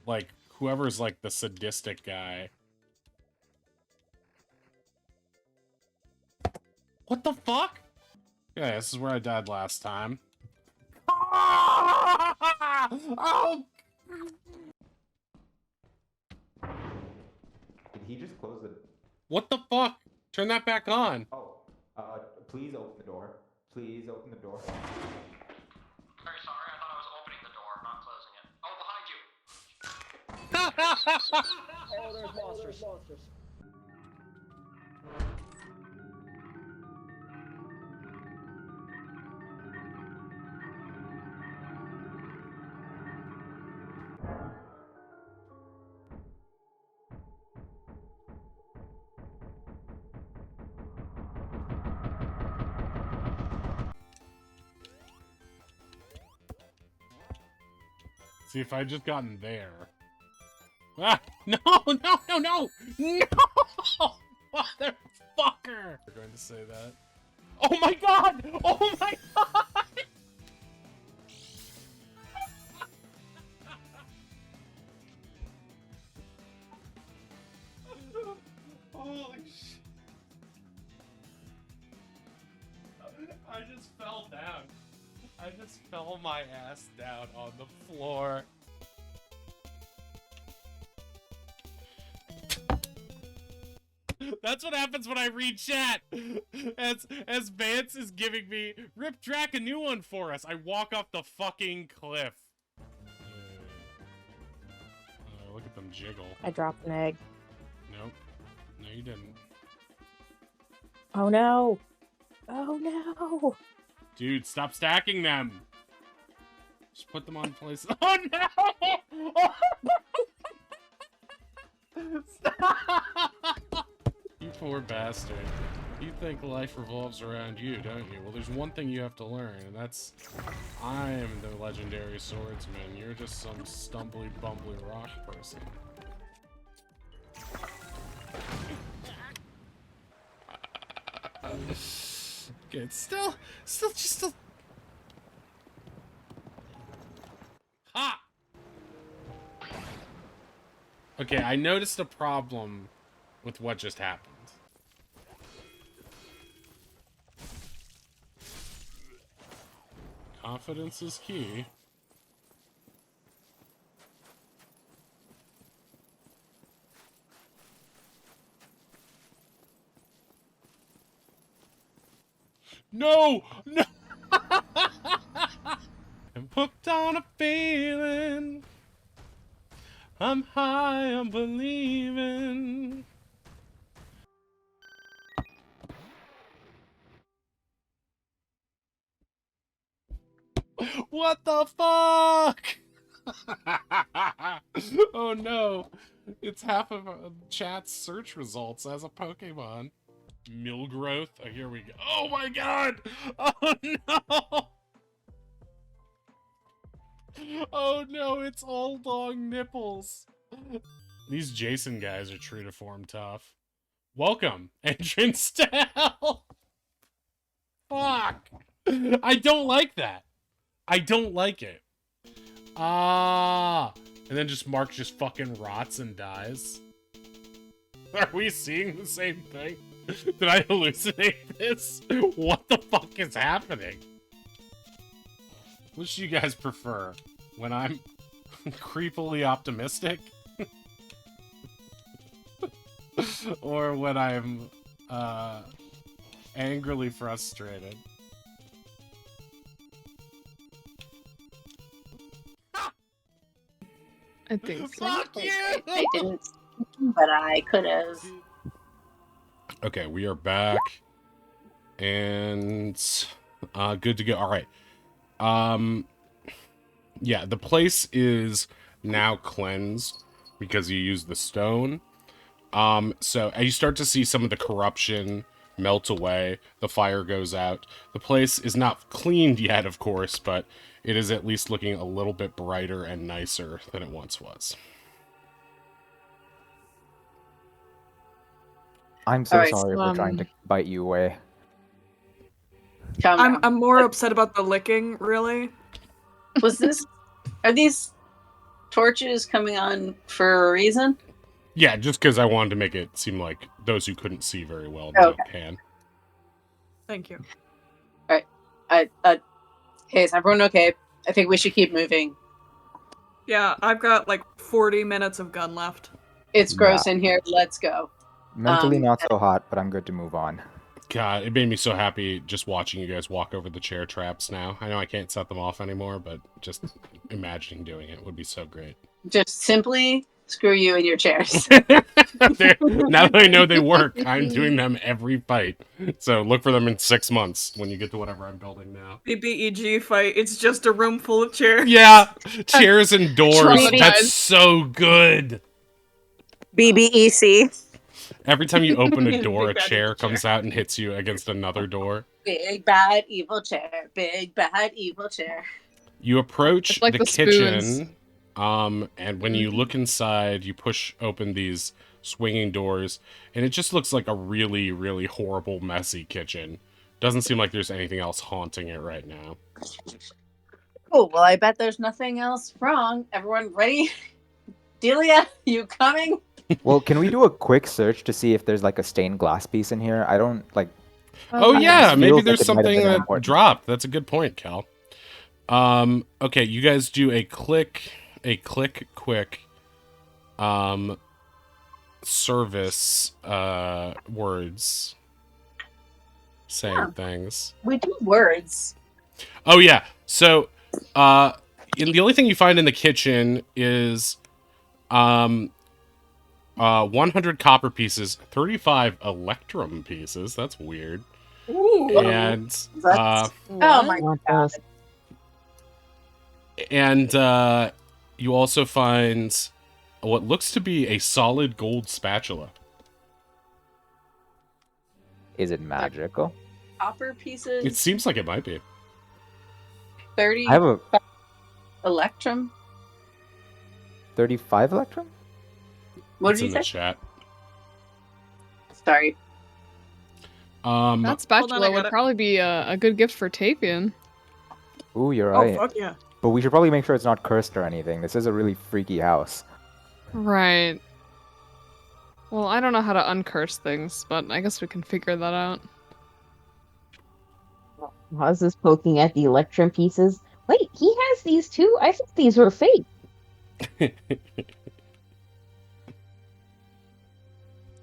like, whoever's like the sadistic guy. What the fuck? Yeah, this is where I died last time. Oh!
Did he just close the...
What the fuck? Turn that back on.
Oh, please open the door. Please open the door.
Very sorry, I thought I was opening the door, not closing it. Oh, behind you!
Oh, there's monsters.
See, if I had just gotten there. Ah! No! No! No! No! No! Motherfucker! You're going to say that. Oh my god! Oh my god! Holy shit. I just fell down. I just fell my ass down on the floor. That's what happens when I read chat. As Vance is giving me Rip Drac a new one for us. I walk off the fucking cliff. Look at them jiggle.
I dropped an egg.
Nope. No, you didn't.
Oh no! Oh no!
Dude, stop stacking them. Just put them on place. Oh no! Stop! You poor bastard. You think life revolves around you, don't you? Well, there's one thing you have to learn, and that's I am the legendary swordsman. You're just some stumbly, bumbly rock person. Okay, it's still just a... Ha! Okay, I noticed a problem with what just happened. Confidence is key. No! No! I'm hooked on a feeling. I'm high, I'm believing. What the fuck? Oh no. It's half of chat's search results as a Pokemon. Milgrowth. Oh, here we go. Oh my god! Oh no! Oh no, it's all long nipples. These Jason guys are true to form tough. Welcome, entrance to hell. Fuck. I don't like that. I don't like it. Ah. And then just Mark just fucking rots and dies. Are we seeing the same thing? Did I hallucinate this? What the fuck is happening? Which do you guys prefer? When I'm creepily optimistic? Or when I'm angrily frustrated?
I think so.
Fuck you!
I didn't, but I could have.
Okay, we are back. And good to go. All right. Yeah, the place is now cleansed because you use the stone. So as you start to see some of the corruption melt away, the fire goes out. The place is not cleaned yet, of course, but it is at least looking a little bit brighter and nicer than it once was.
I'm so
Alright,
sorry for trying to bite you away.
Calm down.
I'm more upset about the licking, really.
Was this? Are these torches coming on for a reason?
Yeah, just because I wanted to make it seem like those who couldn't see very well now can.
Thank you.
Hey, is everyone okay? I think we should keep moving.
Yeah, I've got like 40 minutes of gun left.
It's gross in here. Let's go.
Mentally not so hot, but I'm good to move on.
God, it made me so happy just watching you guys walk over the chair traps now. I know I can't set them off anymore, but just imagining doing it would be so great.
Just simply screw you and your chairs.
Now that I know they work, I'm doing them every fight. So look for them in 6 months when you get to whatever I'm building now.
BBEG fight, it's just a room full of chairs.
Yeah, chairs and doors.
Traumatized.
That's so good.
BBEC.
Every time you open a door, a
Big bad
chair
evil
comes
chair.
out and hits you against another door.
Big bad evil chair. Big bad evil chair.
You approach
It's like
the
the spoons.
kitchen, and when you look inside, you push open these swinging doors, and it just looks like a really, really horrible, messy kitchen. Doesn't seem like there's anything else haunting it right now.
Oh, well, I bet there's nothing else wrong. Everyone ready? Delia, you coming?
Well, can we do a quick search to see if there's like a stained glass piece in here? I don't like.
Oh yeah,
Feels
maybe
like
there's
it might have
something
been
that
important.
dropped. That's a good point, Cal. Okay, you guys do a quick service words saying things.
We do words.
Oh yeah. So and the only thing you find in the kitchen is 100 copper pieces, 35 electrum pieces. That's weird.
Ooh.
And
That's- Oh my
What
god.
else?
and you also find what looks to be a solid gold spatula.
Is it magical?
Copper pieces.
It seems like it might be.
30
I have a
electrum.
35 electrum?
What
It's
did
in
you
the
say?
chat.
Sorry.
That
Hold on,
spatula
I
would
got it.
probably be a good gift for Tapian.
Ooh, you're
Oh
right.
fuck yeah.
But we should probably make sure it's not cursed or anything. This is a really freaky house.
Right. Well, I don't know how to uncurse things, but I guess we can figure that out.
Oz is poking at the electrum pieces. Wait, he has these too? I thought these were fake.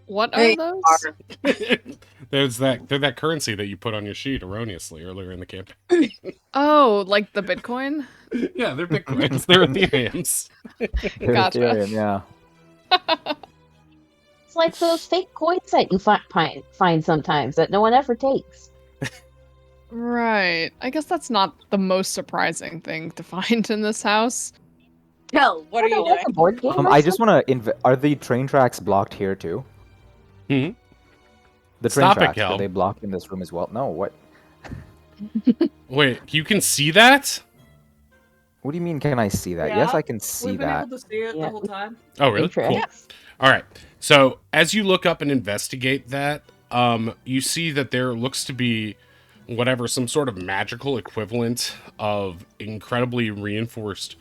What are
They
those?
are.
They're that currency that you put on your sheet erroneously earlier in the campaign.
Oh, like the Bitcoin?
Yeah, they're Bitcoins. They're Ethereums.
They're
Gotcha.
Ethereum, yeah.
It's like those fake coins that you find sometimes that no one ever takes.
Right. I guess that's not the most surprising thing to find in this house.
Kel, what are you
Like a
doing?
board game or
I just
something?
want to are the train tracks blocked here too?
Hmm?
The train
Stop it,
tracks,
Kel.
are they blocked in this room as well? No, what?
Wait, you can see that?
What do you mean, can I see that?
Yeah,
Yes, I can see
We've been
that.
able to see it
Yeah.
the whole time.
Oh, really? Cool.
Tracks.
All right. So as you look up and investigate that, you see that there looks to be some sort of magical equivalent of incredibly reinforced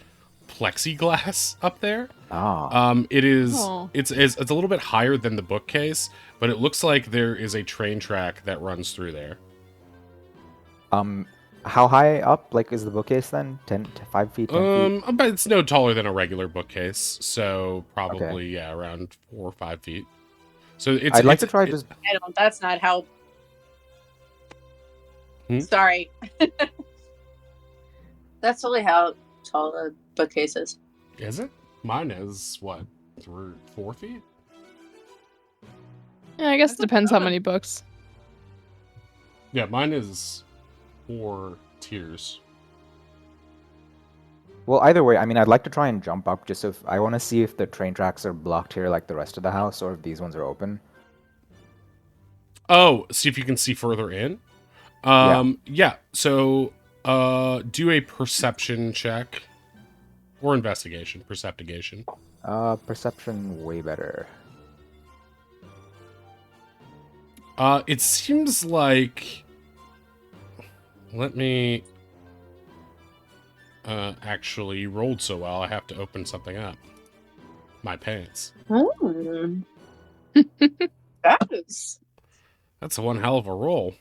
plexiglass up there.
Ah.
It is
Oh.
it's a little bit higher than the bookcase, but it looks like there is a train track that runs through there.
How high up, like, is the bookcase then? 5 feet, 10 feet?
But it's no taller than a regular bookcase, so probably around 4 or 5 feet. So it's
I'd like to
it's-
try
it-
just...
I don't. That's not how.
Hmm?
Sorry. That's totally how tall the bookcase is.
Is it? Mine is what, 4 feet?
Yeah, I guess it
That's
depends how
seven.
many books.
Yeah, mine is 4 tiers.
Well, either way, I mean, I'd like to try and jump up just if... I want to see if the train tracks are blocked here like the rest of the house, or if these ones are open.
Oh, see if you can see further in. Yeah. So, do a perception check or investigation. Perceptigation.
Perception way better.
It seems like. Let me. Actually, you rolled so well. I have to open something up. My pants.
That is.
That's one hell of a roll.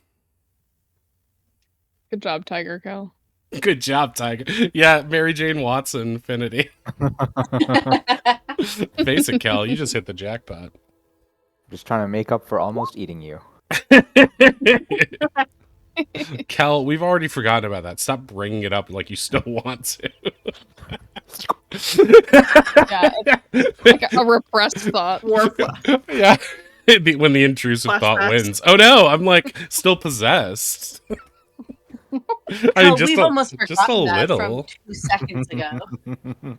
Good job, Tiger Cal.
Good job, Tiger. Yeah, Mary Jane Watson, Infinity. Face it, Cal. You just hit the jackpot.
Just trying to make up for almost eating you.
Cal, we've already forgotten about that. Stop bringing it up like you still want to.
Yeah, it's like a repressed thought.
Yeah. When the intrusive thought
Flashbacks.
wins. Oh no, I'm like still possessed. I mean,
We've almost
just a
forgotten that
little.
from 2 seconds ago.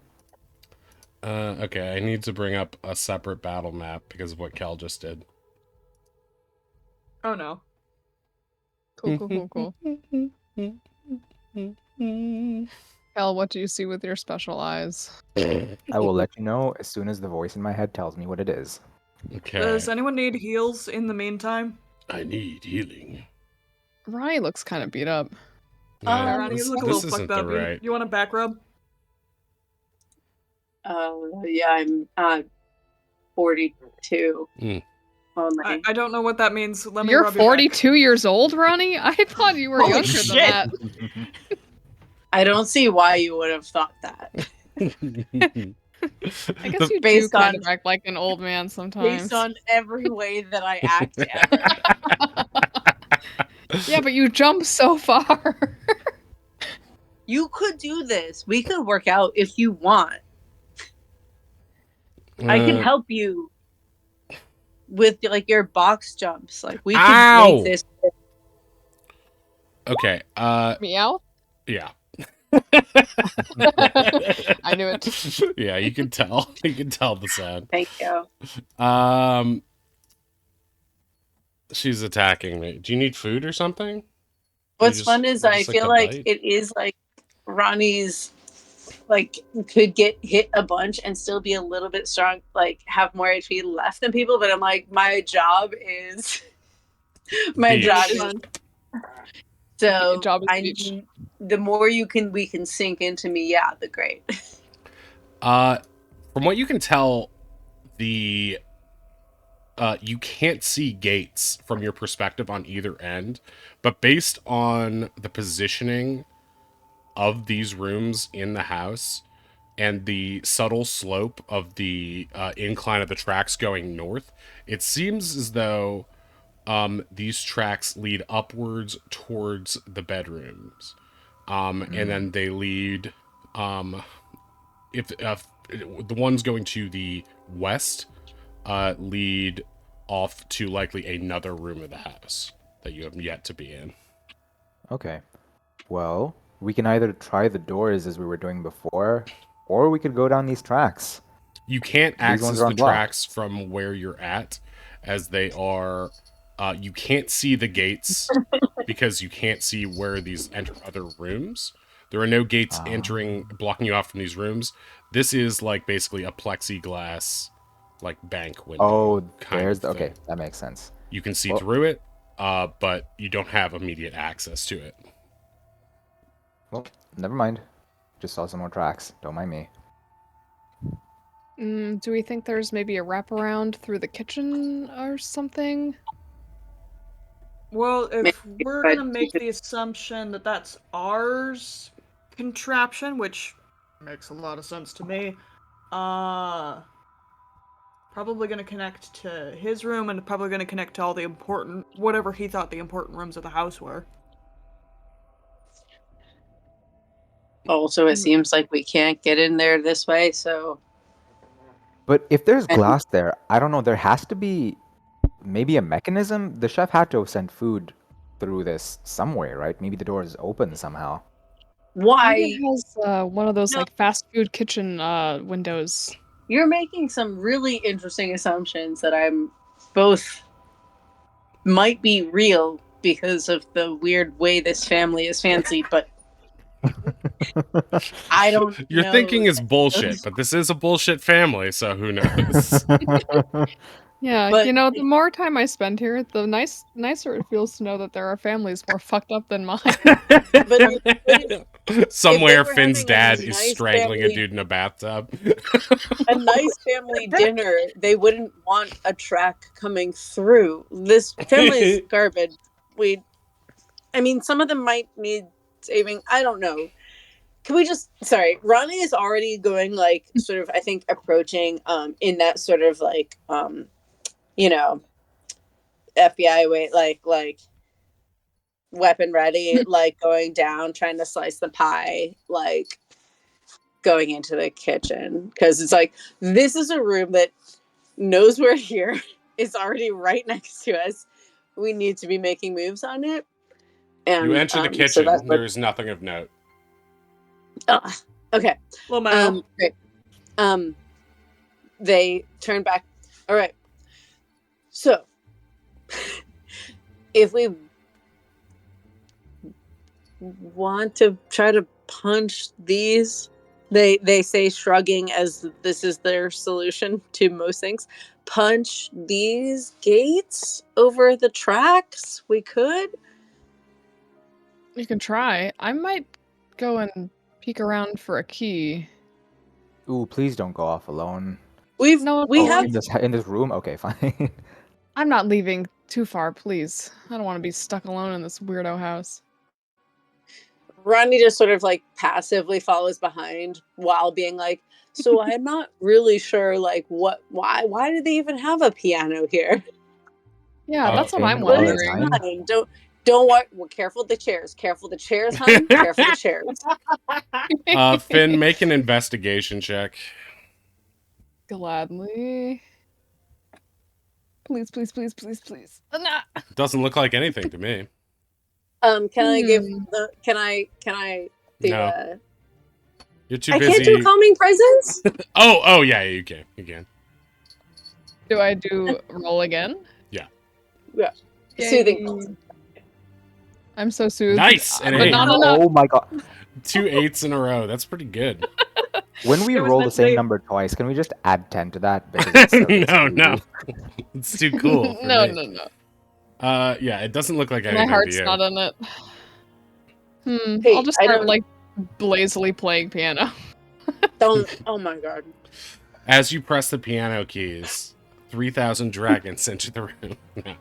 Okay, I need to bring up a separate battle map because of what Cal just did.
Oh no.
Cool. Cal, what do you see with your special eyes?
I will let you know as soon as the voice in my head tells me what it is.
Okay.
Does anyone need heals in the meantime?
I need healing.
Rai looks kind of beat up.
Ronnie, you look a little
isn't
fucked
the
up.
right.
You want a back rub?
Yeah, I'm 42. Only.
I don't know what that means. Let me
You're
rub your back.
42 years old, Ronnie? I thought you were
Holy
younger
shit.
than that.
I don't see why you would have thought that.
I guess you do
Based
kind
on-
of act like an old man sometimes.
Based on every way that I act ever.
Yeah, but you jump so far.
You could do this. We could work out if you want. I can help you with like your box jumps. Like we can
Ow!
make this.
Okay.
Meow?
Yeah.
I knew it.
Yeah, you can tell. You can tell the sound.
Thank you.
She's attacking me. Do you need food or something?
What's fun is I
like
feel
to
like
bite?
it is like Ronnie's like could get hit a bunch and still be a little bit strong, like have more HP left than people. But I'm like, my job is my
Beach.
job is so
Job is
I
beach.
the more we can sink into me, yeah, the great.
From what you can tell, the you can't see gates from your perspective on either end, but based on the positioning of these rooms in the house and the subtle slope of the incline of the tracks going north, it seems as though these tracks lead upwards towards the bedrooms, and then they lead if the ones going to the west lead off to likely another room of the house that you have yet to be in.
Okay. Well, we can either try the doors as we were doing before, or we could go down these tracks.
You can't
These ones
access
are
the
unblocked.
tracks from where you're at, as they are. You can't see the gates because you can't see where these enter other rooms. There are no gates entering, blocking you off from these rooms. This is like basically a plexiglass, like bank window
Oh,
kind
there's
of
the,
thing.
okay, that makes sense.
You can see
Well,
through it, but you don't have immediate access to it.
well, never mind. Just saw some more tracks. Don't mind me.
Do we think there's maybe a wraparound through the kitchen or something?
Well, if we're
But
gonna make the assumption that that's ours contraption, which makes a lot of sense to me, probably gonna connect to his room and probably gonna connect to all the important, whatever he thought the important rooms of the house were.
also it seems like we can't get in there this way, so
But if there's
and
glass there, I don't know, there has to be maybe a mechanism. The chef had to have sent food through this some way, right? Maybe the door is open somehow.
Maybe
why
it has one of those
no,
like fast food kitchen windows.
you're making some really interesting assumptions that I'm both might be real because of the weird way this family is fancy, but I don't
Your
know
thinking is
that
bullshit,
those,
but this is a bullshit family, so who knows?
Yeah,
but
you know, the more time I spend here, the nicer it feels to know that there are families more fucked up than mine.
if they
Somewhere
were
Finn's
having
dad is strangling a
family
dude in a bathtub.
a nice family dinner, they wouldn't want a track coming through. This family's garbage. I mean, some of them might need saving. I don't know. Can we just, sorry, Ronnie is already going like sort of, I think, approaching in that sort of like you know, FBI way, like weapon ready, like going down, trying to slice the pie, like going into the kitchen. Because it's like, this is a room that knows we're here. It's already right next to us. We need to be making moves on it.
You
And
enter the
so that's
kitchen.
what.
There is nothing of note.
Okay.
Lamau.
Great. They turn back. All right. So, if we want to try to punch these, they say, shrugging as this is their solution to most things, punch these gates over the tracks, we could.
You can try. I might go and peek around for a key.
Ooh, please don't go off alone.
We
No,
Oh,
have
in this room? Okay, fine.
I'm not leaving too far, please. I don't want to be stuck alone in this weirdo house.
Ronnie just sort of like passively follows behind while being like, so I'm not really sure like why did they even have a piano here?
Yeah, that's what
Finn,
I'm
while
But
you're
it's
wondering.
dying.
fine. Don't worry. Well, careful the chairs. Careful the chairs, hun. Careful the chairs.
Finn, make an investigation check.
Gladly. Please, please, please, please, please. Nah.
Doesn't look like anything to me.
Can I give
Hmm.
the can I the
No. You're too
I
busy.
can't do calming presence?
Oh yeah, you can. You can.
Do I do roll again?
Yeah.
Yeah.
Soothing.
I'm so soothed.
Nice, an
But
8.
not enough.
Oh my god.
2 8s in a row. That's pretty good.
When we
It was
roll the
meant to
same
be.
number twice, can we just add 10 to that? Because it's so
No.
easy.
It's too cool for
No,
me.
no.
Yeah, it doesn't look like
My
anything to
heart's
you.
not in it.
Hey,
I'll just
I
start
don't-
like blazily playing piano.
Don't. Oh my god.
As you press the piano keys, 3,000 dragons enter the room. No.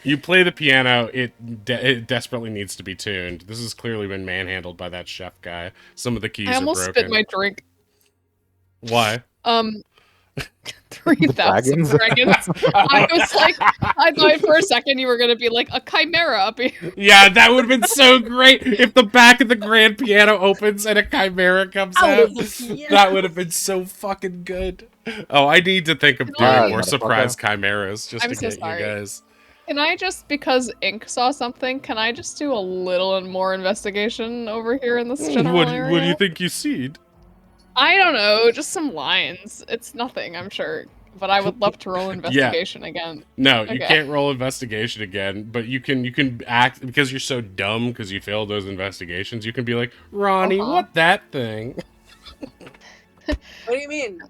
You play the piano, it desperately needs to be tuned. This has clearly been manhandled by that chef guy. Some of the keys
I
are
almost
broken.
spit my drink.
Why?
3,000
dragons?
dragons. I was like, I thought for a second you were gonna be like a chimera up here.
Yeah, that would have been so great if the back of the grand piano opens and a chimera comes
Out
out.
of the piano.
That would have been so fucking good. Oh, I need to think of doing
Ah,
more
motherfucker.
surprise chimeras just
I'm
to
so
get
sorry.
you guys.
Can I just, because Ink saw something, can I just do a little more investigation over here in this general area?
What do you think you see?
I don't know, just some lines. It's nothing, I'm sure. But I would love to roll investigation again.
No, you
Okay.
can't roll investigation again, but you can act because you're so dumb because you failed those investigations. You can be like, Ronnie, what that thing?
What do you mean?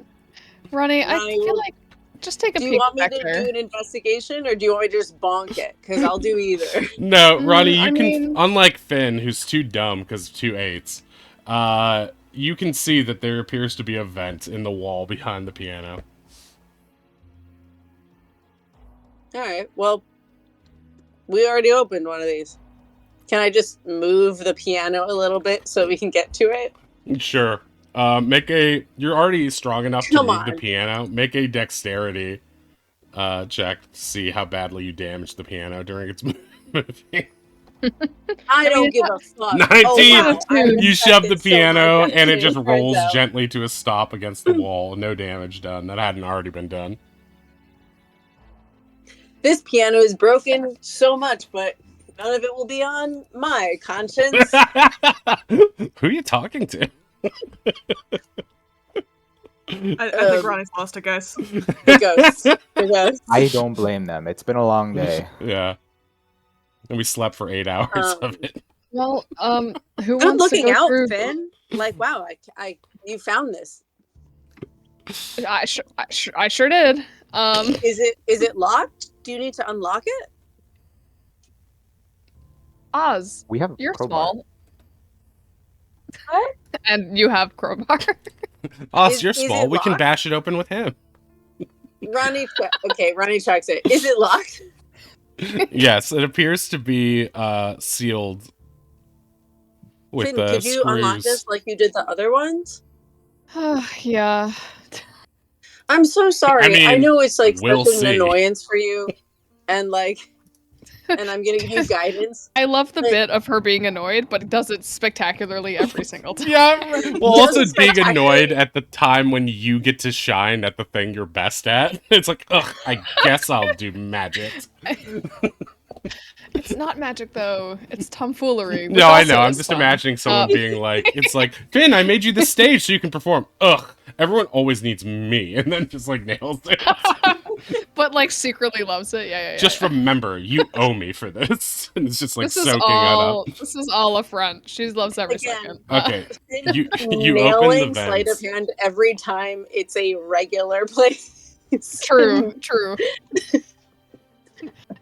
Ronnie, I
Ronnie,
feel like just take a
Do you
peek
want me
back
to
there.
do an investigation, or do you want me to just bonk it? Because I'll do either.
No, Ronnie,
I
you can.
mean-
Unlike Finn, who's too dumb because 2 8s, you can see that there appears to be a vent in the wall behind the piano.
All right. Well, we already opened one of these. Can I just move the piano a little bit so we can get to it?
Sure. You're already strong enough to
Come
move the
on.
piano. Make a dexterity check to see how badly you damaged the piano during its moving.
I don't give a fuck.
19.
Oh, wow. I
You shove the
respect it so
piano
much,
and it
actually,
just
turns
rolls
out.
gently to a stop against the wall. No damage done. That hadn't already been done.
This piano is broken so much, but none of it will be on my conscience.
Who are you talking to?
I think Ronnie's lost it, guys.
The ghost. The ghost.
I don't blame them. It's been a long day.
Yeah. And we slept for 8 hours of it.
Well, who
Good
wants to
looking
go
out,
through?
Finn. Like, wow, you found this.
I sure did.
Is it locked? Do you need to unlock it?
Oz,
We have
you're
crowbar.
small. And you have crowbar.
Us, you're
is
small.
it
We can
locked?
bash it open with him.
Ronnie checks it. Is it locked?
Yes, it appears to be sealed with
Finn,
the
could you unlock
screws.
this like you did the other ones?
Yeah.
I'm so sorry.
I mean,
I know it's like
we'll
such an
see.
annoyance for you, and and I'm gonna give you guidance.
I love the
Like-
bit of her being annoyed, but does it spectacularly every single time.
Yeah, well, also
Doesn't
being
spectacular-
annoyed at the time when you get to shine at the thing you're best at. It's like, ugh, I guess I'll do magic.
It's not magic though. It's tomfoolery. which
No, I
also
know. I'm
is
just
fun.
imagining someone being like, it's like, Finn, I made you this stage so you can perform. Ugh, everyone always needs me. And then just like nails it.
But like secretly loves it. Yeah.
Just remember, you owe me for this. And it's just like
this is
soaking
all.
it up.
This is all a front. She loves every
Again.
second.
Okay,
Finn
you open the
nailing sleight of
vents.
hand every time it's a regular place.
True.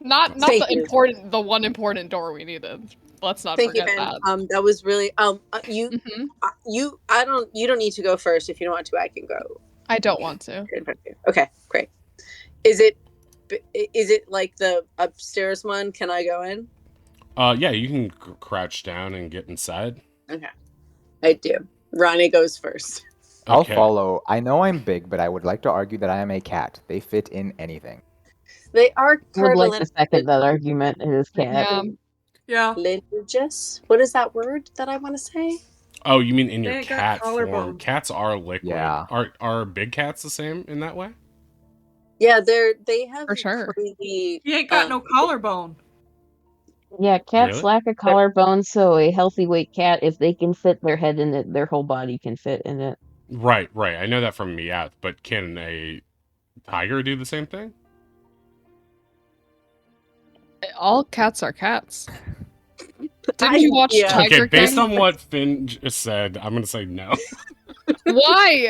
Not
Thank
the
you.
important, the one important door we needed. Let's not
Thank you,
forget
Ben.
that.
That was really you
Mhm.
you don't need to go first. If you don't want to, I can go.
I don't want to.
Okay, great. Is it like the upstairs one? Can I go in?
Yeah, you can crouch down and get inside.
Okay, I do. Ronnie goes first.
I'll
Okay.
follow. I know I'm big, but I would like to argue that I am a cat. They fit in anything.
They are
I would like to
cartilaginous.
second that argument. It is cat.
Yeah.
Yeah.
What is that word that I want to say?
Oh, you mean in your
They got
cat form?
collarbone.
Cats are liquid.
Yeah.
Are big cats the same in that way?
Yeah, they have
For sure.
crazy.
He ain't got no collarbone.
Yeah, cats
Really?
lack a collarbone, so a healthy weight cat, if they can fit their head in it, their whole body can fit in it.
Right. I know that from Meowth, but can a tiger do the same thing?
All cats are cats. Didn't you watch
yeah.
Tiger
Okay, based
King?
on what Finn just said, I'm gonna say no.
Why?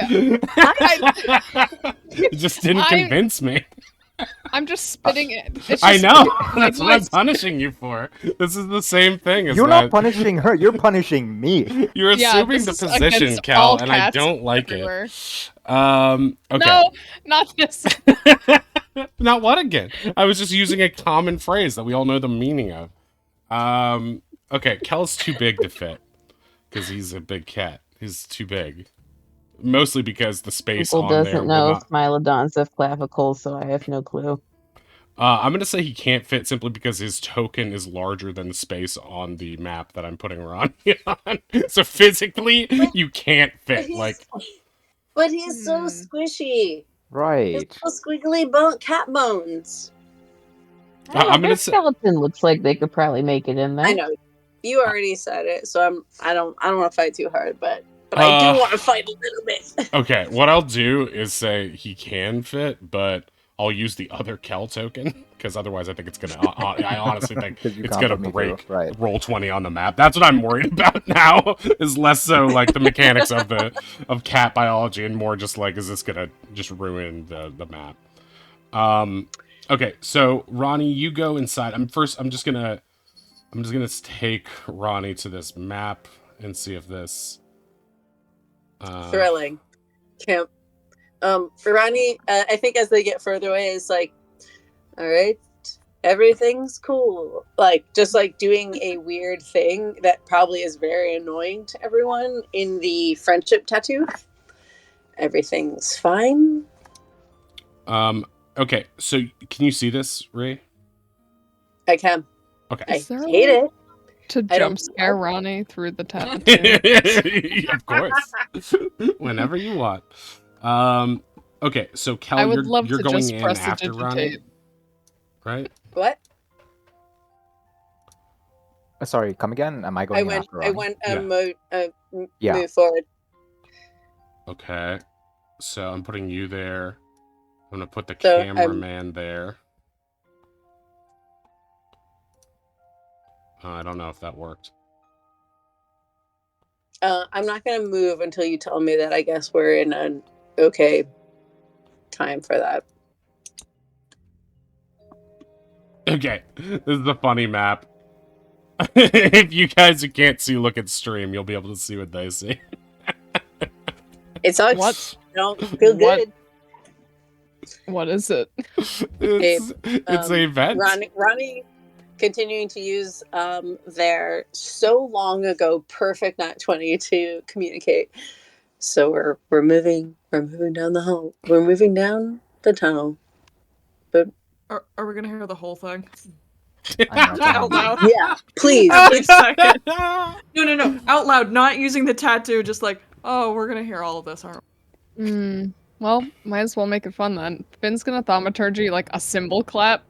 It just didn't
I-
convince me.
I'm just spitting it. It's
I
just
know.
my
That's what I'm
voice.
punishing you for. This is the same thing as
You're
that.
not punishing her. You're punishing me.
You're
Yeah,
assuming
this
the
is
position,
against
Cal,
all
and I
cats
don't like
everywhere.
it. Okay.
No, not this.
Not what again? I was just using a common phrase that we all know the meaning of. Okay, Kel's too big to fit because he's a big cat. He's too big. Mostly because the space
People
on there
doesn't
will
know
not.
Smilodons have clavicles, so I have no clue.
I'm gonna say he can't fit simply because his token is larger than the space on the map that I'm putting Ronnie on. So physically, you can't fit.
But he's so
Hmm.
squishy.
Right.
His little squiggly cat bones.
I don't know,
I'm gonna
their
say.
skeleton looks like they could probably make it in there.
I know. You already said it, so I don't want to fight too hard, but I do want to fight a little bit.
Okay, what I'll do is say he can fit, but I'll use the other Kel token because otherwise I think it's gonna. I honestly think
'Cause you
it's
can't
gonna
put me
break
through, right.
roll 20 on the map. That's what I'm worried about now. Is less so like the mechanics of cat biology and more just like is this gonna just ruin the map. Okay, so Ronnie, you go inside. I'm just gonna take Ronnie to this map and see if this.
Thrilling. Camp. Ronnie, I think as they get further away, is like, all right, everything's cool. Like, just like doing a weird thing that probably is very annoying to everyone in the friendship tattoo. Everything's fine.
Okay, so can you see this, Ray?
I can.
Okay.
I
Is there a
hate
way
it.
to
I don't
jump scare
know.
Ronnie through the tattoo?
Of course. Whenever you want. Okay, so Kel,
I would love
you're
to
going
just
in after Ronnie,
prestidigitate.
right?
What?
Sorry, come again? Am I going in after Ronnie?
Yeah.
Move forward.
Okay. So I'm putting you there. I'm gonna put the
So,
cameraman there. I don't know if that worked.
I'm not gonna move until you tell me that I guess we're in an okay time for that.
Okay, this is a funny map. If you guys who can't see look at stream, you'll be able to see what they see.
It sucks.
What?
I don't feel
What?
good.
What is it?
It's a vent.
Ronnie continuing to use their so long ago perfect nat 20 to communicate. So we're moving down the hall. We're moving down the tunnel. But
Are we gonna hear the whole thing?
I know,
Out loud.
yeah, please.
Every second. No. Out loud, not using the tattoo, just like, oh, we're gonna hear all of this, aren't we?
Well, might as well make it fun then. Finn's gonna thaumaturgy like a cymbal clap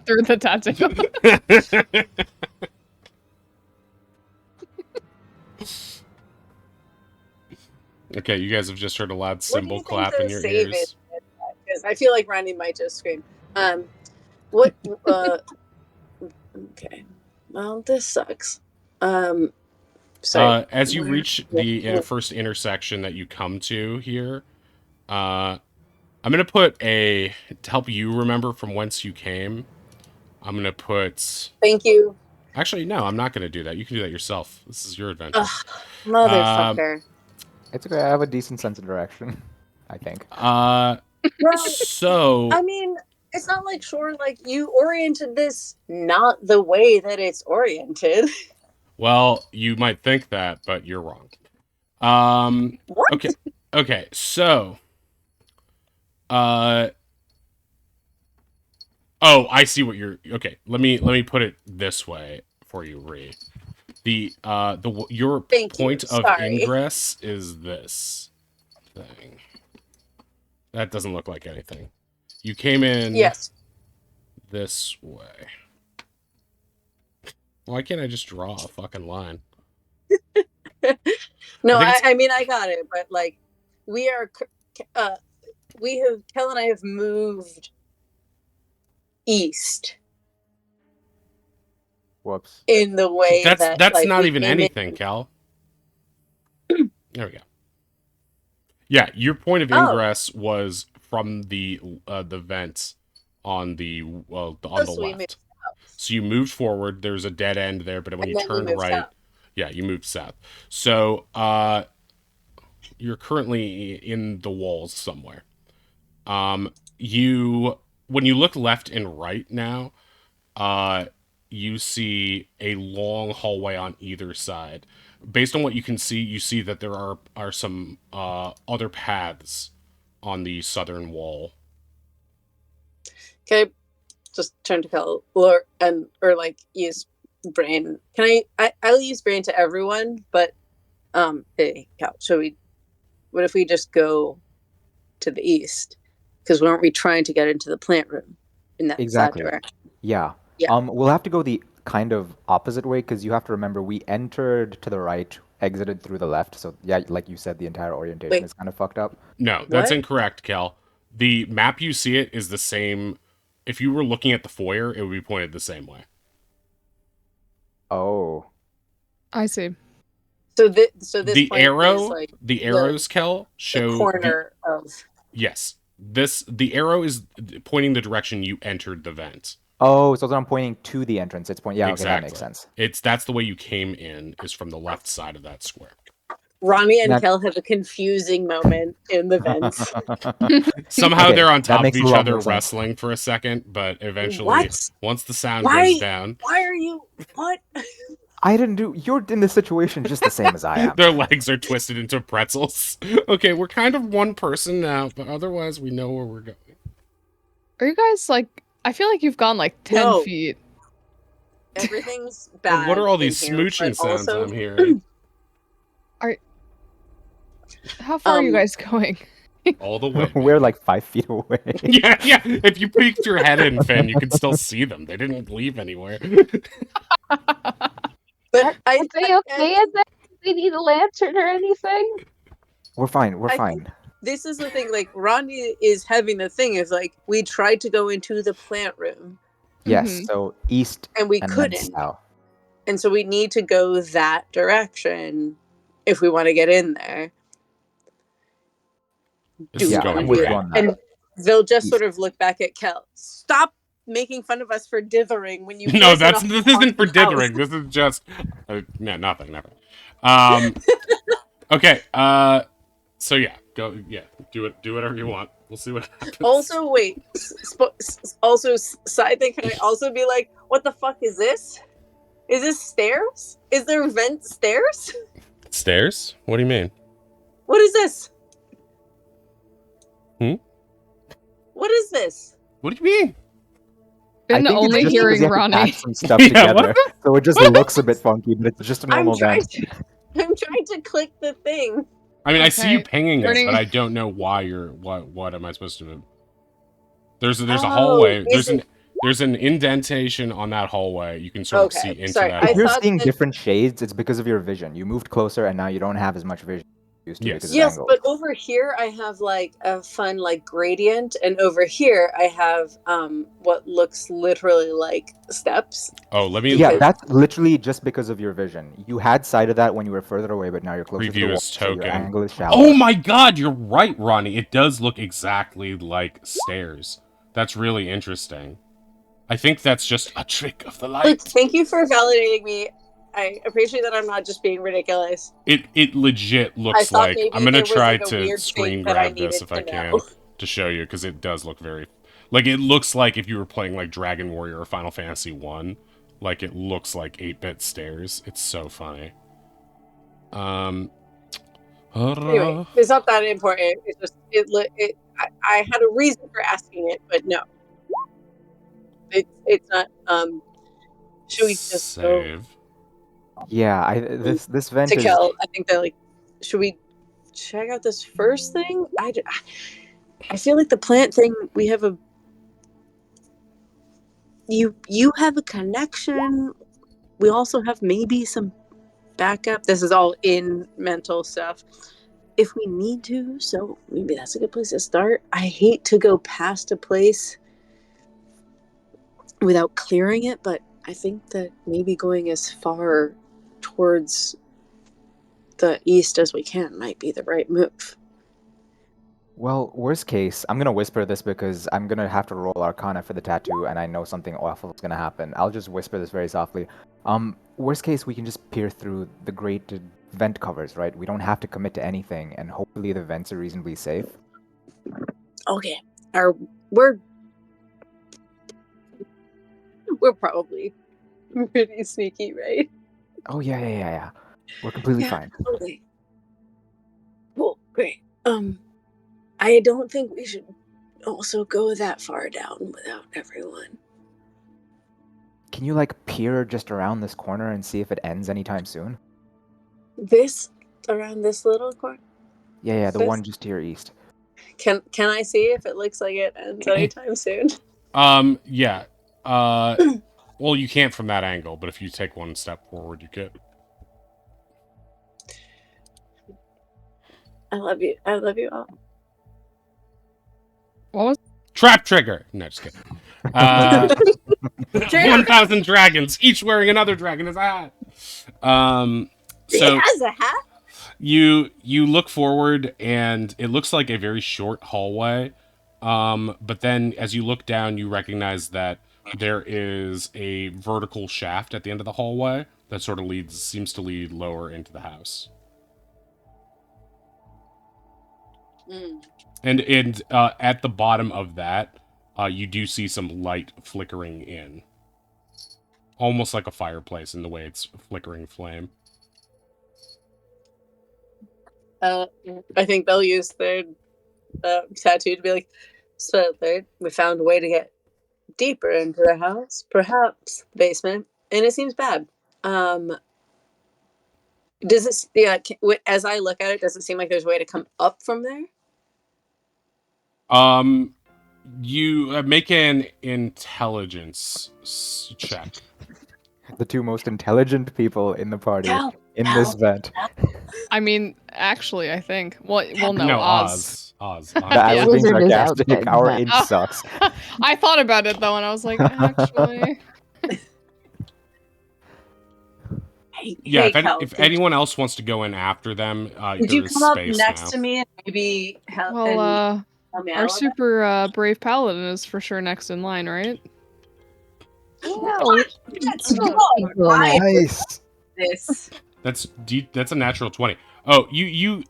through the tattoo.
Okay, you guys have just heard a loud cymbal
What do you think
clap in
the
your
save
ears.
is? Because I feel like Ronnie might just scream. What? Okay. Well, this sucks. Sorry.
As you reach the first intersection that you come to here, I'm gonna put to help you remember from whence you came. I'm gonna put.
Thank you.
Actually, no, I'm not gonna do that. You can do that yourself. This is your adventure.
Ugh, motherfucker.
It's okay. I have a decent sense of direction, I think.
Well,
So
I mean, it's not like like you oriented this not the way that it's oriented.
well, you might think that, but you're wrong.
What?
Okay, so oh, I see what you're. Okay, let me put it this way for you, Ree. Your
Thank you.
point of
Sorry.
ingress is this thing. That doesn't look like anything. You came in
Yes.
this way. Why can't I just draw a fucking line?
No,
I think
I mean I got it, but like we are, Kel and I have moved east.
Whoops.
in the way that
That's
like
not
we
even
came in.
anything, Cal. There we go. Yeah, your point of
Oh.
ingress was from the vents on the
So
the
we
left.
moved south.
So you moved forward. There's a dead end there, but when
And
you
then we
turned
moved
right,
south.
yeah, you moved south. So you're currently in the walls somewhere. You when you look left and right now, you see a long hallway on either side. Based on what you can see, you see that there are some other paths on the southern wall.
Can I just turn to Kel or like use brain? I'll use brain to everyone, but hey Cal, what if we just go to the east? Because weren't we trying to get into the plant room in that
Exactly.
direction?
Yeah.
Yeah.
We'll have to go the kind of opposite way because you have to remember we entered to the right, exited through the left. So yeah, like you said, the entire orientation
Wait.
is kind of fucked up.
No, that's
What?
incorrect, Kel. The map you see it is the same. If you were looking at the foyer, it would be pointed the same way.
Oh.
I see.
So this
The
point is like
the arrows, Kel, show
the corner of.
Yes. The arrow is pointing the direction you entered the vent.
Oh, so I'm pointing to the entrance. It's pointing. Yeah, okay, that
Exactly.
makes sense.
That's the way you came in, is from the left side of that square.
Ronnie and
That-
Kel have a confusing moment in the vents.
Somehow
Okay,
they're on
that
top of
makes a
each
lot
other
more sense.
wrestling for a second, but eventually,
What?
once the sound
Why?
goes down,
Why are you? What?
I didn't do. You're in this situation just the same as I am.
their legs are twisted into pretzels. Okay, we're kind of one person now, but otherwise we know where we're going.
Are you guys like? I feel like you've gone like 10
No.
feet.
Everything's bad.
What are all these
in here,
smooching
but
sounds
also,
I'm hearing?
How far are you guys going?
All the way.
We're
baby.
like 5 feet away.
Yeah. If you peeked your head in, Finn, you can still see them. They didn't leave anywhere.
But
Are they okay in there? Do they need a lantern or anything?
We're fine. We're
I
fine.
this is the thing. Like Ronnie is having the thing is like we tried to go into the plant room
Yes.
Mhm.
So east
and we
and then
couldn't,
south.
and so we need to go that direction if we want to get in there.
This is
Yeah,
going
I'm with
great.
you on that.
And they'll just
East.
sort of look back at Kel. Stop making fun of us for dithering when you.
No,
live in a
this isn't for
haunted house.
dithering. This is just nothing. Okay. So yeah, go. Yeah, do it. Do whatever you want. We'll see what happens.
Also, wait. Side thing. Can I also be like, what the fuck is this? Is this stairs? Is there vent stairs?
Stairs? What do you mean?
What is this? What is this?
What do you mean?
I
Been
think it's
only
just because
hearing
you have to
Ronnie.
patch some stuff
Yeah,
together, so it just looks a bit funky, but it's just a
I'm
normal
trying
vent.
I'm trying to click the thing.
I mean, I see you
Okay,
pinging it,
turning-
but I don't know why you're. What am I supposed to do? There's a
Oh,
hallway.
is it-
There's an indentation on that hallway. You can sort of see
Okay,
into
sorry,
that.
I
If you're
thought
seeing
that-
different shades, it's because of your vision. You moved closer, and now you don't have as much vision as you used to
Yes.
because of
Yes,
angles.
but over here I have like a fun like gradient, and over here I have what looks literally like steps.
Oh, let me.
Yeah, that's literally just because of your vision. You had sight of that when you were further away, but now you're closer to the
Preview
wall,
as
so your
token.
angle is shallow.
Oh my God, you're right, Ronnie. It does look exactly like stairs. That's really interesting. I think that's just a trick of the
Look,
light.
thank you for validating me. I appreciate that I'm not just being ridiculous.
It legit
I
looks
thought
like
maybe
I'm gonna
there was,
try
like, a
to
weird
screen
thing that I
grab this
needed
if I
to
can
know.
to show you because it does look very like it looks like if you were playing like Dragon Warrior or Final Fantasy 1. Like it looks like 8-bit stairs. It's so funny.
Anyway, it's not that important. It's just I had a reason for asking it, but no, it's not. Should we just go
save.
Yeah, this vent
to
is.
Kel? I think that like, should we check out this first thing? I feel like the plant thing. We have a you have a connection. We also have maybe some backup. This is all in mental stuff. If we need to, so maybe that's a good place to start. I hate to go past a place without clearing it, but I think that maybe going as far towards the east as we can might be the right move.
Well, worst case, I'm gonna whisper this because I'm gonna have to roll Arcana for the tattoo, and I know something awful is gonna happen. I'll just whisper this very softly. Worst case, we can just peer through the grated vent covers, right? We don't have to commit to anything, and hopefully the vents are reasonably safe.
Okay. We're probably pretty sneaky, right?
Oh yeah. We're completely fine.
Okay. Well, great. I don't think we should also go that far down without everyone.
Can you like peer just around this corner and see if it ends anytime soon?
Around this little corner?
Yeah, the
This?
one just to your east.
Can I see if it looks like it ends anytime soon?
Yeah. Well, you can't from that angle, but if you take one step forward, you could.
I love you. I love you all.
What was?
Trap trigger! No, just kidding. 1,000 dragons, each wearing another dragon as a hat. So
It has a hat?
you look forward, and it looks like a very short hallway. But then as you look down, you recognize that there is a vertical shaft at the end of the hallway that sort of seems to lead lower into the house. And at the bottom of that, you do see some light flickering in. Almost like a fireplace in the way it's flickering flame.
I think they'll use their tattoo to be like, so we found a way to get deeper into the house, perhaps basement, and it seems bad. Does it? Yeah. As I look at it, does it seem like there's a way to come up from there?
You make an intelligence check.
The two most intelligent people in the party in
Cal.
this vent.
I mean, actually, I think. Well, no,
No,
Oz.
Oz.
I was being
Wizard is
sarcastic.
outside
Our
the
int
vent.
sucks.
I thought about it though, and I was like, actually.
Yeah,
Cal,
if anyone else wants to go in after them,
Could you
there is
come up
space
next
now.
to me and maybe help?
Well,
help me out
our
with that?
super brave paladin is for sure next in line, right?
No,
Let's
we
go.
don't keep going
I-
after.
Nice.
This.
That's a natural 20. Oh, you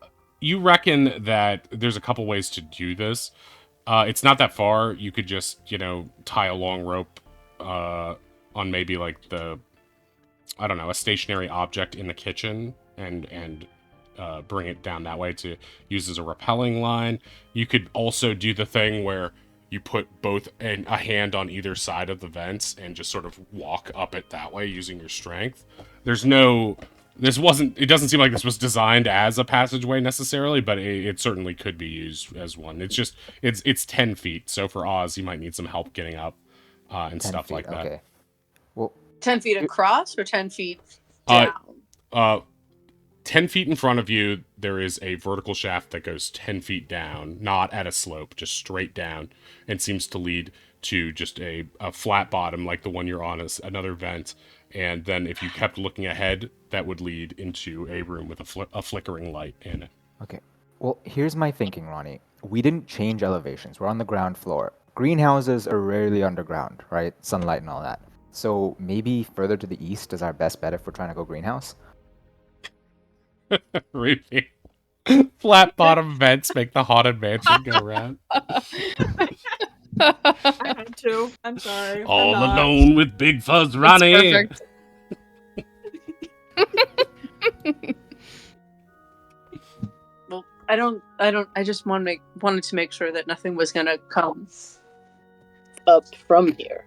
reckon that there's a couple ways to do this. It's not that far. You could just, tie a long rope on maybe like I don't know, a stationary object in the kitchen and bring it down that way to use as a rappelling line. You could also do the thing where you put both a hand on either side of the vents and just sort of walk up it that way using your strength. It doesn't seem like this was designed as a passageway necessarily, but it certainly could be used as one. It's 10 feet, so for Oz, you might need some help getting up and
10
stuff
feet,
like that.
Okay. Well,
10 feet across or 10 feet down?
10 feet in front of you, there is a vertical shaft that goes 10 feet down, not at a slope, just straight down, and seems to lead to just a flat bottom like the one you're on, is another vent. And then if you kept looking ahead, that would lead into a room with a flickering light in it.
okay. Well, here's my thinking, Ronnie. We didn't change elevations. We're on the ground floor. Greenhouses are rarely underground, right? Sunlight and all that. So maybe further to the east is our best bet if we're trying to go greenhouse.
Really? Flat bottom vents make the haunted mansion go round.
I had to. I'm sorry.
All
I'm not.
alone with Big Fuzz Ronnie.
It's perfect.
Well, I just wanted to make sure that nothing was gonna come up from here.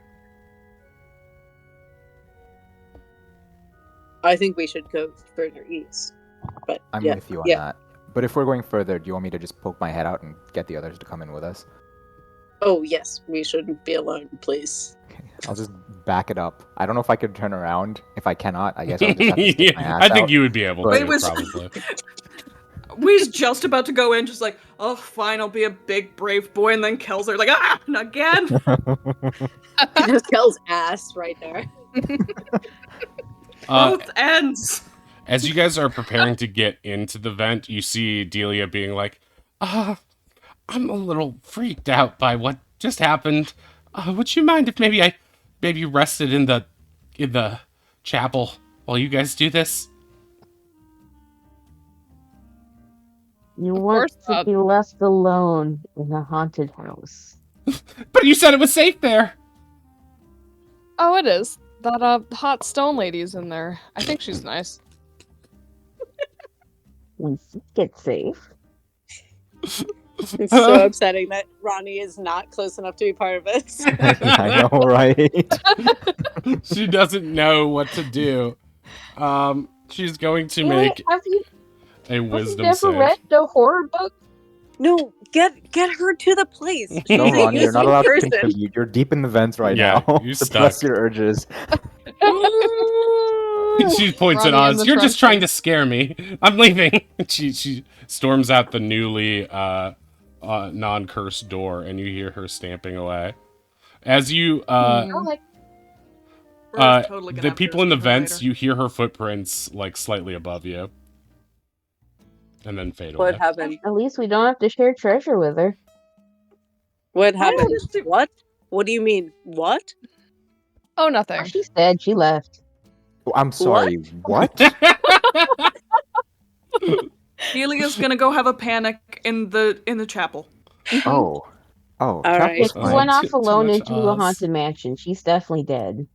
I think we should go further east. But
I'm
yeah,
with you on that. But if we're going further, do you want me to just poke my head out and get the others to come in with us?
Oh yes, we shouldn't be alone, please.
Okay. I'll just back it up. I don't know if I could turn around. If I cannot, I guess I'll just have to stick my
Yeah,
ass
I think
out.
you would be able
But-
to,
It was-
probably.
We's just about to go in, just like, oh, fine, I'll be a big brave boy, and then Kel's are like, not again.
Just Kel's ass right there.
Both ends.
As you guys are preparing to get into the vent, you see Delia being like, I'm a little freaked out by what just happened. Would you mind if maybe I rested in the chapel while you guys do this?
You
Of
want
course
to
not.
be left alone in a haunted house.
But you said it was safe there.
Oh, it is. That hot stone lady's in there. I think she's nice.
We think it's safe.
It's so upsetting that Ronnie is not close enough to be part of it.
I know, right?
She doesn't know what to do. She's going to
Hey,
make
have you
wisdom
never
save.
read the horror book?
No, get her to the place. She's
No,
a
Ronnie, you're not
useful
allowed to
person.
contribute. You're deep in the vents right
Yeah,
now.
you're
Suppress
stuck.
your urges.
She points at
Ronnie in
Oz.
the
You're just trying to
trenches.
scare me. I'm leaving. She storms out the newly non-cursed door, and you hear her stamping away. As you
Like,
We're totally gonna
the
have to
people in the
rescue her
vents,
later.
you hear her footprints like slightly above you, and then fade
What
away.
happened?
at least we don't have to share treasure with her.
What
I don't
happened?
think-
What? What do you mean? What?
Oh, nothing.
She said she left.
Oh, I'm sorry. What?
Delia's gonna go have a panic in the chapel.
Oh. Oh,
All
chapel's
right.
If she
fine.
went off
Too
alone
much
into a
Oz.
haunted mansion, she's definitely dead.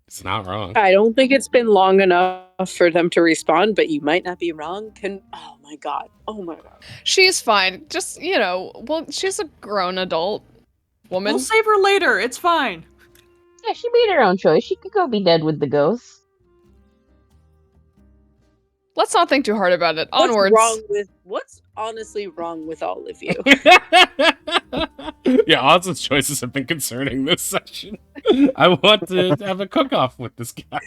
It's not wrong.
I don't think it's been long enough for them to respond, but you might not be wrong. Oh my god. Oh my god.
She's fine. Just, well, she's a grown adult woman.
We'll save her later. It's fine.
Yeah, she made her own choice. She could go be dead with the ghosts.
Let's not think too hard about it. Onwards.
What's honestly wrong with all of you?
Yeah, Oz's choices have been concerning this session. I want to have a cook-off with this guy.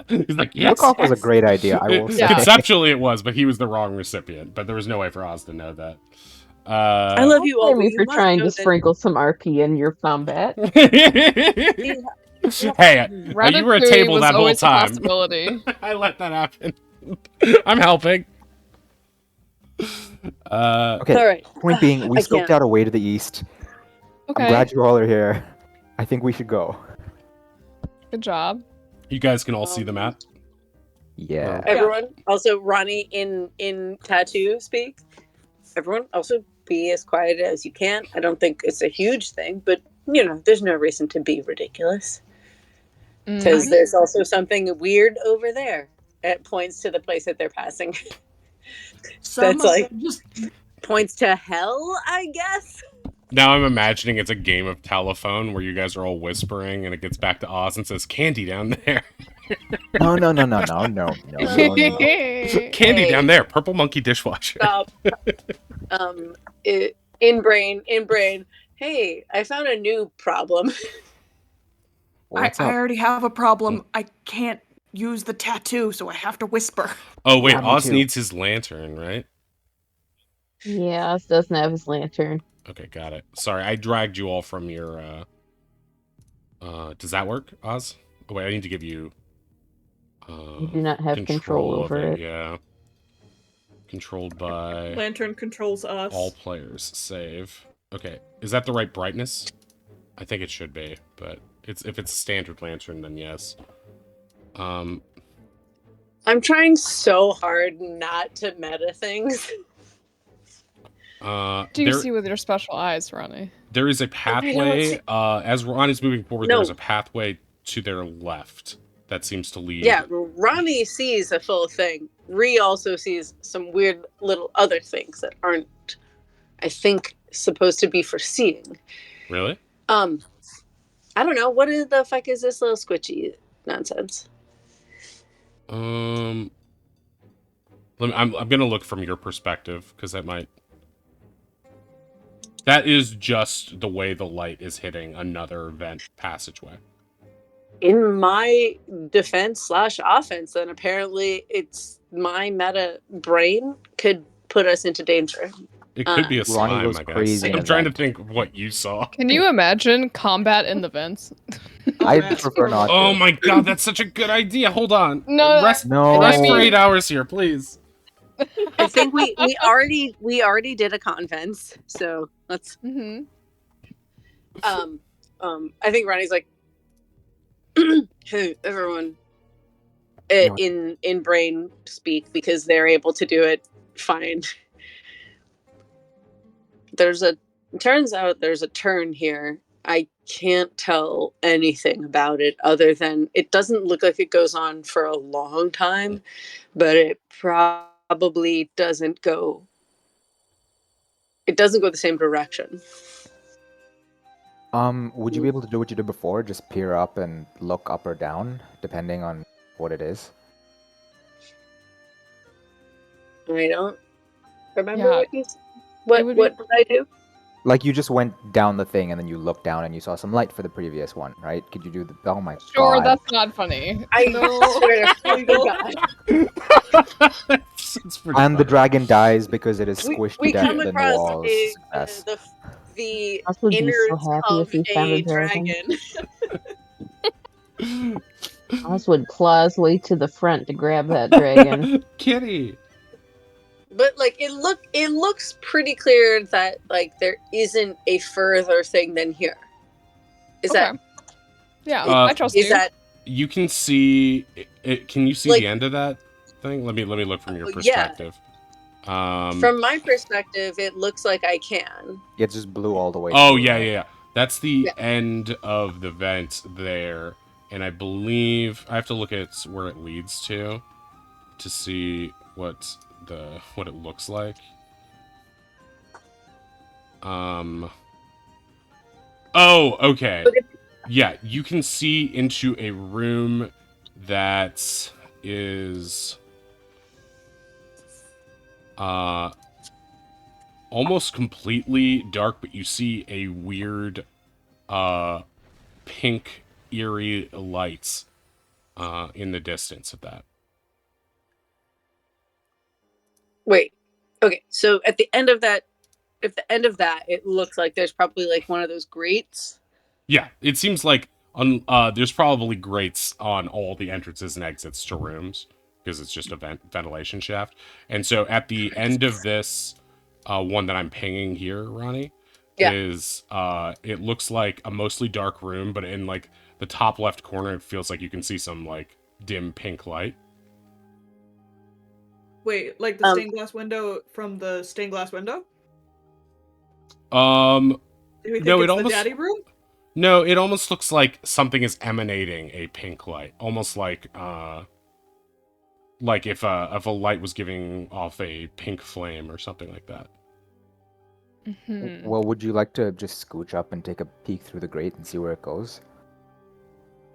He's like, yes,
Cook-off was a
yes.
great idea, I will say.
Yeah.
Conceptually it was, but he was the wrong recipient. But there was no way for Oz to know that.
I love you all.
Blame me
but you
for
must
trying
know
to
that-
sprinkle some RP in your combat.
Hey, you were a
Ratatouille
table
was
that whole
always a
time.
possibility.
I let that happen. I'm helping.
Okay,
All right.
point being, we
I
scoped
can't.
out a way to the east.
Okay.
I'm glad you all are here. I think we should go.
Good job.
You guys can all see the map.
Yeah.
Everyone, also Ronnie in tattoo speak. Everyone, also be as quiet as you can. I don't think it's a huge thing, but there's no reason to be ridiculous because there's also something weird over there. It points to the place that they're passing. That's like
just
points to hell, I guess.
Now I'm imagining it's a game of telephone where you guys are all whispering and it gets back to Oz and says, "Candy down there."
No.
Candy down there. Purple monkey dishwasher.
Stop. In brain. Hey, I found a new problem.
What's
I
up?
already have a problem. I can't use the tattoo, so I have to whisper.
Oh wait,
Yeah, me
Oz
too.
needs his lantern, right?
Yeah, Oz doesn't have his lantern.
Okay, got it. Sorry, I dragged you all from your does that work, Oz? Oh wait, I need to give you
You do not have control
of
over it.
Yeah. Controlled by
Lantern controls us.
all players. Save. Okay, is that the right brightness? I think it should be, but if it's a standard lantern, then yes.
I'm trying so hard not to meta things.
Do you see with your special eyes, Ronnie?
There is a pathway. As Ronnie's moving forward,
No.
there's a pathway to their left that seems to lead.
Yeah, Ronnie sees a full thing. Ree also sees some weird little other things that aren't, I think, supposed to be for seeing.
Really?
I don't know. What the fuck is this little squishy nonsense?
I'm gonna look from your perspective because that might. That is just the way the light is hitting another vent passageway.
In my defense / offense, then apparently it's my meta brain could put us into danger.
It could be a
Ronnie
slime,
goes
I guess.
crazy in
I'm
a
trying to
vent.
think of what you saw.
Can you imagine combat in the vents?
I'd
that's
prefer not
Oh
to.
my god, that's such a good idea. Hold on.
No,
Rest
No.
I
for
mean-
8 hours here, please.
I think we already did a convents, so let's
hmm
I think Ronnie's like, hey everyone,
Yeah.
in brain speak, because they're able to do it fine. Turns out there's a turn here. I can't tell anything about it other than it doesn't look like it goes on for a long time, but it probably doesn't go the same direction.
Would you be able to do what you did before? Just peer up and look up or down, depending on what it is?
I don't remember
Yeah.
what you what
would
what
be-
did I do?
Like you just went down the thing and then you looked down and you saw some light for the previous one, right? Could you do the? Oh my
Sure,
god!
that's not funny.
I
No.
swear to
Illegal.
God.
It's pretty
And the
funny.
dragon dies because it is
We,
squished
we
to death
come
in the
across
walls. Success.
the
Us would be so
innards
happy
of
if we found
a
a dragon.
dragon.
Us would claw his way to the front to grab that dragon.
Kitty.
But like it looks pretty clear that like there isn't a further thing than here. Is
Okay.
that
Yeah,
Uh,
I trust
is
you.
that
You can see it. Can you see
Like-
the end of that thing? Let me look from your
Yeah.
perspective.
from my perspective it looks like I can.
It just blew all the way.
Oh
through,
yeah,
right?
yeah, yeah. That's the
Yeah.
end of the vent there, and I believe I have to look at where it leads to see what it looks like. Oh, okay. Yeah, you can see into a room that is almost completely dark, but you see a weird pink eerie lights in the distance of that.
Wait. Okay, so at the end of that it looks like there's probably like one of those grates.
Yeah, it seems like there's probably grates on all the entrances and exits to rooms because it's just a ventilation shaft. And so at the end of this one that I'm pinging here, Ronnie,
Yeah.
is it looks like a mostly dark room, but in like the top left corner, it feels like you can see some like dim pink light.
Wait, like the stained glass window from the stained glass window?
Um,
Do we think
No, it
it's
almost-
the daddy room?
No, it almost looks like something is emanating a pink light, almost like if a light was giving off a pink flame or something like that.
Well, would you like to just scooch up and take a peek through the grate and see where it goes?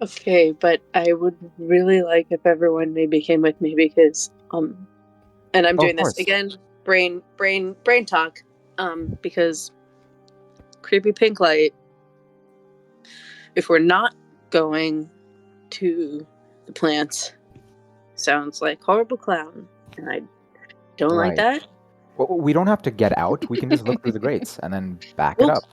Okay, but I would really like if everyone maybe came with me because and I'm
Oh,
doing
of
this
course.
again, brain talk, because creepy pink light, if we're not going to the plants, sounds like horrible clown, and I don't like
Right.
that.
Well, we don't have to get out. We can just look through the grates and then back
Well,
it up.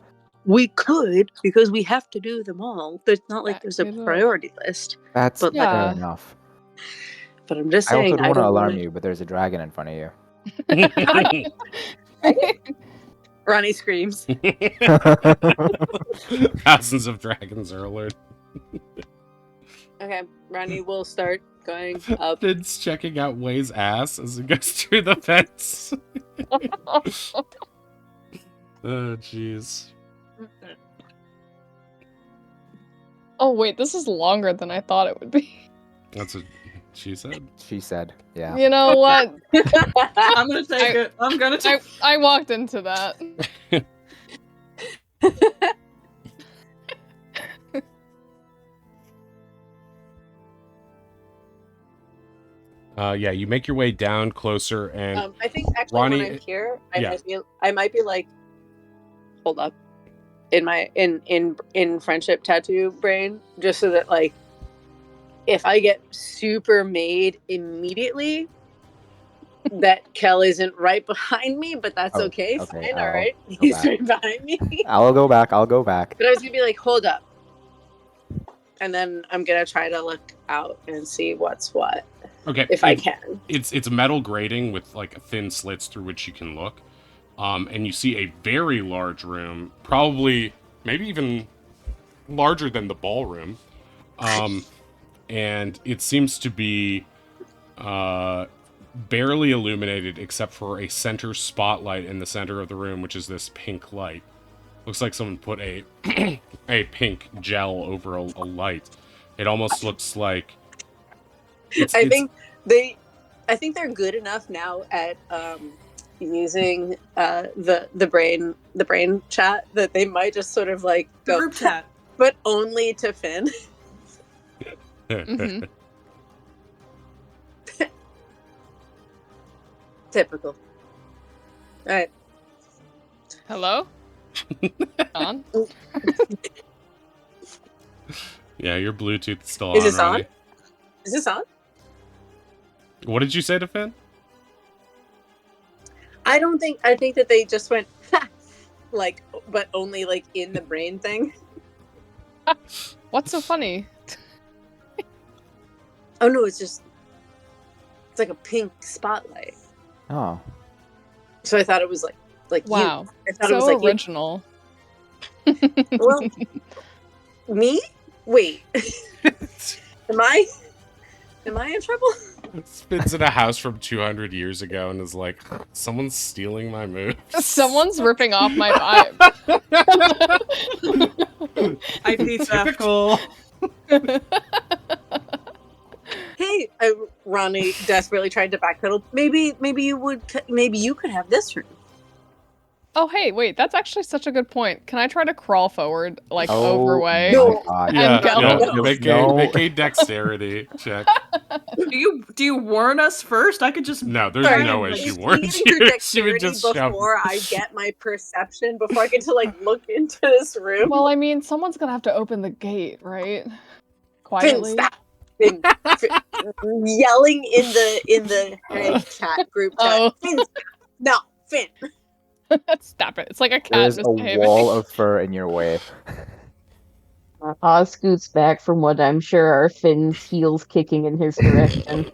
We could, because we have to do them all. There's not like there's a
Back it up.
priority list.
That's
But,
like-
fair
Yeah.
enough.
But I'm just
I also
saying,
don't
I
want to
don't
alarm
want
you, but there's a dragon in front of you.
Ronnie screams.
Thousands of dragons are alert.
Okay, Ronnie will start going up.
It's checking out Way's ass as it goes through the fence. Oh, jeez.
Oh wait, this is longer than I thought it would be.
That's what she said.
She said, "Yeah."
You know what?
I'm gonna take it. I'm gonna take
I walked into that.
Yeah, you make your way down closer, and
I think actually
Ronnie-
when I'm here,
yeah.
I might be like, hold up, in my in friendship tattoo brain, just so that like, if I get super made immediately, that Kel isn't right behind me, but that's
Oh,
okay.
okay,
Fine, all
I'll
right.
go
He's
back.
right behind me.
I'll go back. I'll go back.
But I was gonna be like, hold up. And then I'm gonna try to look out and see what's what.
Okay.
If I can.
It's metal grating with like thin slits through which you can look. And you see a very large room, probably maybe even larger than the ballroom. And it seems to be barely illuminated except for a center spotlight in the center of the room, which is this pink light. Looks like someone put a a pink gel over a light. It almost looks like
I think they're good enough now at using the brain chat that they might just sort of like
The
go
group chat.
but only to Finn.
Mm-hmm.
Typical. All right.
Hello? On?
Yeah, your Bluetooth is still
Is
on,
this on?
Ronnie.
Is this on?
What did you say to Finn?
I think that they just went like, but only like in the brain thing.
What's so funny?
Oh no, it's like a pink spotlight.
Oh,
So I thought it was like
Wow.
you. I thought
So
it was like
original.
you. Well, me? Wait. Am I in trouble?
Spins in a house from 200 years ago and is like, someone's stealing my moves.
Someone's ripping off my vibe.
IP theft.
Typical.
Hey, Ronnie desperately tried to backpedal. Maybe you could have this room.
Oh, hey, wait, that's actually such a good point. Can I try to crawl forward, like,
oh
overway?
No.
my God.
Yeah,
go.
yeah.
No.
Make a dexterity check.
Do you warn us first? I could just
No, there's
Sorry,
no way
like,
she
He's
warned
needing for
you. She would
dexterity
just shove.
before I get my perception, before I get to like look into this room.
Well, I mean, someone's gonna have to open the gate, right?
Finn,
Quietly.
stop. Finn, yelling in the head chat group chat.
Oh.
Finn, no, Finn.
Stop it. It's like a cat
There's a
misbehaving.
wall of fur in your way.
Oz scoots back from what I'm sure are Finn's heels kicking in his direction.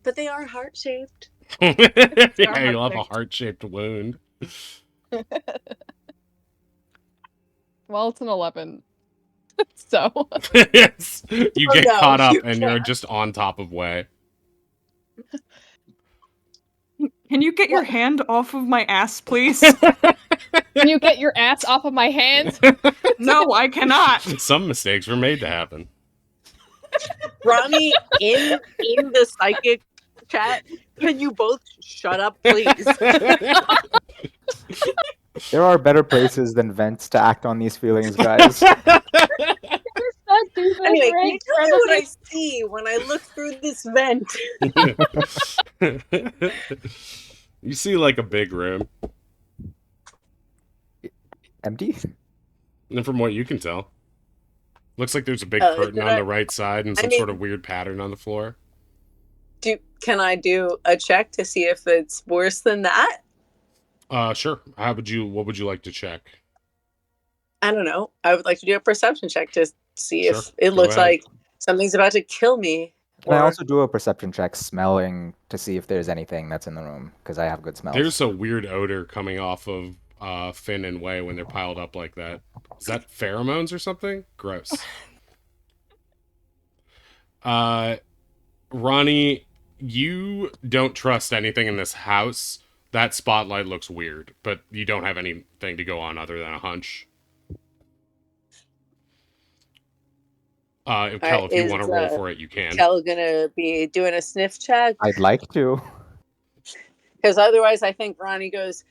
But they are heart shaped.
Yeah, you'll have a heart-shaped wound.
Well, it's an 11. So.
Yes, you
Oh,
get
no,
caught up
you
and you're
can't.
just on top of Way.
Can you get your hand off of my ass, please?
Can you get your ass off of my hands?
No, I cannot.
Some mistakes were made to happen.
Ronnie, in the psychic chat, can you both shut up, please?
There are better places than vents to act on these feelings, guys.
Anyway, can you tell me what I see when I look through this vent?
You see like a big room.
Empty?
And from what you can tell, looks like there's a big
Oh,
curtain
did
on
I-
the right side and
I
some
mean-
sort of weird pattern on the floor.
Can I do a check to see if it's worse than that?
Sure. What would you like to check?
I don't know. I would like to do a perception check to see
Sure,
if it
go
looks
ahead.
like something's about to kill me.
Can I
or-
also do a perception check smelling to see if there's anything that's in the room? Because I have good smells.
There's a weird odor coming off of Finn and Way when they're piled up like that. Is that pheromones or something? Gross. Ronnie, you don't trust anything in this house. That spotlight looks weird, but you don't have anything to go on other than a hunch. Kel, if you want to roll for it, you can.
Kel gonna be doing a sniff check?
I'd like to.
Because otherwise, I think Ronnie goes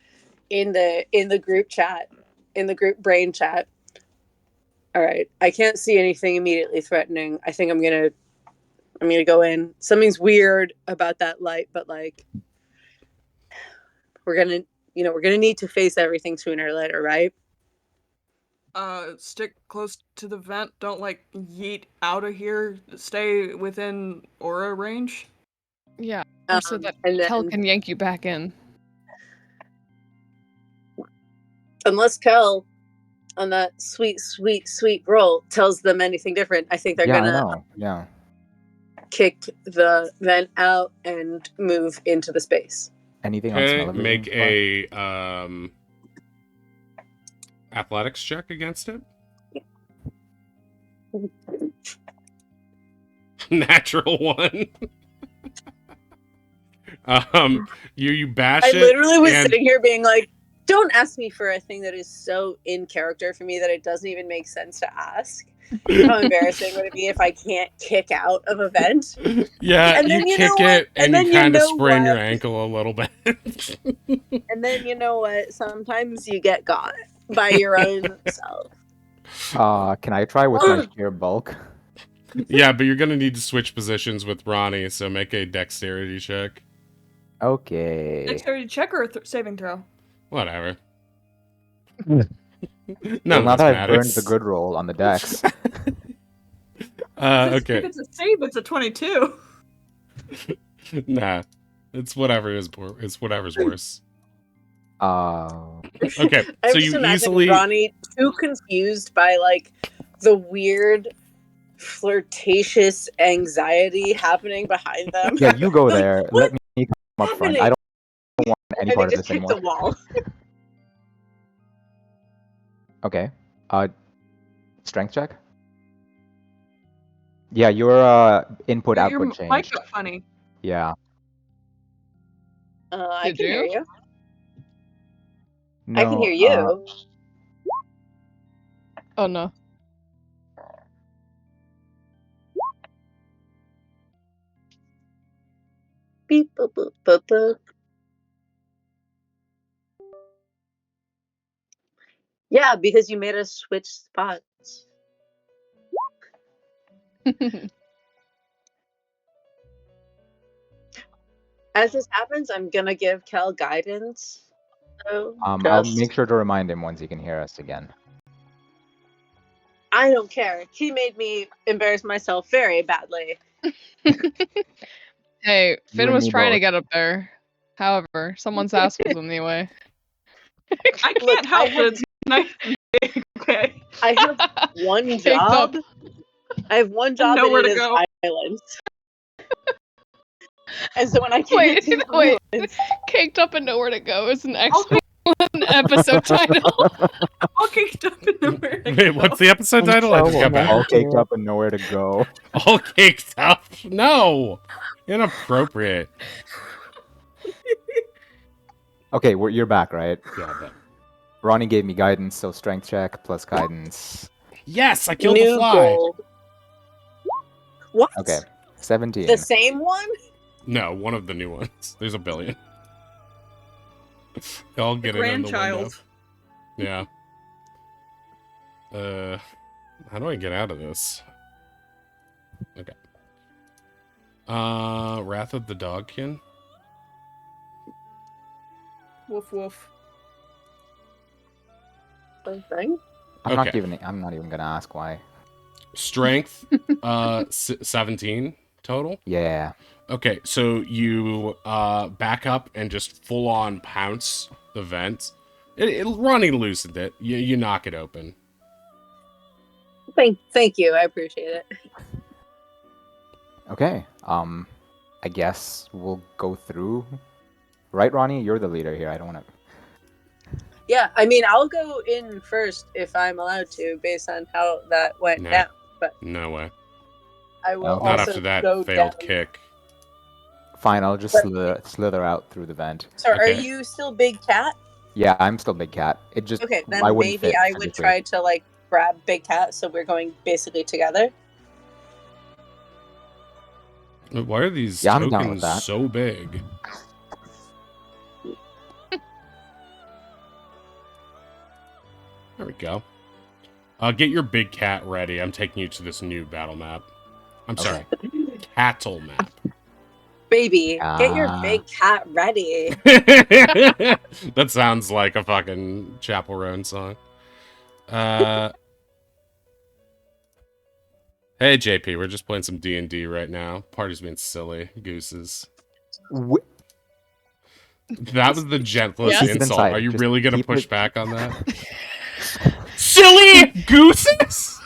in the group chat, in the group brain chat. All right, I can't see anything immediately threatening. I think I'm gonna go in. Something's weird about that light, but like, we're gonna need to face everything sooner or later, right?
Stick close to the vent. Don't like yeet out of here. Stay within aura range.
Yeah. Or so that
and
Kel
then
can yank you back in.
unless Kel on that sweet, sweet, sweet roll tells them anything different, I think they're
Yeah, I
gonna
know. Yeah.
kick the vent out and move into the space.
Anything on
Okay,
smell-o-vision?
make a athletics check against it. Natural one. You bash
I
it.
literally was
and
sitting here being like, don't ask me for a thing that is so in character for me that it doesn't even make sense to ask. How embarrassing would it be if I can't kick out of a vent?
Yeah,
And
you
then you
kick
know what?
it and you
then you
kind of
know
sprain your
what?
ankle a little bit.
And then you know what? Sometimes you get got by your own self.
Can I try with my sheer bulk?
Yeah, but you're gonna need to switch positions with Ronnie, so make a dexterity check.
Okay.
Dexterity check or saving throw?
Whatever.
Well,
None
now
of this
that I've burned the
matters.
good roll on the dex.
If
Okay.
it's a save, it's a 22.
Nah. It's whatever is it's whatever's worse. Okay,
I'm
so
just
you
imagining
easily
Ronnie too confused by like the weird flirtatious anxiety happening behind them.
Yeah, you go
Like,
there.
what's
Let me come up front. I
happening?
don't want any
And they
part of
just
this
kicked
anymore.
the wall.
Okay. Strength check? Yeah, your input
Your
output
mic
changed.
got funny.
Yeah.
I
Did
can hear
you?
you. I can
No,
hear you.
Oh no.
Beep, boop, boop, boop, boop. Yeah, because you made us switch spots. As this happens, I'm gonna give Kel guidance. So
I'll
just
make sure to remind him once he can hear us again.
I don't care. He made me embarrass myself very badly.
Hey,
You
Finn
and
was
me
trying to
both.
get up there. However, someone's ass was in the way.
I
Look,
can't help that it's nice and big, okay?
I have one
Caked up.
job. I have one
And
job, and
nowhere
it
to
is
go.
violence. And so when I can't
Wait,
do
wait.
violence,
Caked up and nowhere to go is an
All,
excellent episode title.
all caked up and nowhere to
wait,
go.
what's the episode title? I just got back.
All caked up and nowhere to go.
All caked up? No! Inappropriate.
Okay, you're back, right?
Yeah, but...
Ronnie gave me guidance, so strength check plus guidance.
Yes, I killed the
new
fly!
goal. What?
Okay, 17.
The same one?
No, one of the new ones. There's a billion. I'll get it in the window.
Grandchild.
Yeah. How do I get out of this? Okay. Wrath of the Dogkin.
Woof woof.
Something.
I'm not
Okay.
even gonna ask why.
Strength, 17 total.
Yeah.
Okay, so you back up and just full on pounce the vent. Ronnie loosened it. You knock it open.
Thank you. I appreciate it.
Okay. I guess we'll go through. Right, Ronnie? You're the leader here. I don't want to.
Yeah, I mean, I'll go in first if I'm allowed to, based on how that went
Nah.
down. But
No way.
I will
Okay.
Not
also
after that
go
failed
down.
kick.
Fine, I'll just slither out through the vent.
So, are
Okay.
you still Big Cat?
Yeah, I'm still Big Cat. It just
Okay,
I
then
wouldn't
maybe
fit
I would
physically.
try to like grab Big Cat, so we're going basically together.
Why are these
Yeah, I'm down with
tokens
that.
so big? There we go. Get your big cat ready. I'm taking you to this new battle map. I'm sorry. Cattle map.
Baby, get your Big Cat ready.
That sounds like a fucking Chapel Roan song. Hey JP, we're just playing some D&D right now. Party's being silly. Gooses.
Wh-
That was the gentlest
Yes.
Keep it
insult.
inside.
Are you
Just
really going to
keep
push
it-
back on that? Silly gooses!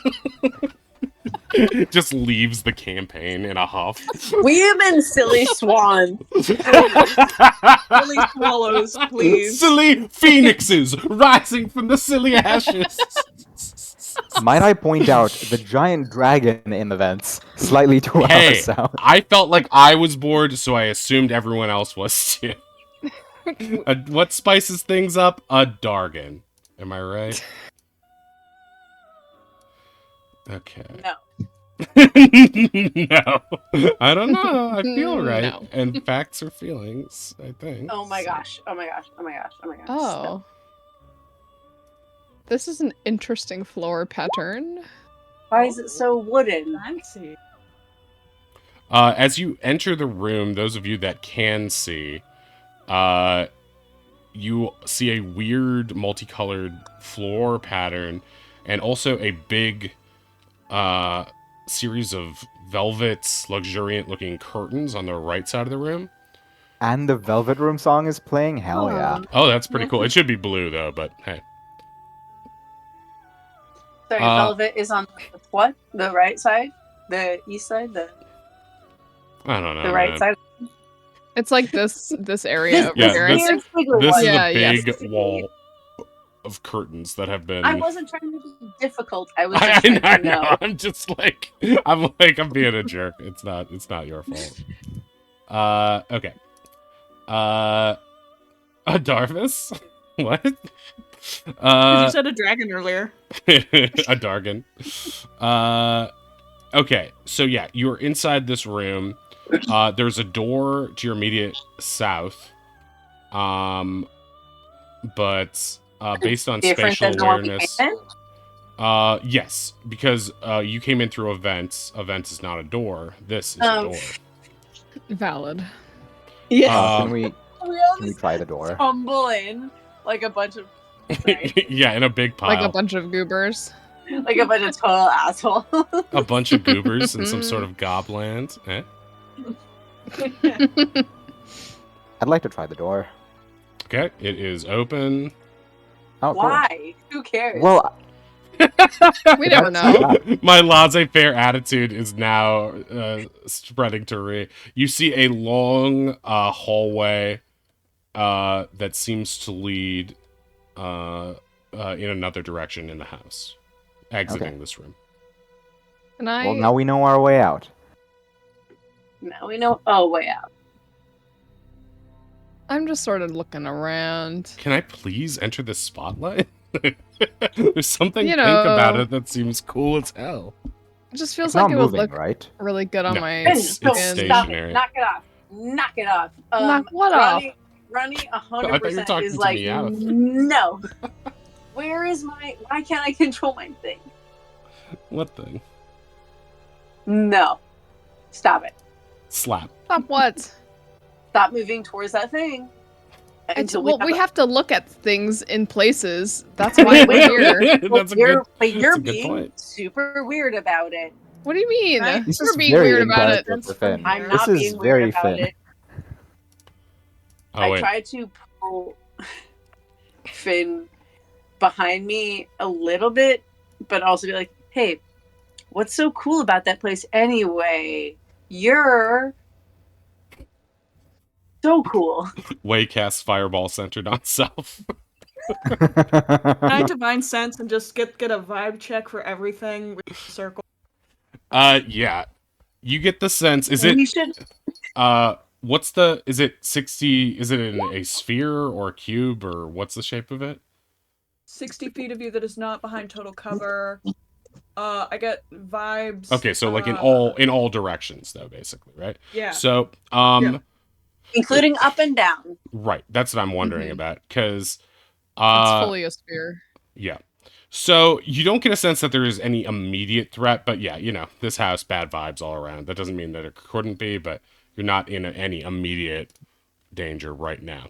Just leaves the campaign in a huff.
We have been silly swans.
Silly swallows, please.
Silly phoenixes rising from the silly ashes.
Might I point out the giant dragon in the vents, slightly to our
Hey,
south.
I felt like I was bored, so I assumed everyone else was too. What spices things up? A Dargan. Am I right? Okay.
No.
No. I don't know. I feel right.
No.
And facts are feelings, I think.
Oh my
so.
gosh. Oh my gosh. Oh my gosh. Oh my gosh.
Oh. This is an interesting floor pattern.
Why is it so wooden?
Fancy.
As you enter the room, those of you that can see, you see a weird multicolored floor pattern and also a big series of velvet, luxuriant-looking curtains on the right side of the room.
And the Velvet Room song is playing? Hell yeah.
Oh, that's pretty cool. It should be blue, though, but hey.
Sorry, velvet is on the what? The right side? The east side?
I don't know.
The right
man.
side?
It's like this area over
Yeah,
here.
this-
I think.
This
Yeah,
is
yeah.
a big wall of curtains that have been...
I wasn't trying to be difficult. I was
I
just
know,
trying to know.
I'm just like I'm being a jerk. It's not your fault. Okay. A Darvis? What?
You said a dragon earlier.
A Dargan. Okay, so yeah, you're inside this room. There's a door to your immediate south. But based on
Different
spatial
than the one we
awareness.
came in?
Yes, because you came in through a vent. A vent is not a door. This is a door.
Valid.
Yeah.
Can we
all
can we
just
try the door?
tumble in like a bunch of sorry,
Yeah, in a big pile.
Like a bunch of goobers.
like a bunch of total assholes.
A bunch of goobers in some sort of gobland. Eh?
I'd like to try the door.
Okay, it is open.
Oh, cool.
Why? Who cares?
Well,
We never
That's-
know.
My laissez-faire attitude is now spreading to Ree. You see a long hallway that seems to lead in another direction in the house, exiting
Okay.
this room.
Can I?
well, now we know our way out.
now we know. Oh, way out.
I'm just sort of looking around.
Can I please enter the spotlight? There's something
You
pink about
know.
it that seems cool as hell.
It just feels
It's not
like it would
moving,
look
right?
really good on
No,
my
it's
Don't
skin.
stop
stationary.
it. Knock it off. Knock it off.
Knock what off?
Ronnie,
I thought you were
100%
talking
is
to
like,
me, Alice.
no. Where is my? Why can't I control my thing?
What thing?
No. Stop it.
Slap.
Stop what?
Stop moving towards that thing. Until
Well, we
a-
have to look at things in places. That's why we're here.
That's a good.
But you're
a good
being
point.
super weird about it.
What do you mean?
Right.
This
You're
is
being
very
weird about it.
intelligent for Finn.
I'm
This
not
is
being
very
weird about
Finn.
it.
Oh
I
wait.
tried to pull Finn behind me a little bit, but also be like, hey, what's so cool about that place anyway? You're so cool.
Way casts fireball centered on self.
Can I divine sense and just get a vibe check for everything with the circle?
Yeah. You get the sense. Is
We
it?
should.
What's the? Is it 60? Is it in a sphere or a cube or what's the shape of it?
60 feet of you that is not behind total cover. I get vibes.
Okay, so like in all directions though, basically, right?
Yeah.
So
Yeah.
Including up and down.
right. That's what I'm wondering about because
It's fully a sphere.
yeah. So you don't get a sense that there is any immediate threat, but yeah, you know, this house, bad vibes all around. That doesn't mean that it couldn't be, but you're not in any immediate danger right now.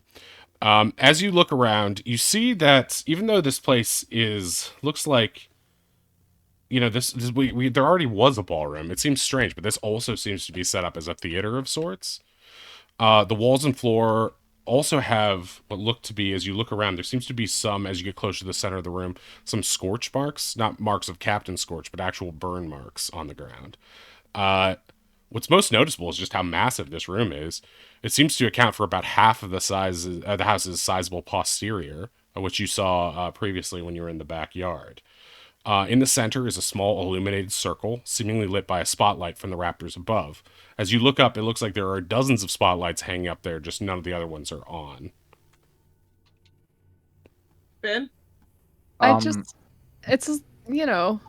As you look around, you see that even though this place looks like, you know, there already was a ballroom. It seems strange, but this also seems to be set up as a theater of sorts. The walls and floor also have what look to be, as you look around, there seems to be some, as you get closer to the center of the room, some scorch marks, not marks of Captain Scorch, but actual burn marks on the ground. What's most noticeable is just how massive this room is. It seems to account for about half of the size the house's sizable posterior, which you saw previously when you were in the backyard. In the center is a small illuminated circle, seemingly lit by a spotlight from the rafters above. As you look up, it looks like there are dozens of spotlights hanging up there, just none of the other ones are on.
Ben?
It's, you know,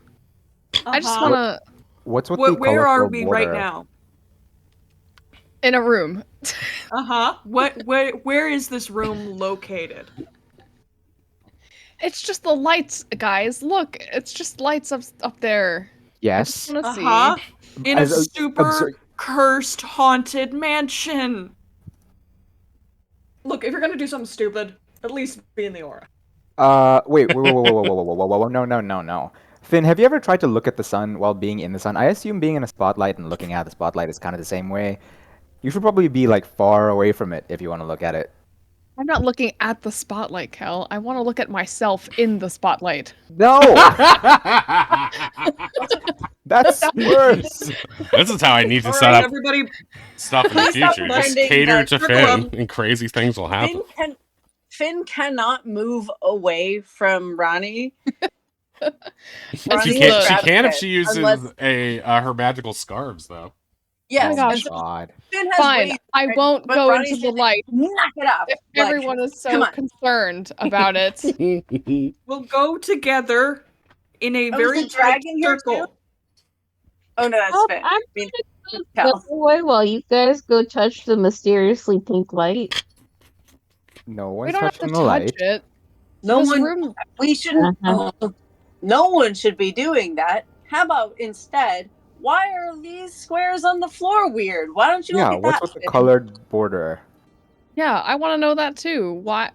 I just
Uh-huh.
want to,
What's with the
Where are
colorful
we
border?
right now?
in a room.
Uh-huh. Where is this room located?
It's just the lights, guys. Look, it's just lights up there. I just
Yes.
want to
Uh-huh.
see.
In a
As a-
super cursed haunted mansion. Look, if you're gonna do something stupid, at least be in the aura.
Wait, whoa, no. Finn, have you ever tried to look at the sun while being in the sun? I assume being in a spotlight and looking at the spotlight is kind of the same way. You should probably be like far away from it if you want to look at it.
I'm not looking at the spotlight, Kel. I want to look at myself in the spotlight.
No, that's worse.
This is how I need to
All
set
right,
up
everybody.
stuff in the
Please stop
future. Just
reminding
cater
that
to
circle
Finn,
up.
and crazy things will happen.
Finn cannot move away from Ronnie.
She
Ronnie
can,
is
she can if
grabbing
she
it,
uses
unless-
her magical scarves, though.
Yes,
Oh my
and
gosh.
so
God.
Finn has
Fine,
ways,
I
right?
won't
But
go
Ronnie's
into the
just
light.
knock it off.
If
Like,
everyone is
come
so
on.
concerned about it.
We'll go together in a
Oh, is
very
the dragon here
circle.
too? Oh no, that's
Oh,
Finn.
I'm
I mean,
gonna
Cal.
go away while you guys go touch the mysteriously pink light.
No
We
one's
don't have to
touching the
touch
light.
it.
No
This
one.
room.
We shouldn't.
Uh-huh.
No one should be doing that. How about instead? Why are these squares on the floor weird? Why don't you
Yeah,
look at
what's
that?
with the
Finn?
colored border?
Yeah, I want to know that too. Why?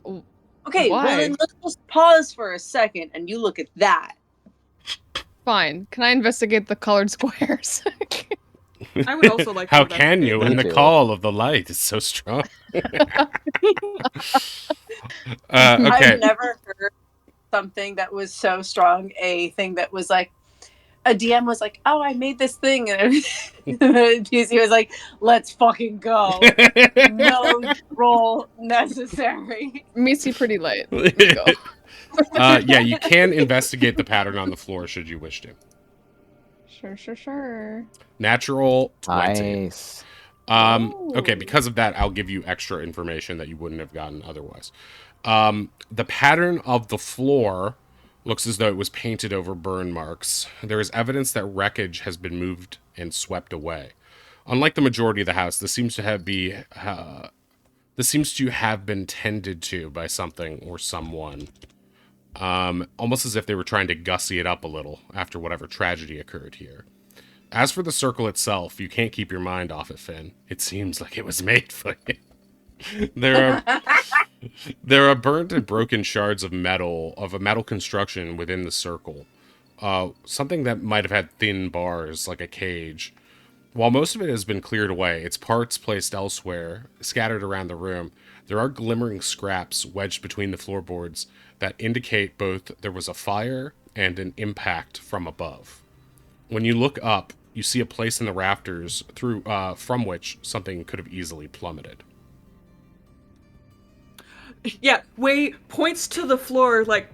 Okay, well
Why?
then let's just pause for a second and you look at that.
Fine. Can I investigate the colored squares?
I would also like to
How can
investigate
you
that.
when the
Me too.
call of the light is so strong?
I've
Okay.
never heard something that was so strong. A thing that was like a DM was like, "Oh, I made this thing," and PC was like, "Let's fucking go." No roll necessary.
Meets you pretty late. Let's go.
Yeah, you can investigate the pattern on the floor should you wish to.
Sure.
Natural 20.
Nice.
Okay, because of that, I'll give you extra information that you wouldn't have gotten otherwise. The pattern of the floor looks as though it was painted over burn marks. There is evidence that wreckage has been moved and swept away. Unlike the majority of the house, this seems to have been tended to by something or someone. Almost as if they were trying to gussy it up a little after whatever tragedy occurred here. As for the circle itself, you can't keep your mind off it, Finn. It seems like it was made for you. There are burnt and broken shards of a metal construction within the circle. Something that might have had thin bars, like a cage. While most of it has been cleared away, its parts placed elsewhere, scattered around the room, there are glimmering scraps wedged between the floorboards that indicate both there was a fire and an impact from above. When you look up, you see a place in the rafters from which something could have easily plummeted.
Yeah, Wei points to the floor like,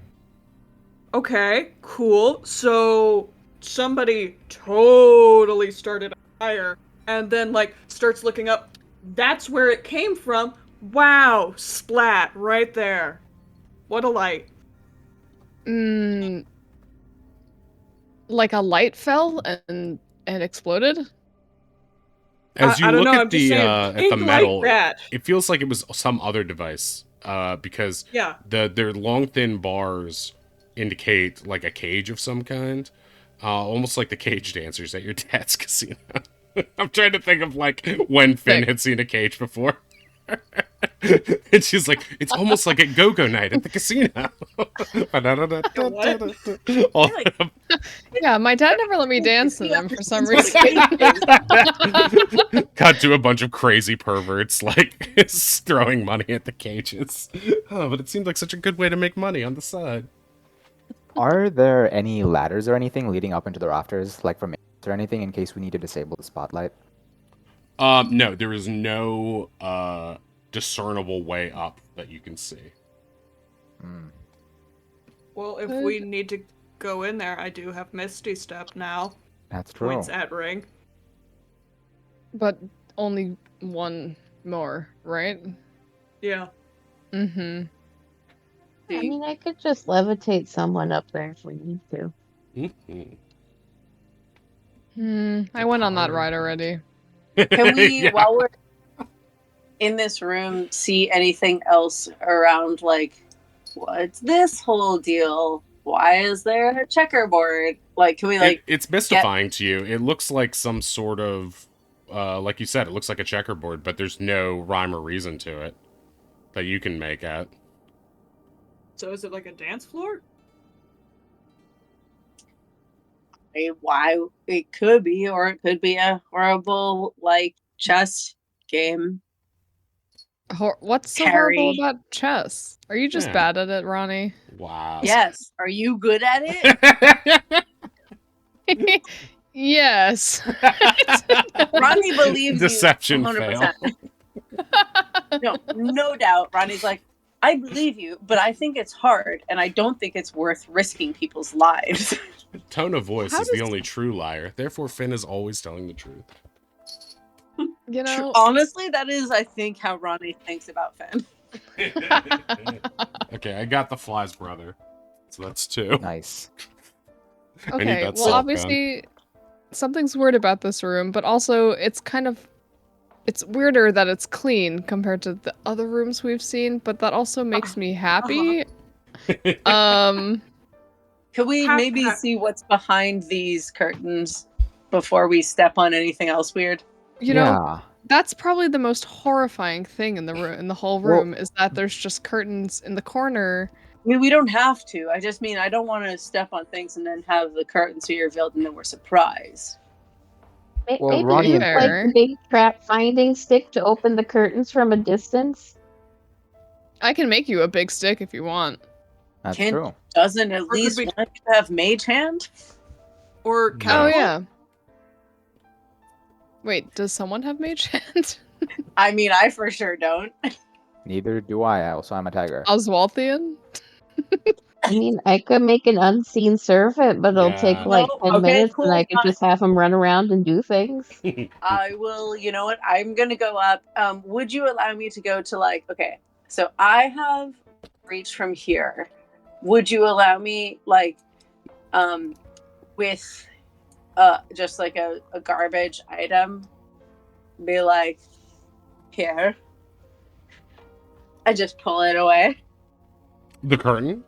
okay, cool. So somebody totally started a fire and then like starts looking up. That's where it came from. Wow, splat right there. What a light.
Like a light fell and exploded?
As you
I don't
look
know,
at
I'm just
the
saying,
at the
pink
metal,
like that.
it feels like it was some other device. Because
Yeah.
their long thin bars indicate like a cage of some kind, almost like the cage dancers at your dad's casino. I'm trying to think of like when Finn
Sick.
had seen a cage before. And she's like, it's almost like a go-go night at the casino. All
Yeah, my dad never let me dance in them for some
Well,
reason.
cut to a bunch of crazy perverts like throwing money at the cages. Oh, but it seemed like such a good way to make money on the side.
Are there any ladders or anything leading up into the rafters, like from or anything, in case we need to disable the spotlight?
No, there is no discernible way up that you can see.
Hmm.
Well, if we need to go in there, I do have Misty Step now.
That's true.
Points at Ring.
But only one more, right?
Yeah.
Mm-hmm.
I mean, I could just levitate someone up there if we need to.
I went on that ride already.
Can we,
Yeah.
while we're in this room, see anything else around? Like, what's this whole deal? Why is there a checkerboard? Like, can we
It's mystifying to you. It looks like some sort of, like you said, it looks like a checkerboard, but there's no rhyme or reason to it that you can make out.
So is it like a dance floor?
why it could be, or it could be a horrible like chess game.
What's so horrible
Carrie.
about chess? Are you just
Yeah.
bad at it, Ronnie?
Wow.
Yes. Are you good at it?
Yes.
Ronnie believes
Deception
you 100%.
fail.
No doubt. Ronnie's like, I believe you, but I think it's hard, and I don't think it's worth risking people's lives.
Tone of voice
How
is the
does-
only true liar. Therefore, Finn is always telling the truth.
You know,
Honestly, that is, I think, how Ronnie thinks about Finn.
Okay, I got the flies, brother. So that's 2.
Nice.
I need
okay,
that
well,
self gun.
obviously, something's weird about this room, but also it's it's weirder that it's clean compared to the other rooms we've seen, but that also makes me happy.
Can we
Half-
maybe
half.
see what's behind these curtains before we step on anything else weird?
You know,
Yeah.
that's probably the most horrifying thing in the room, in the whole
Well-
room, is that there's just curtains in the corner.
I mean, we don't have to. I just mean I don't want to step on things and then have the curtains be revealed and then we're surprised.
Well,
Maybe
Ronnie
use
and
like
Fair.
a big trap finding stick to open the curtains from a distance.
I can make you a big stick if you want.
That's
Can-
true.
Doesn't at
could
least
we-
one of you have mage hand?
Or
No.
Oh
catapult?
yeah. Wait, does someone have mage hand?
I mean, I for sure don't.
Neither do I. Also, I'm a tiger.
Oswaldian?
I mean, I could make an unseen servant, but it'll take
Yeah.
like
No,
10
okay,
minutes
cool,
and I could
fine.
just have him run around and do things.
I will, you know what? I'm gonna go up. Would you allow me to go to like, okay, so I have reach from here. Would you allow me like with just like a garbage item? Be like, here. I just pull it away.
The curtain?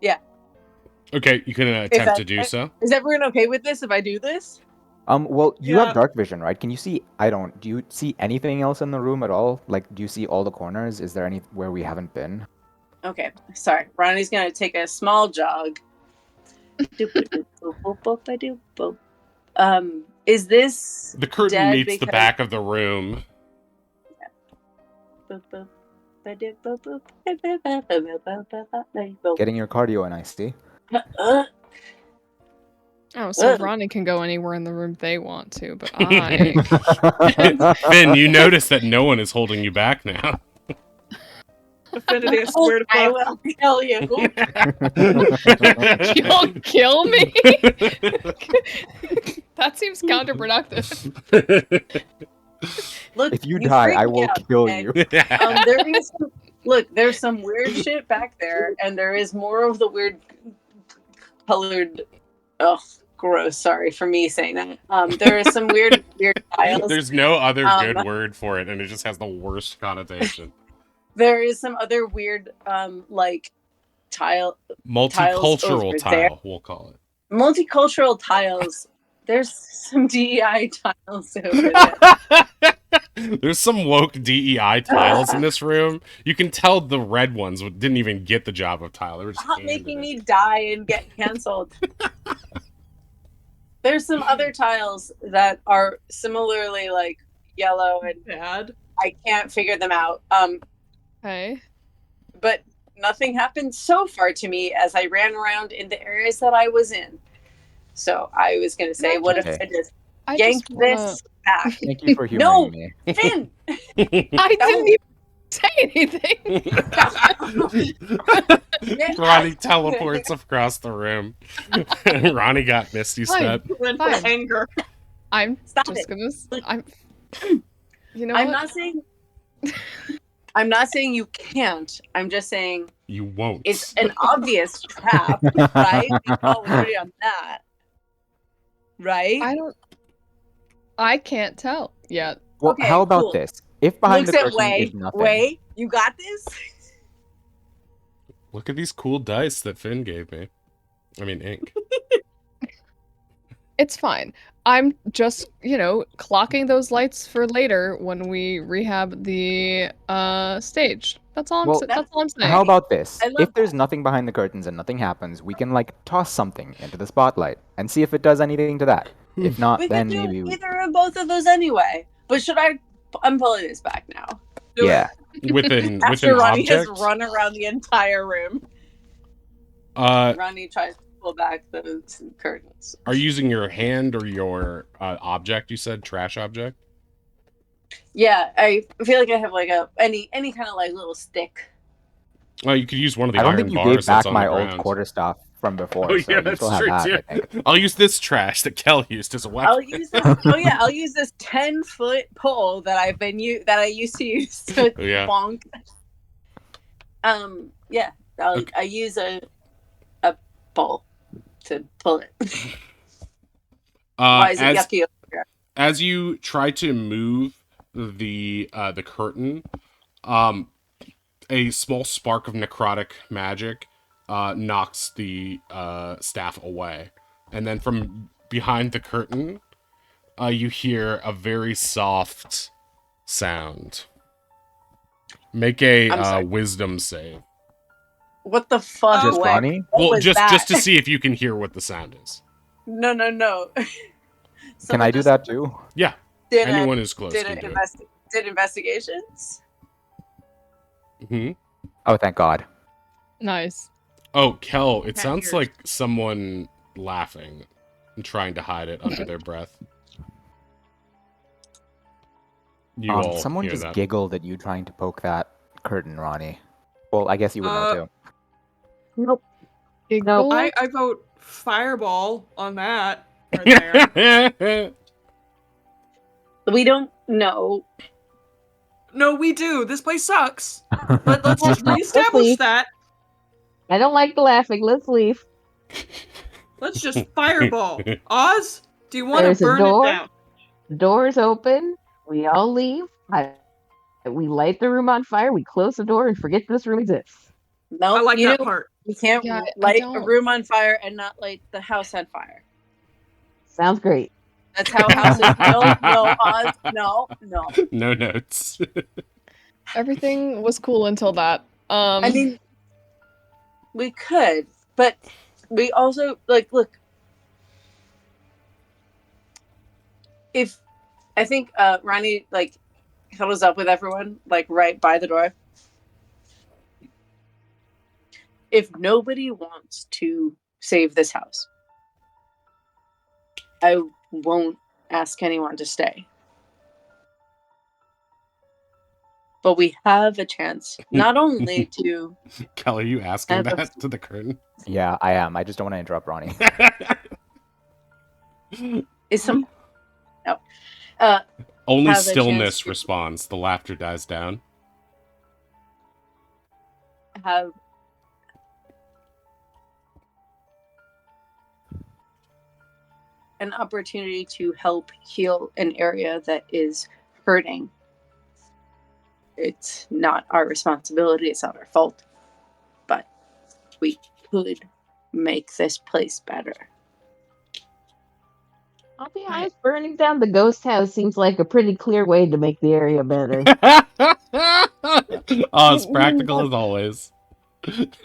Yeah.
Okay, you can attempt
that-
to do so.
Is everyone okay with this if I do this?
Well, you
Yeah.
have dark vision, right? Can you see? I don't. Do you see anything else in the room at all? Like, do you see all the corners? Is there any where we haven't been?
Okay, sorry. Ronnie's gonna take a small jog. Is this
The curtain
dead
meets the
because-
back of the room.
Getting your cardio in, I see.
Oh, so
Ugh.
Ronnie can go anywhere in the room they want to, but I...
Finn, you notice that no one is holding you back now.
Affinity, I swear to
I
God.
will kill you.
You'll kill me? That seems counterproductive.
Look,
If you die,
freaked
I
me
will
out,
kill
okay?
you.
There is look, there's some weird shit back there, and there is more of the weird colored. Ugh, gross. Sorry for me saying that. There is some weird tiles.
There's no other
Um,
good word for it, and it just has the worst connotation.
There is some other weird, like tile,
Multicultural
over
tile,
there.
we'll call it.
multicultural tiles. There's some DEI tiles over there.
There's some woke DEI tiles in this room. You can tell the red ones didn't even get the job of tile. They were just
Stop
handed
making
it.
me die and get canceled. There's some other tiles that are similarly like yellow and
Bad.
I can't figure them out.
Okay.
But nothing happened so far to me as I ran around in the areas that I was in. So I was gonna say, what if
Okay.
I just
I
yank
just wanna.
this back?
Thank you for
No,
humoring me.
Finn!
I didn't even say anything.
Ronnie teleports across the room. Ronnie got Misty Step.
Went
Fine.
for anger.
I'm
Stop
just
it.
gonna. I'm. You know
I'm
what?
not saying. I'm not saying you can't. I'm just saying
You won't.
it's an obvious trap, right? We all agree on that, right?
I don't. I can't tell yet.
Well,
Okay,
how about
cool.
this? If behind
Looks
the
at
curtain is
Way.
nothing,
Way, you got this.
Look at these cool dice that Finn gave me. I mean, ink.
It's fine. I'm just, clocking those lights for later when we rehab the stage. That's all I'm.
Well,
That's all I'm saying.
how about this?
I love
If there's nothing behind the curtains and nothing happens, we can like toss something into the spotlight and see if it does anything to that. If not,
We could
then
do
maybe we...
either of both of those anyway. But should I? I'm pulling this back now.
Do
Yeah.
With an
After Ronnie
object.
has run around the entire room, Ronnie tries to pull back those curtains.
Are you using your hand or your object? You said trash object.
Yeah, I feel like I have like any kind of like little stick.
Well, you could use one of the
I don't
iron
think you
bars
gave
that's
back
on
my
the
old
ground.
quarterstaff from before,
Oh
so
yeah,
you
that's
still have
true
that,
too.
I think.
I'll use this trash that Kel used as a weapon.
I'll use this. Oh yeah, I'll use this 10-foot pole that I used to use to
Yeah.
bonk. Yeah,
Okay.
I use a pole to pull it. Why is it yucky over here?
As you try to move the curtain, a small spark of necrotic magic knocks the staff away, and then from behind the curtain, you hear a very soft sound. Make
I'm
a
sorry.
Wisdom save.
What the fuck?
Just
Way?
Ronnie?
What
Well,
was
just
that?
to see if you can hear what the sound is.
No.
Can
Someone
I do
just
that too?
Yeah,
Did
anyone who's close
did
can do
did investigations?
it. Hmm.
Oh, thank God.
Nice.
Oh, Kel, it
Cat
sounds
ears.
like someone laughing and trying to hide it under their breath. You all
Someone
hear
just
that.
giggled at you trying to poke that curtain, Ronnie. Well, I guess you would know too.
Nope.
Giggle.
I vote fireball on that right there.
We don't know.
No, we do. This place sucks. But let's just
Let's
reestablish
leave.
that.
I don't like the laughing. Let's leave.
Let's just fireball. Oz, do you want
There's
to
a
burn it
door.
down?
Doors open. We all leave. We light the room on fire. We close the door and forget this room exists.
No,
I like
you
that
know,
part.
you can't
Yeah, I
light a
don't-
room on fire and not light the house on fire.
Sounds great.
That's how houses. No, Oz. No.
No notes.
Everything was cool until that.
I mean, we could, but we also look. If I think Ronnie huddles up with everyone right by the door. If nobody wants to save this house, I won't ask anyone to stay. But we have a chance not only to
Kel, are you asking
Have a-
that to the curtain?
Yeah, I am. I just don't want to interrupt Ronnie.
is some no
Only
have a chance
stillness
to-
responds. The laughter dies down.
have an opportunity to help heal an area that is hurting. It's not our responsibility, it's not our fault, but we could make this place better.
I'll be honest, burning down the ghost house seems like a pretty clear way to make the area better.
As practical as always.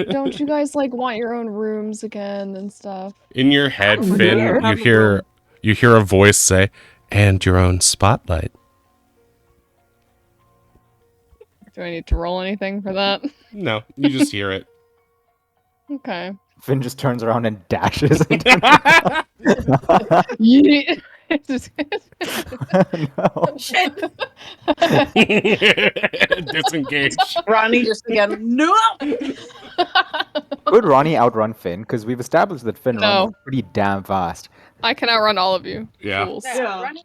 Don't you guys like want your own rooms again and stuff?
In your head,
I'm
Finn,
here.
you hear a voice say, "And your own spotlight."
Do I need to roll anything for that?
No, you just hear it.
Okay.
Finn just turns around and dashes. Into
Yeet.
no.
Disengage.
Ronnie just again, no!
Would Ronnie outrun Finn? Because we've established that Finn
No.
runs pretty damn fast.
I can outrun all of you.
Yeah.
Fools.
Yeah, Ronnie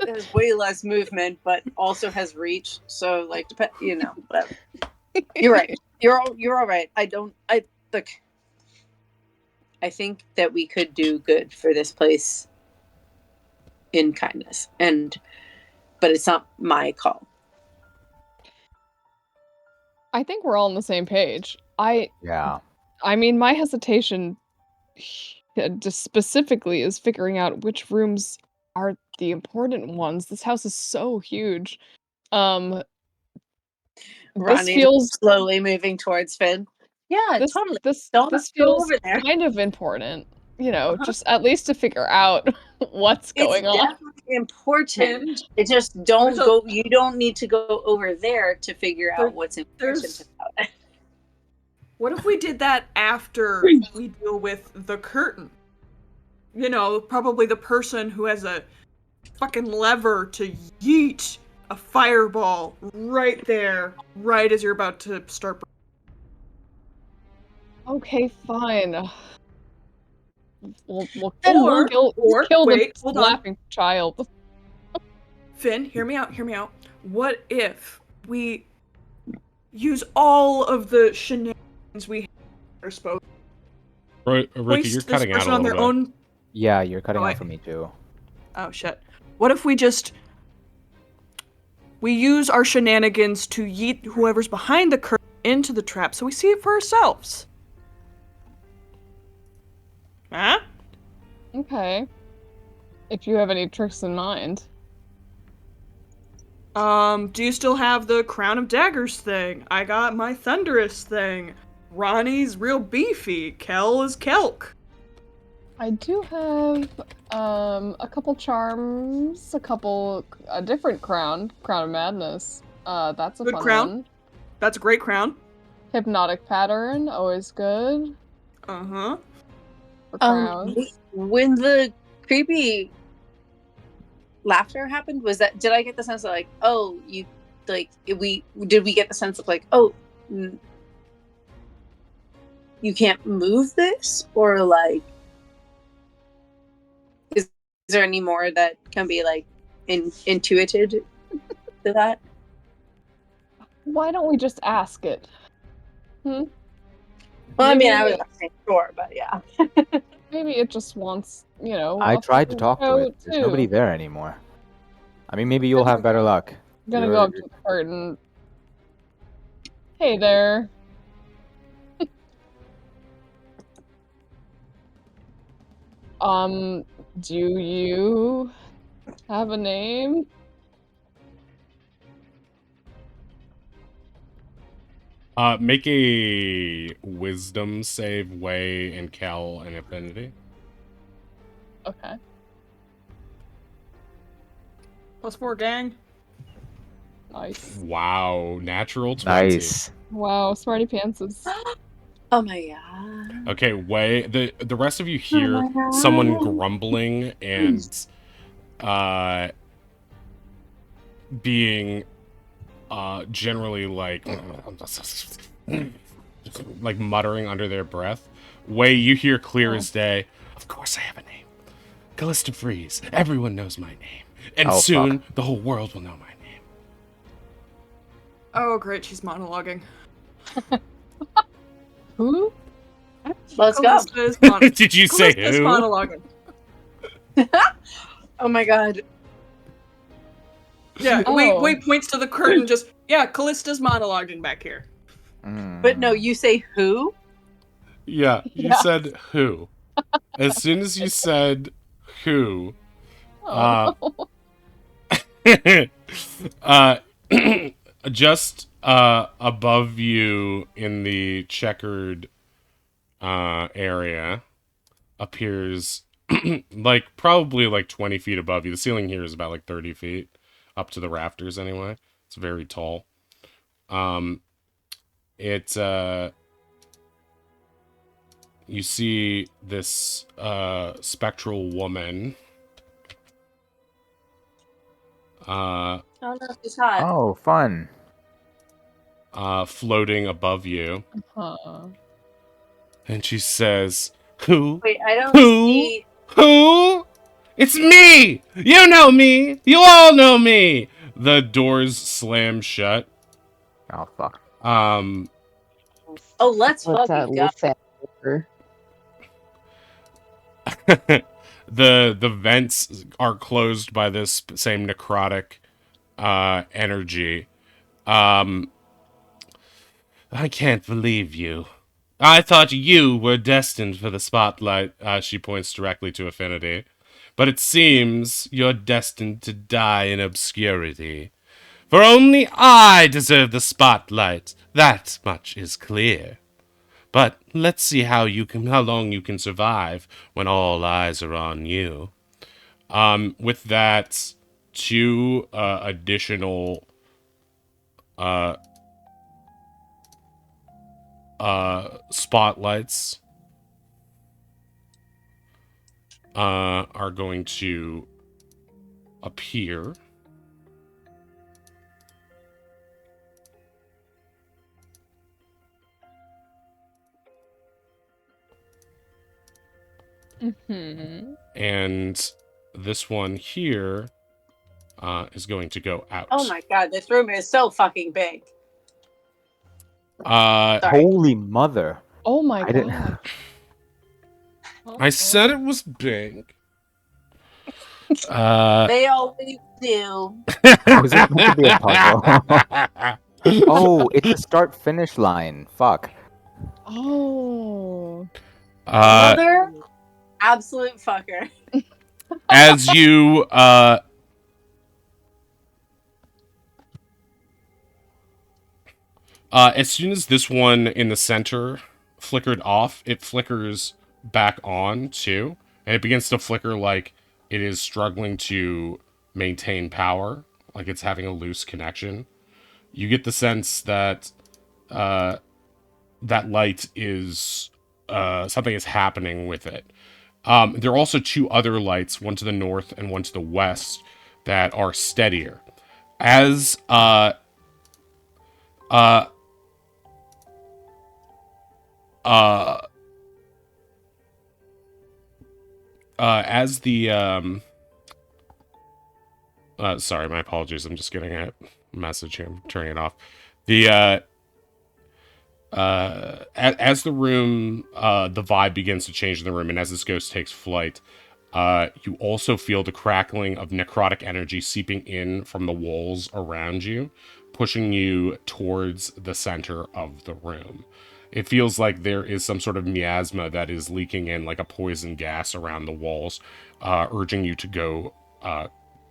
has way less movement, but also has reach. So, like, whatever. You're right. You're all right. Look. I think that we could do good for this place in kindness, but it's not my call.
I think we're all on the same page.
Yeah.
I mean, my hesitation just specifically is figuring out which rooms are the important ones. This house is so huge. This
Ronnie
feels
slowly moving towards Finn. Yeah, totally.
This
Don't
this
go
feels
over there.
kind of important. You know, just at least to figure out what's going
It's
on.
definitely important. It just don't go. You don't need to go over there to figure out what's important about it.
What if we did that after we deal with the curtain? You know, probably the person who has a fucking lever to yeet a fireball right there, right as you're about to start.
Okay, fine. We'll
Or-
kill
wait,
the
hold on.
laughing child.
Finn, hear me out. What if we use all of the shenanigans we have at our disposal?
Ricky,
Hoist
you're
this
cutting out
person
a
on
little
their
bit.
own.
Yeah, you're cutting
Oh,
out for me too.
Oh shit. What if we use our shenanigans to yeet whoever's behind the curtain into the trap so we see it for ourselves? Huh?
Okay. If you have any tricks in mind.
Do you still have the Crown of Daggers thing? I got my Thunderous thing. Ronnie's real beefy. Kel is Kelk.
I do have a couple charms, a different crown of madness. That's a
Good
fun
crown.
one.
That's a great crown.
Hypnotic pattern, always good
Uh-huh.
for crowns.
When the creepy laughter happened, did I get the sense of like, oh, you like did we get the sense of like, oh, you can't move this, or like is there any more that can be like intuited to that?
Why don't we just ask it?
Well, I mean, I was not saying sure, but yeah.
Maybe it just wants, you know.
I
a
tried to
fucking
talk to
coat,
it. There's nobody
too.
there anymore. I mean, maybe you'll have better luck.
I'm gonna go up to the curtain. Hey there. Do you have a name?
Make a wisdom save, Way, and Cal, and Affinity.
Okay.
+4, gang.
Nice.
Wow, natural 20.
Nice.
Wow, smarty pantses.
Oh my god.
Okay, Way, the rest of you hear someone grumbling and being generally like muttering under their breath. Way, you hear clear as day, of course I have a name. Callista Freeze. Everyone knows my name. And soon the whole world will know my name.
Oh, great, she's monologuing.
Who?
Let's go.
Did you say
Callista's
who?
monologuing.
Oh my god.
Yeah,
Oh.
wait, points to the curtain, Callista's monologuing back here.
But no, you say who?
Yeah, you said who. As soon as you said who, Uh,
Oh.
just above you in the checkered area appears like probably like 20 feet above you. The ceiling here is about like 30 feet up to the rafters anyway. It's very tall. It's you see this spectral woman
Oh no, she's hot.
Oh, fun.
floating above you,
Huh.
and she says, "Who?
Wait, I don't
Who?
see.
Who? It's me! You know me! You all know me!" The doors slam shut.
Oh, fuck.
Oh, let's
What's that
fucking go.
little fat fucker?
The vents are closed by this same necrotic energy. I can't believe you. I thought you were destined for the spotlight. She points directly to Affinity. But it seems you're destined to die in obscurity. For only I deserve the spotlight. That much is clear. But let's see how long you can survive when all eyes are on you. With that, 2 additional spotlights are going to appear.
Mm-hmm.
And this one here is going to go out.
Oh my god, this room is so fucking big.
Uh,
Sorry.
Holy mother.
Oh my
I didn't-
god.
I said it was big. Uh,
They always do.
Oh, is it meant to be a puzzle? Oh, it's a start-finish line. Fuck.
Oh.
Mother, absolute fucker.
as you as soon as this one in the center flickered off, it flickers back on too, and it begins to flicker like it is struggling to maintain power, like it's having a loose connection. You get the sense that that light is something is happening with it. There are also 2 other lights, one to the north and one to the west, that are steadier. As uh, as the sorry, my apologies. I'm just getting a message here. I'm turning it off. The as the room, the vibe begins to change in the room, and as this ghost takes flight, you also feel the crackling of necrotic energy seeping in from the walls around you, pushing you towards the center of the room. It feels like there is some sort of miasma that is leaking in like a poison gas around the walls, urging you to go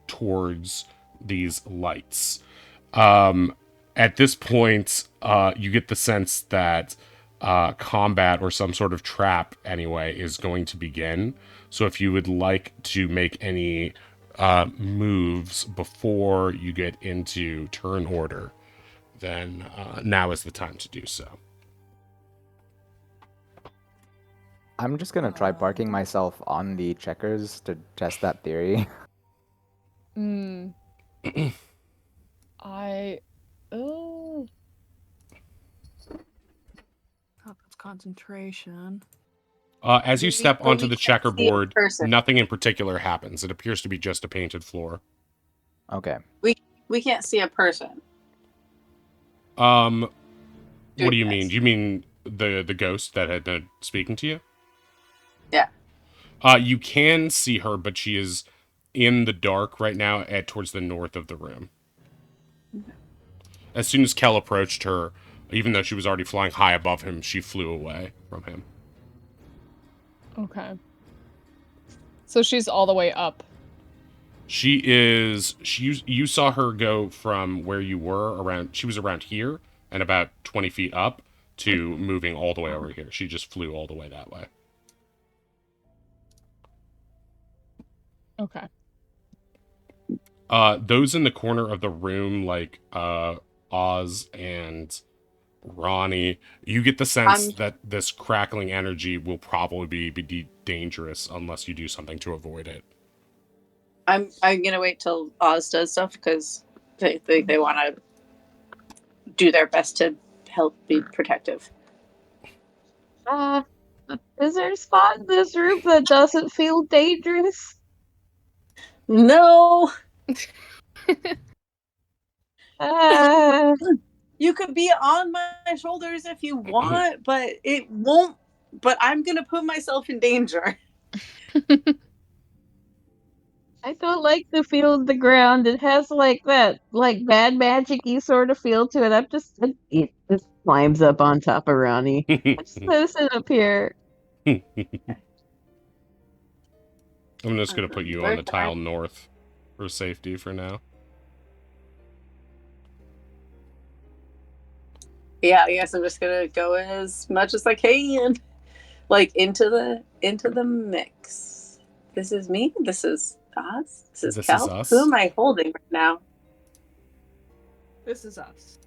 towards these lights. At this point, you get the sense that combat or some sort of trap, anyway, is going to begin. So if you would like to make any moves before you get into turn order, then now is the time to do so.
I'm just gonna try parking myself on the checkers to test that theory.
Hmm. I. Oh.
God, that's concentration.
As you step onto the
can't see a
checkerboard,
person.
nothing in particular happens. It appears to be just a painted floor.
Okay.
We can't see a person.
What do you
Yes.
mean? Do you mean the ghost that had been speaking to you?
Yeah.
You can see her, but she is in the dark right now towards the north of the room. As soon as Kel approached her, even though she was already flying high above him, she flew away from him.
Okay. So she's all the way up.
You saw her go from where you were around. She was around here and about 20 feet up to moving all the way over here. She just flew all the way that way.
Okay.
Those in the corner of the room, like Oz and Ronnie, you get the sense that this crackling energy will probably be dangerous unless you do something to avoid it.
I'm gonna wait till Oz does stuff because they want to do their best to help be protective.
Is there a spot in this room that doesn't feel dangerous?
No,
Uh,
you could be on my shoulders if you want, but it won't. But I'm gonna put myself in danger.
I don't like the feel of the ground. It has like that, like bad magic-y sort of feel to it. It just climbs up on top of Ronnie. I'm just gonna sit up here.
I'm just going to put you on the tile north for safety for now.
Yeah, I guess I'm just gonna go as much as I can, like into the mix. This is me. This is Oz. This is Kel.
us.
Who am I holding right now?
This is us.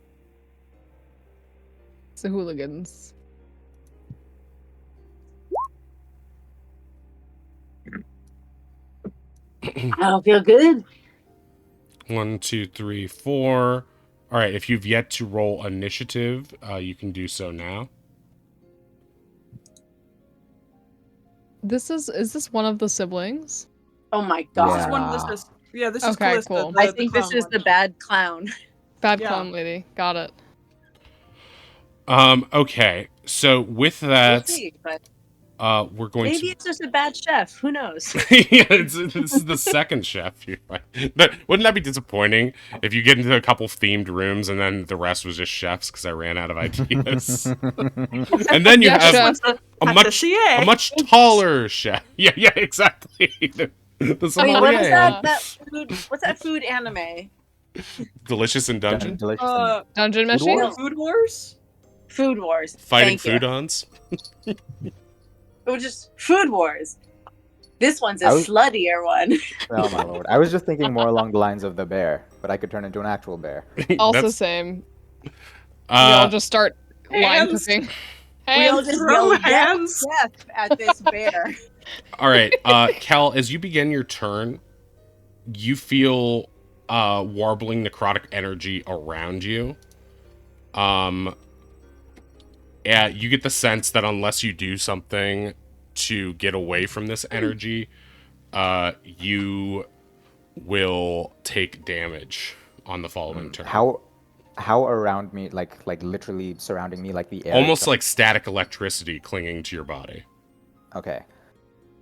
It's the hooligans.
I don't feel good.
1, 2, 3, 4. All right, if you've yet to roll initiative, you can do so now.
Is this one of the siblings?
Oh my
This
god.
is one of this. Yeah, this is
Okay,
Callista,
cool.
I think this is
clown
the
one.
bad clown.
Bad
Yeah.
clown lady. Got it.
Okay, so with that,
We'll see, but
we're going
maybe
to...
it's just a bad chef. Who knows?
Yeah, this is the second chef. Wouldn't that be disappointing if you get into a couple themed rooms and then the rest was just chefs because I ran out of ideas? And then you
Yeah,
have
chef.
a much taller chef. Yeah, exactly. The sommelier.
Wait, what is that food? What's that food anime?
Delicious in Dungeon.
Delicious. and-
Dungeon
Food
machine?
Wars?
Food Wars?
Food Wars.
Fighting
Thank you.
foodons.
It was just Food Wars. This one's a
I was-
sluttier one.
Oh my lord! I was just thinking more along the lines of the bear, but I could turn into an actual bear.
Also
That's-
same. We all just start line
Hands.
cooking.
We all
Hands.
just
Throw
yell
hands.
"Yes, chef" at this bear.
All right, Cal, as you begin your turn, you feel warbling necrotic energy around you. Yeah, you get the sense that unless you do something to get away from this energy, you will take damage on the following turn.
How around me, like literally surrounding me, like the air?
Almost like static electricity clinging to your body.
Okay.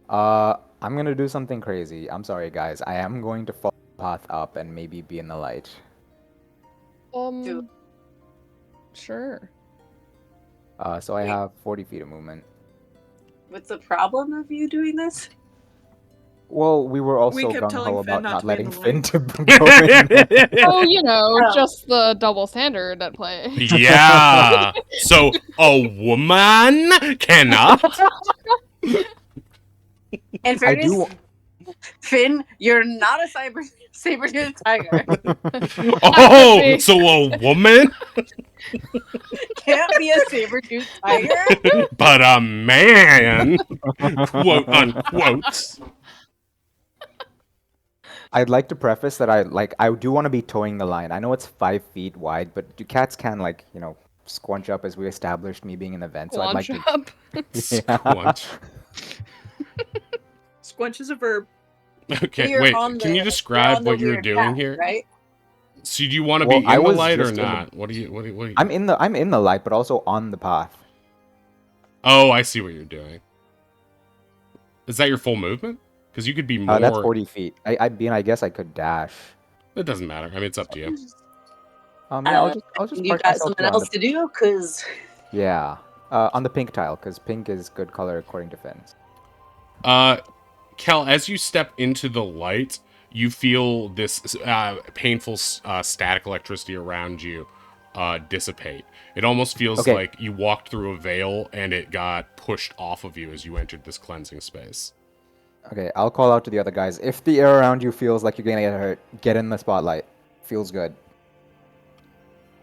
I'm gonna do something crazy. I'm sorry, guys. I am going to follow the path up and maybe be in the light.
Sure.
So I have 40 feet of movement.
What's the problem of you doing this?
Well, we were also
kept
gung
telling
ho
Finn
about
not
not
to be in
letting
the
Finn
light.
to go in.
Oh, you know,
Oh.
just the double standard at play.
Yeah. So a woman cannot.
In
I
fairness,
do.
Finn, you're not a saber-toothed tiger.
Oh, so a woman,
Can't be a saber-toothed tiger.
but a man, quote unquote.
I'd like to preface that I do want to be towing the line. I know it's 5 feet wide, but cats can squunch up as we established me being in the vent. So I'd like
Launch
to.
up.
Squunch.
Squunch is a verb.
Okay,
You're
wait.
on
Can you
you're
describe
on the
what you're
weird
doing
path,
here?
right?
So do you want to
Well,
be
I
in the
was
light or
just in the-
not? What do you?
I'm in the light, but also on the path.
Oh, I see what you're doing. Is that your full movement? Because you could be more.
That's 40 feet. I guess I could dash.
It doesn't matter. I mean, it's up to you.
Yeah, I'll just
You
park
got
myself
something
here on
else
the,
to do? Cause
yeah, on the pink tile, because pink is good color according to Finn.
Kel, as you step into the light, you feel this painful static electricity around you dissipate. It almost feels
Okay.
like you walked through a veil and it got pushed off of you as you entered this cleansing space.
Okay, I'll call out to the other guys. If the air around you feels like you're gonna get hurt, get in the spotlight. Feels good.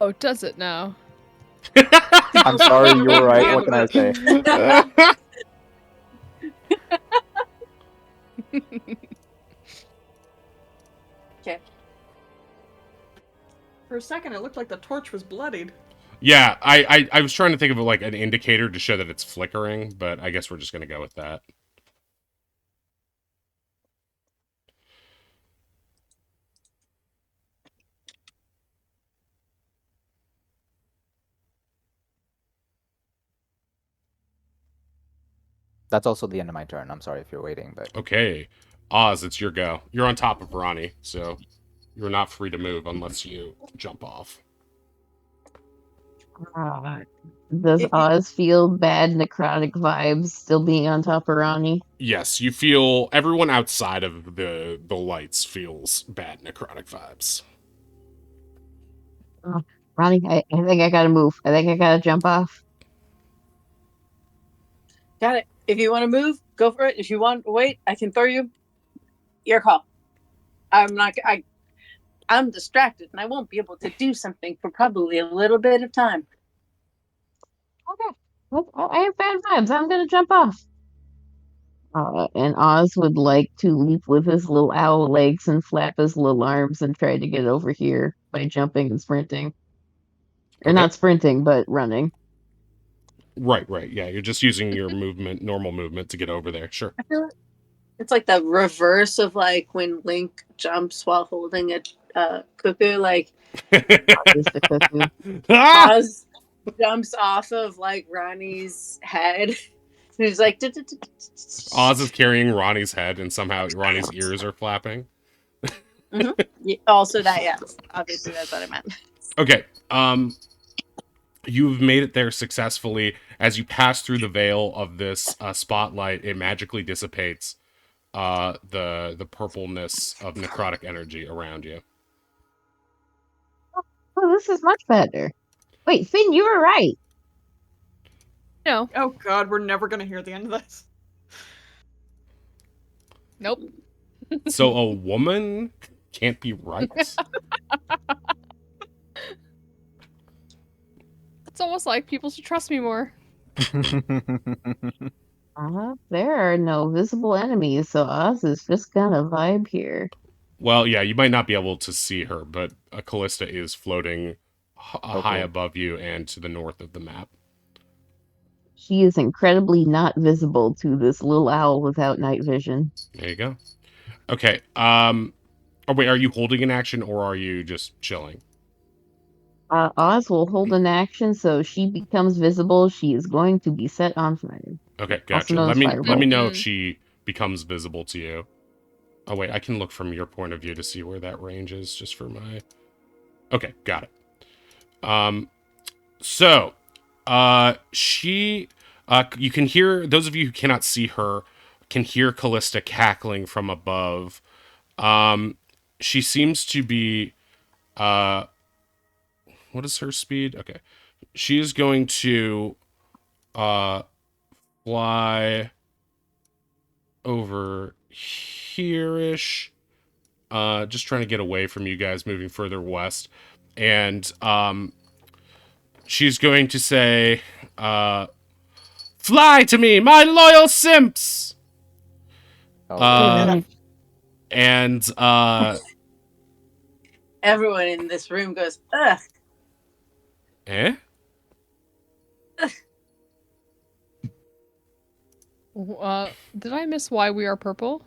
Oh, does it now?
I'm sorry, you were right. What can I say?
Okay.
For a second, it looked like the torch was bloodied.
Yeah, I was trying to think of like an indicator to show that it's flickering, but I guess we're just gonna go with that.
That's also the end of my turn. I'm sorry if you're waiting, but
Okay, Oz, it's your go. You're on top of Ronnie, so you're not free to move unless you jump off.
Does Oz feel bad necrotic vibes still being on top of Ronnie?
Yes, you feel everyone outside of the lights feels bad necrotic vibes.
Ronnie, I think I gotta move. I think I gotta jump off.
Got it. If you want to move, go for it. If you want to wait, I can throw you. Your call. I'm not. I'm distracted, and I won't be able to do something for probably a little bit of time.
Okay. I have bad vibes. I'm gonna jump off. And Oz would like to leap with his little owl legs and flap his little arms and try to get over here by jumping and sprinting. Or
Okay.
not sprinting, but running.
Right. Yeah, you're just using your movement, normal movement, to get over there. Sure.
I feel it's like the reverse of like when Link jumps while holding a cuckoo. Like
Just a cuckoo.
Ah!
Oz jumps off of like Ronnie's head. He's like.
Oz is carrying Ronnie's head, and somehow Ronnie's ears are flapping.
Yeah, also that, yeah. Obviously, that's what I meant.
Okay. You've made it there successfully. As you pass through the veil of this spotlight, it magically dissipates the purpleness of necrotic energy around you.
Oh, this is much better. Wait, Finn, you were right.
No.
Oh god, we're never gonna hear the end of this.
Nope.
So a woman can't be right?
It's almost like people should trust me more.
There are no visible enemies, so Oz is just gonna vibe here.
Well, yeah, you might not be able to see her, but a Callista is floating high above you and to the north of the map.
She is incredibly not visible to this little owl without night vision.
There you go. Okay. Oh wait, are you holding an action or are you just chilling?
Oz will hold an action, so she becomes visible. She is going to be set on fire.
Okay,
Also
gotcha.
known
Let
as
me
Firebolt.
know if she becomes visible to you. Oh wait, I can look from your point of view to see where that range is, just for my. Okay, got it. So, she, you can hear, those of you who cannot see her, can hear Callista cackling from above. She seems to be, what is her speed? Okay. She is going to, fly over here-ish. Just trying to get away from you guys, moving further west. And, she's going to say, fly to me, my loyal simps! And,
Everyone in this room goes, ugh.
eh?
Did I miss why we are purple?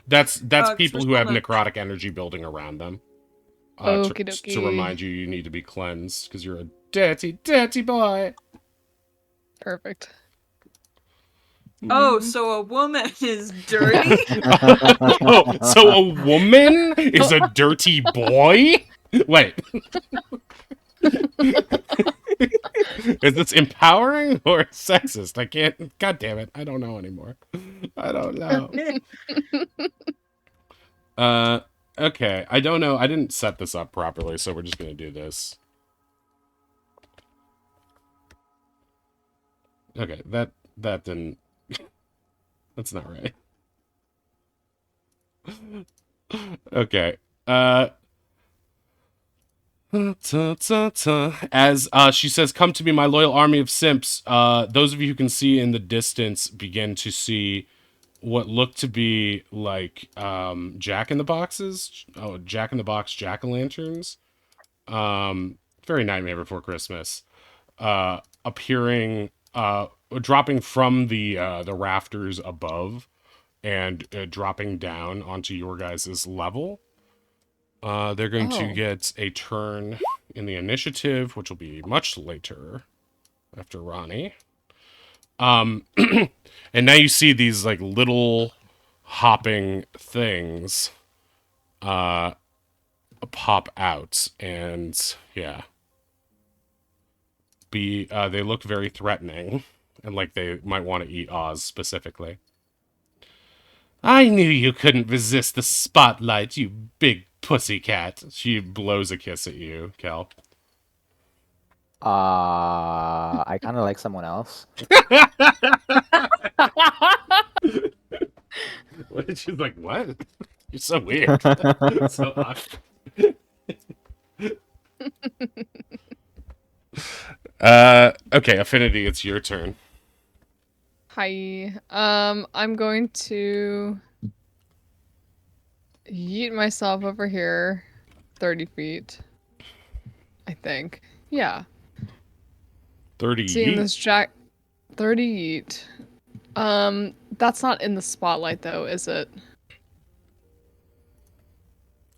That's
'cause
people
we're
who have
still
necrotic energy building around them.
Okie
To
dokie.
remind you, you need to be cleansed, because you're a dirty, dirty boy.
Perfect.
Oh, so a woman is dirty?
Oh, so a woman is a dirty boy? Wait. Is this empowering or sexist? I can't. God damn it. I don't know anymore. I don't know. Okay. I don't know. I didn't set this up properly, so we're just gonna do this. Okay, that didn't... That's not right. Okay. As she says, "Come to me, my loyal army of simps." Those of you who can see in the distance begin to see what look to be like Jack in the Boxes. Oh, Jack in the Box jack-o'-lanterns. Very Nightmare Before Christmas. Appearing, dropping from the rafters above and dropping down onto your guys' level. They're going to
Oh.
get a turn in the initiative, which will be much later after Ronnie. And now you see these like little hopping things pop out, and yeah, they look very threatening, and like they might want to eat Oz specifically. I knew you couldn't resist the spotlight, you big pussycat. She blows a kiss at you, Kel.
I kind of like someone else.
She's like, what? You're so weird. So awkward. Okay, Affinity, it's your turn.
Hi. I'm going to yeet myself over here 30 feet. I think. Yeah.
30
Seeing
yeet.
this Jack 30 yeet. That's not in the spotlight though, is it?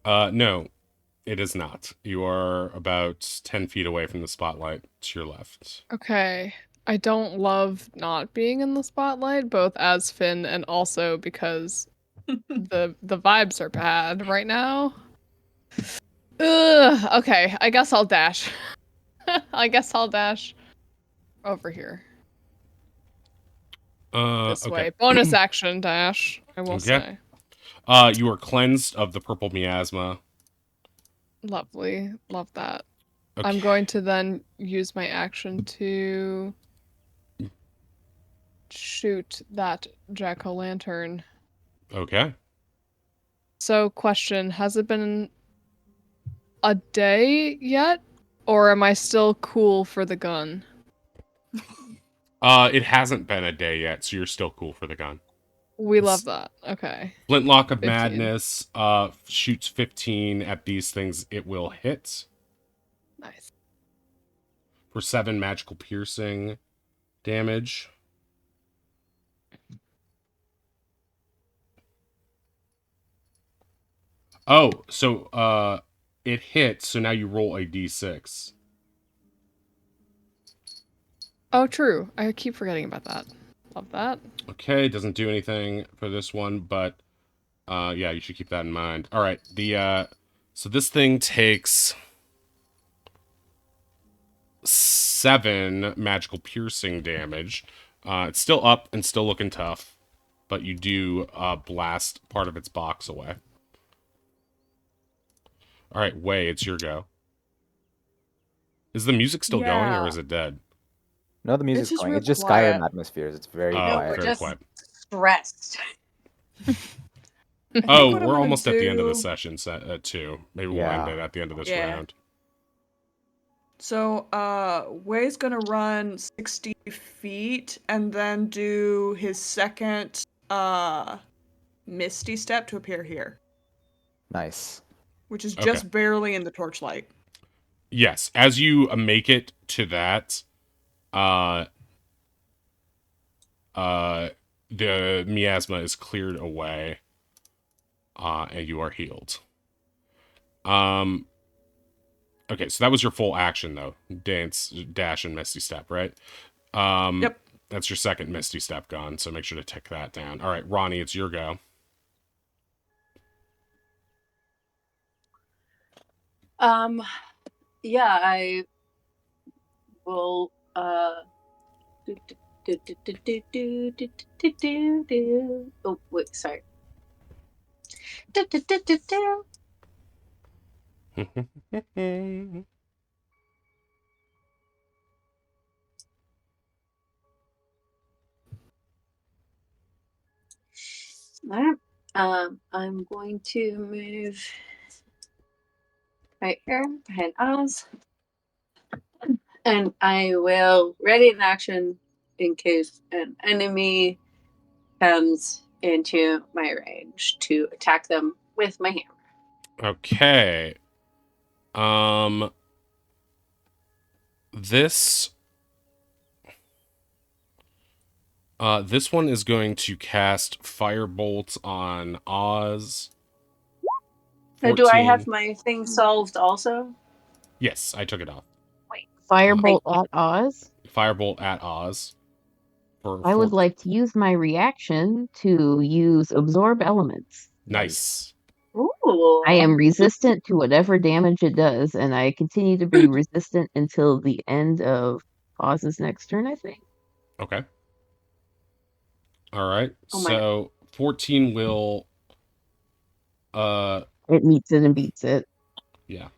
No, it is not. You are about 10 feet away from the spotlight to your left.
Okay. I don't love not being in the spotlight, both as Finn and also because the vibes are bad right now. Ugh, okay, I guess I'll dash. I guess I'll dash over here. This
Okay.
way. Bonus action dash, I will
Okay.
say.
You are cleansed of the purple miasma.
Lovely. Love that.
Okay.
I'm going to then use my action to shoot that jack-o'-lantern.
Okay.
So, question, has it been a day yet? Or am I still cool for the gun?
It hasn't been a day yet, so you're still cool for the gun.
We love that. Okay.
Flintlock of
15.
Madness shoots 15 at these things. It will hit
Nice.
for 7 magical piercing damage. Oh, so it hits, so now you roll a d6.
Oh, true. I keep forgetting about that. Love that.
Okay, doesn't do anything for this one, but yeah, you should keep that in mind. All right, so this thing takes 7 magical piercing damage. It's still up and still looking tough, but you do blast part of its box away. All right, Wei, it's your go. Is the music still going, or
Yeah.
is it dead?
No, the music's
just
going.
real
It's just
quiet.
Skyrim atmospheres. It's very
Oh,
No,
quiet.
we're
very
just
quiet.
stressed.
I think
Oh,
what I'm
we're
gonna
almost at the end of the
do-
session too. Maybe we'll
Yeah.
end it at the end of this
Yeah.
round.
So, Wei's gonna run 60 feet and then do his second, Misty Step to appear here,
Nice.
which is
Okay.
just barely in the torchlight.
Yes, as you make it to that, the miasma is cleared away, and you are healed. Okay, so that was your full action though. Dance, dash, and Misty Step, right?
Yep.
That's your second Misty Step gone, so make sure to tick that down. All right, Ronnie, it's your go.
Yeah, I will oh wait, sorry. Du, du, du, du, du. All right. I'm going to move right here behind Oz, and I will ready an action in case an enemy comes into my range to attack them with my hammer.
Okay. This this one is going to cast Firebolt on Oz.
Now, do I have
14.
my thing solved also?
Yes, I took it off.
Wait,
Thank
Firebolt at Oz?
Firebolt at Oz for
I would
14.
like to use my reaction to use Absorb Elements.
Nice.
Ooh.
I am resistant to whatever damage it does, and I continue to be resistant until the end of Oz's next turn, I think.
Okay. All right.
Oh my god.
So 14 will
It meets it and beats it.
yeah.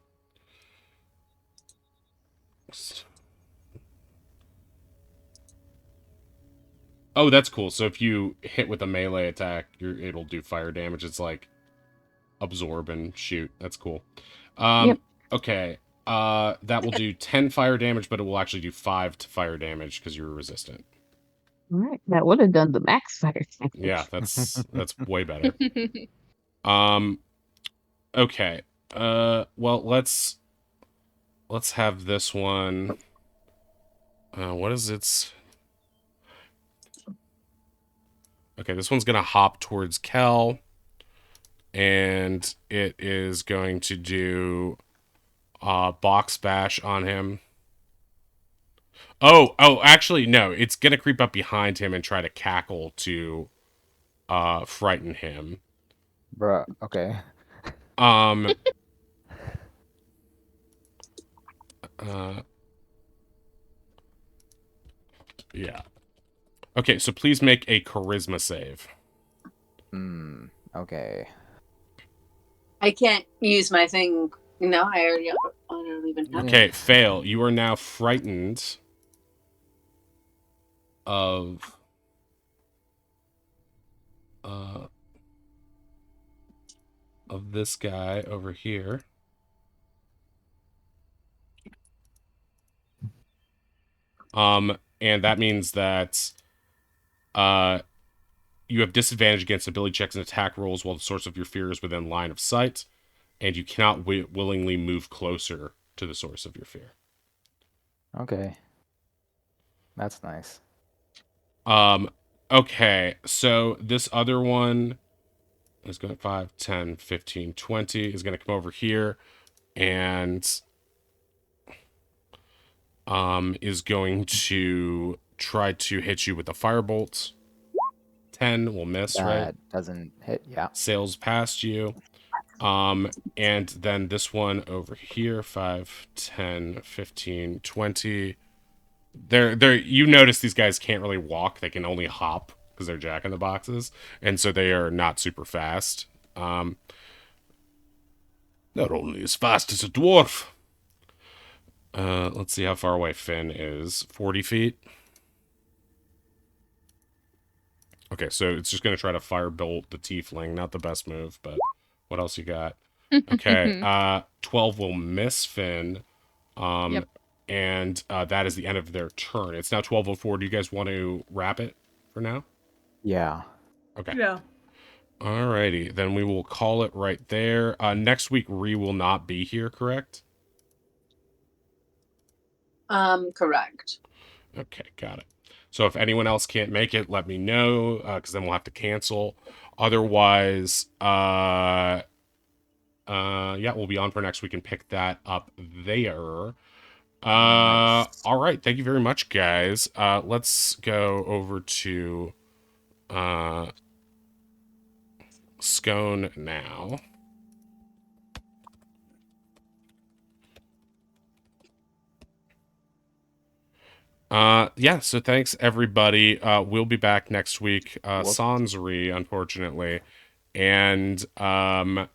Oh, that's cool. So if you hit with a melee attack, it'll do fire damage. It's like absorb and shoot. That's cool.
Yep.
Okay. That will do 10 fire damage, but it will actually do 5 to fire damage because you're resistant.
All right. That would have done the max fire damage.
Yeah, that's way better. Okay. Well, let's have this one. What is its? Okay, this one's gonna hop towards Kel, and it is going to do box bash on him. Oh, actually, no. It's gonna creep up behind him and try to cackle to frighten him.
Bruh, okay.
Uh, yeah. Okay, so please make a charisma save.
Okay.
I can't use my thing. No, I don't even have
Okay, fail. You are now frightened of this guy over here. And that means that you have disadvantage against ability checks and attack rolls while the source of your fear is within line of sight, and you cannot willingly move closer to the source of your fear.
Okay. That's nice.
Okay, so this other one is going to 5, 10, 15, 20 is going to come over here and is going to try to hit you with a firebolt. 10 will miss, right?
That doesn't hit, yeah.
Sails past you. And then this one over here, 5, 10, 15, 20. They're you notice these guys can't really walk, they can only hop because they're Jack in the Boxes, and so they are not super fast. They're only as fast as a dwarf. Let's see how far away Finn is. 40 feet. Okay, so it's just going to try to firebolt the tiefling. Not the best move, but what else you got? Okay, 12 will miss Finn.
Yep.
And that is the end of their turn. It's now 12:04. Do you guys want to wrap it for now?
Yeah.
Okay.
Yeah.
Alrighty, then we will call it right there. Next week, Ree will not be here, correct?
Correct.
Okay, got it. So if anyone else can't make it, let me know, because then we'll have to cancel. Otherwise, yeah, we'll be on for next week and pick that up there.
Nice.
All right, thank you very much, guys. Let's go over to Scone now. Yeah, so thanks everybody. We'll be back next week. Sansri, unfortunately, And right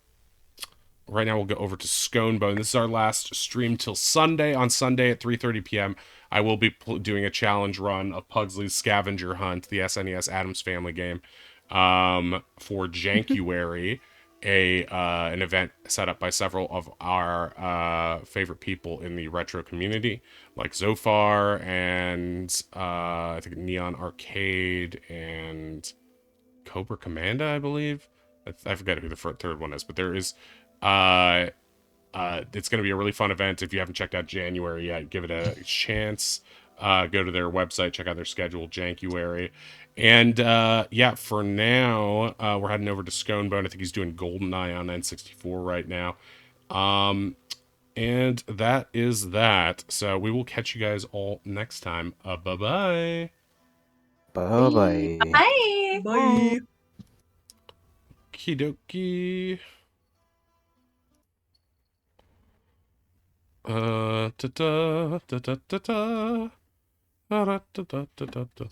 now we'll go over to Scone Bone. This is our last stream till Sunday. On Sunday at 3:30 p.m., I will be doing a challenge run of Pugsley's Scavenger Hunt, the SNES Addams Family game, for Jankuary, an event set up by several of our favorite people in the retro community, like Zofar and I think Neon Arcade and Cobra Commanda, I believe. I forget who the third one is, but there is. It's going to be a really fun event. If you haven't checked out January yet, give it a chance. Go to their website, check out their schedule, Jankuary. And yeah, for now, we're heading over to Sconebone. I think he's doing GoldenEye on N64 right now. And that is that. So we will catch you guys all next time. Bye-bye.
Bye-bye.
Bye.
Bye.
Okie dokie. Da da da da da da. Da da da da da da.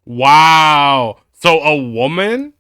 Wow. So a woman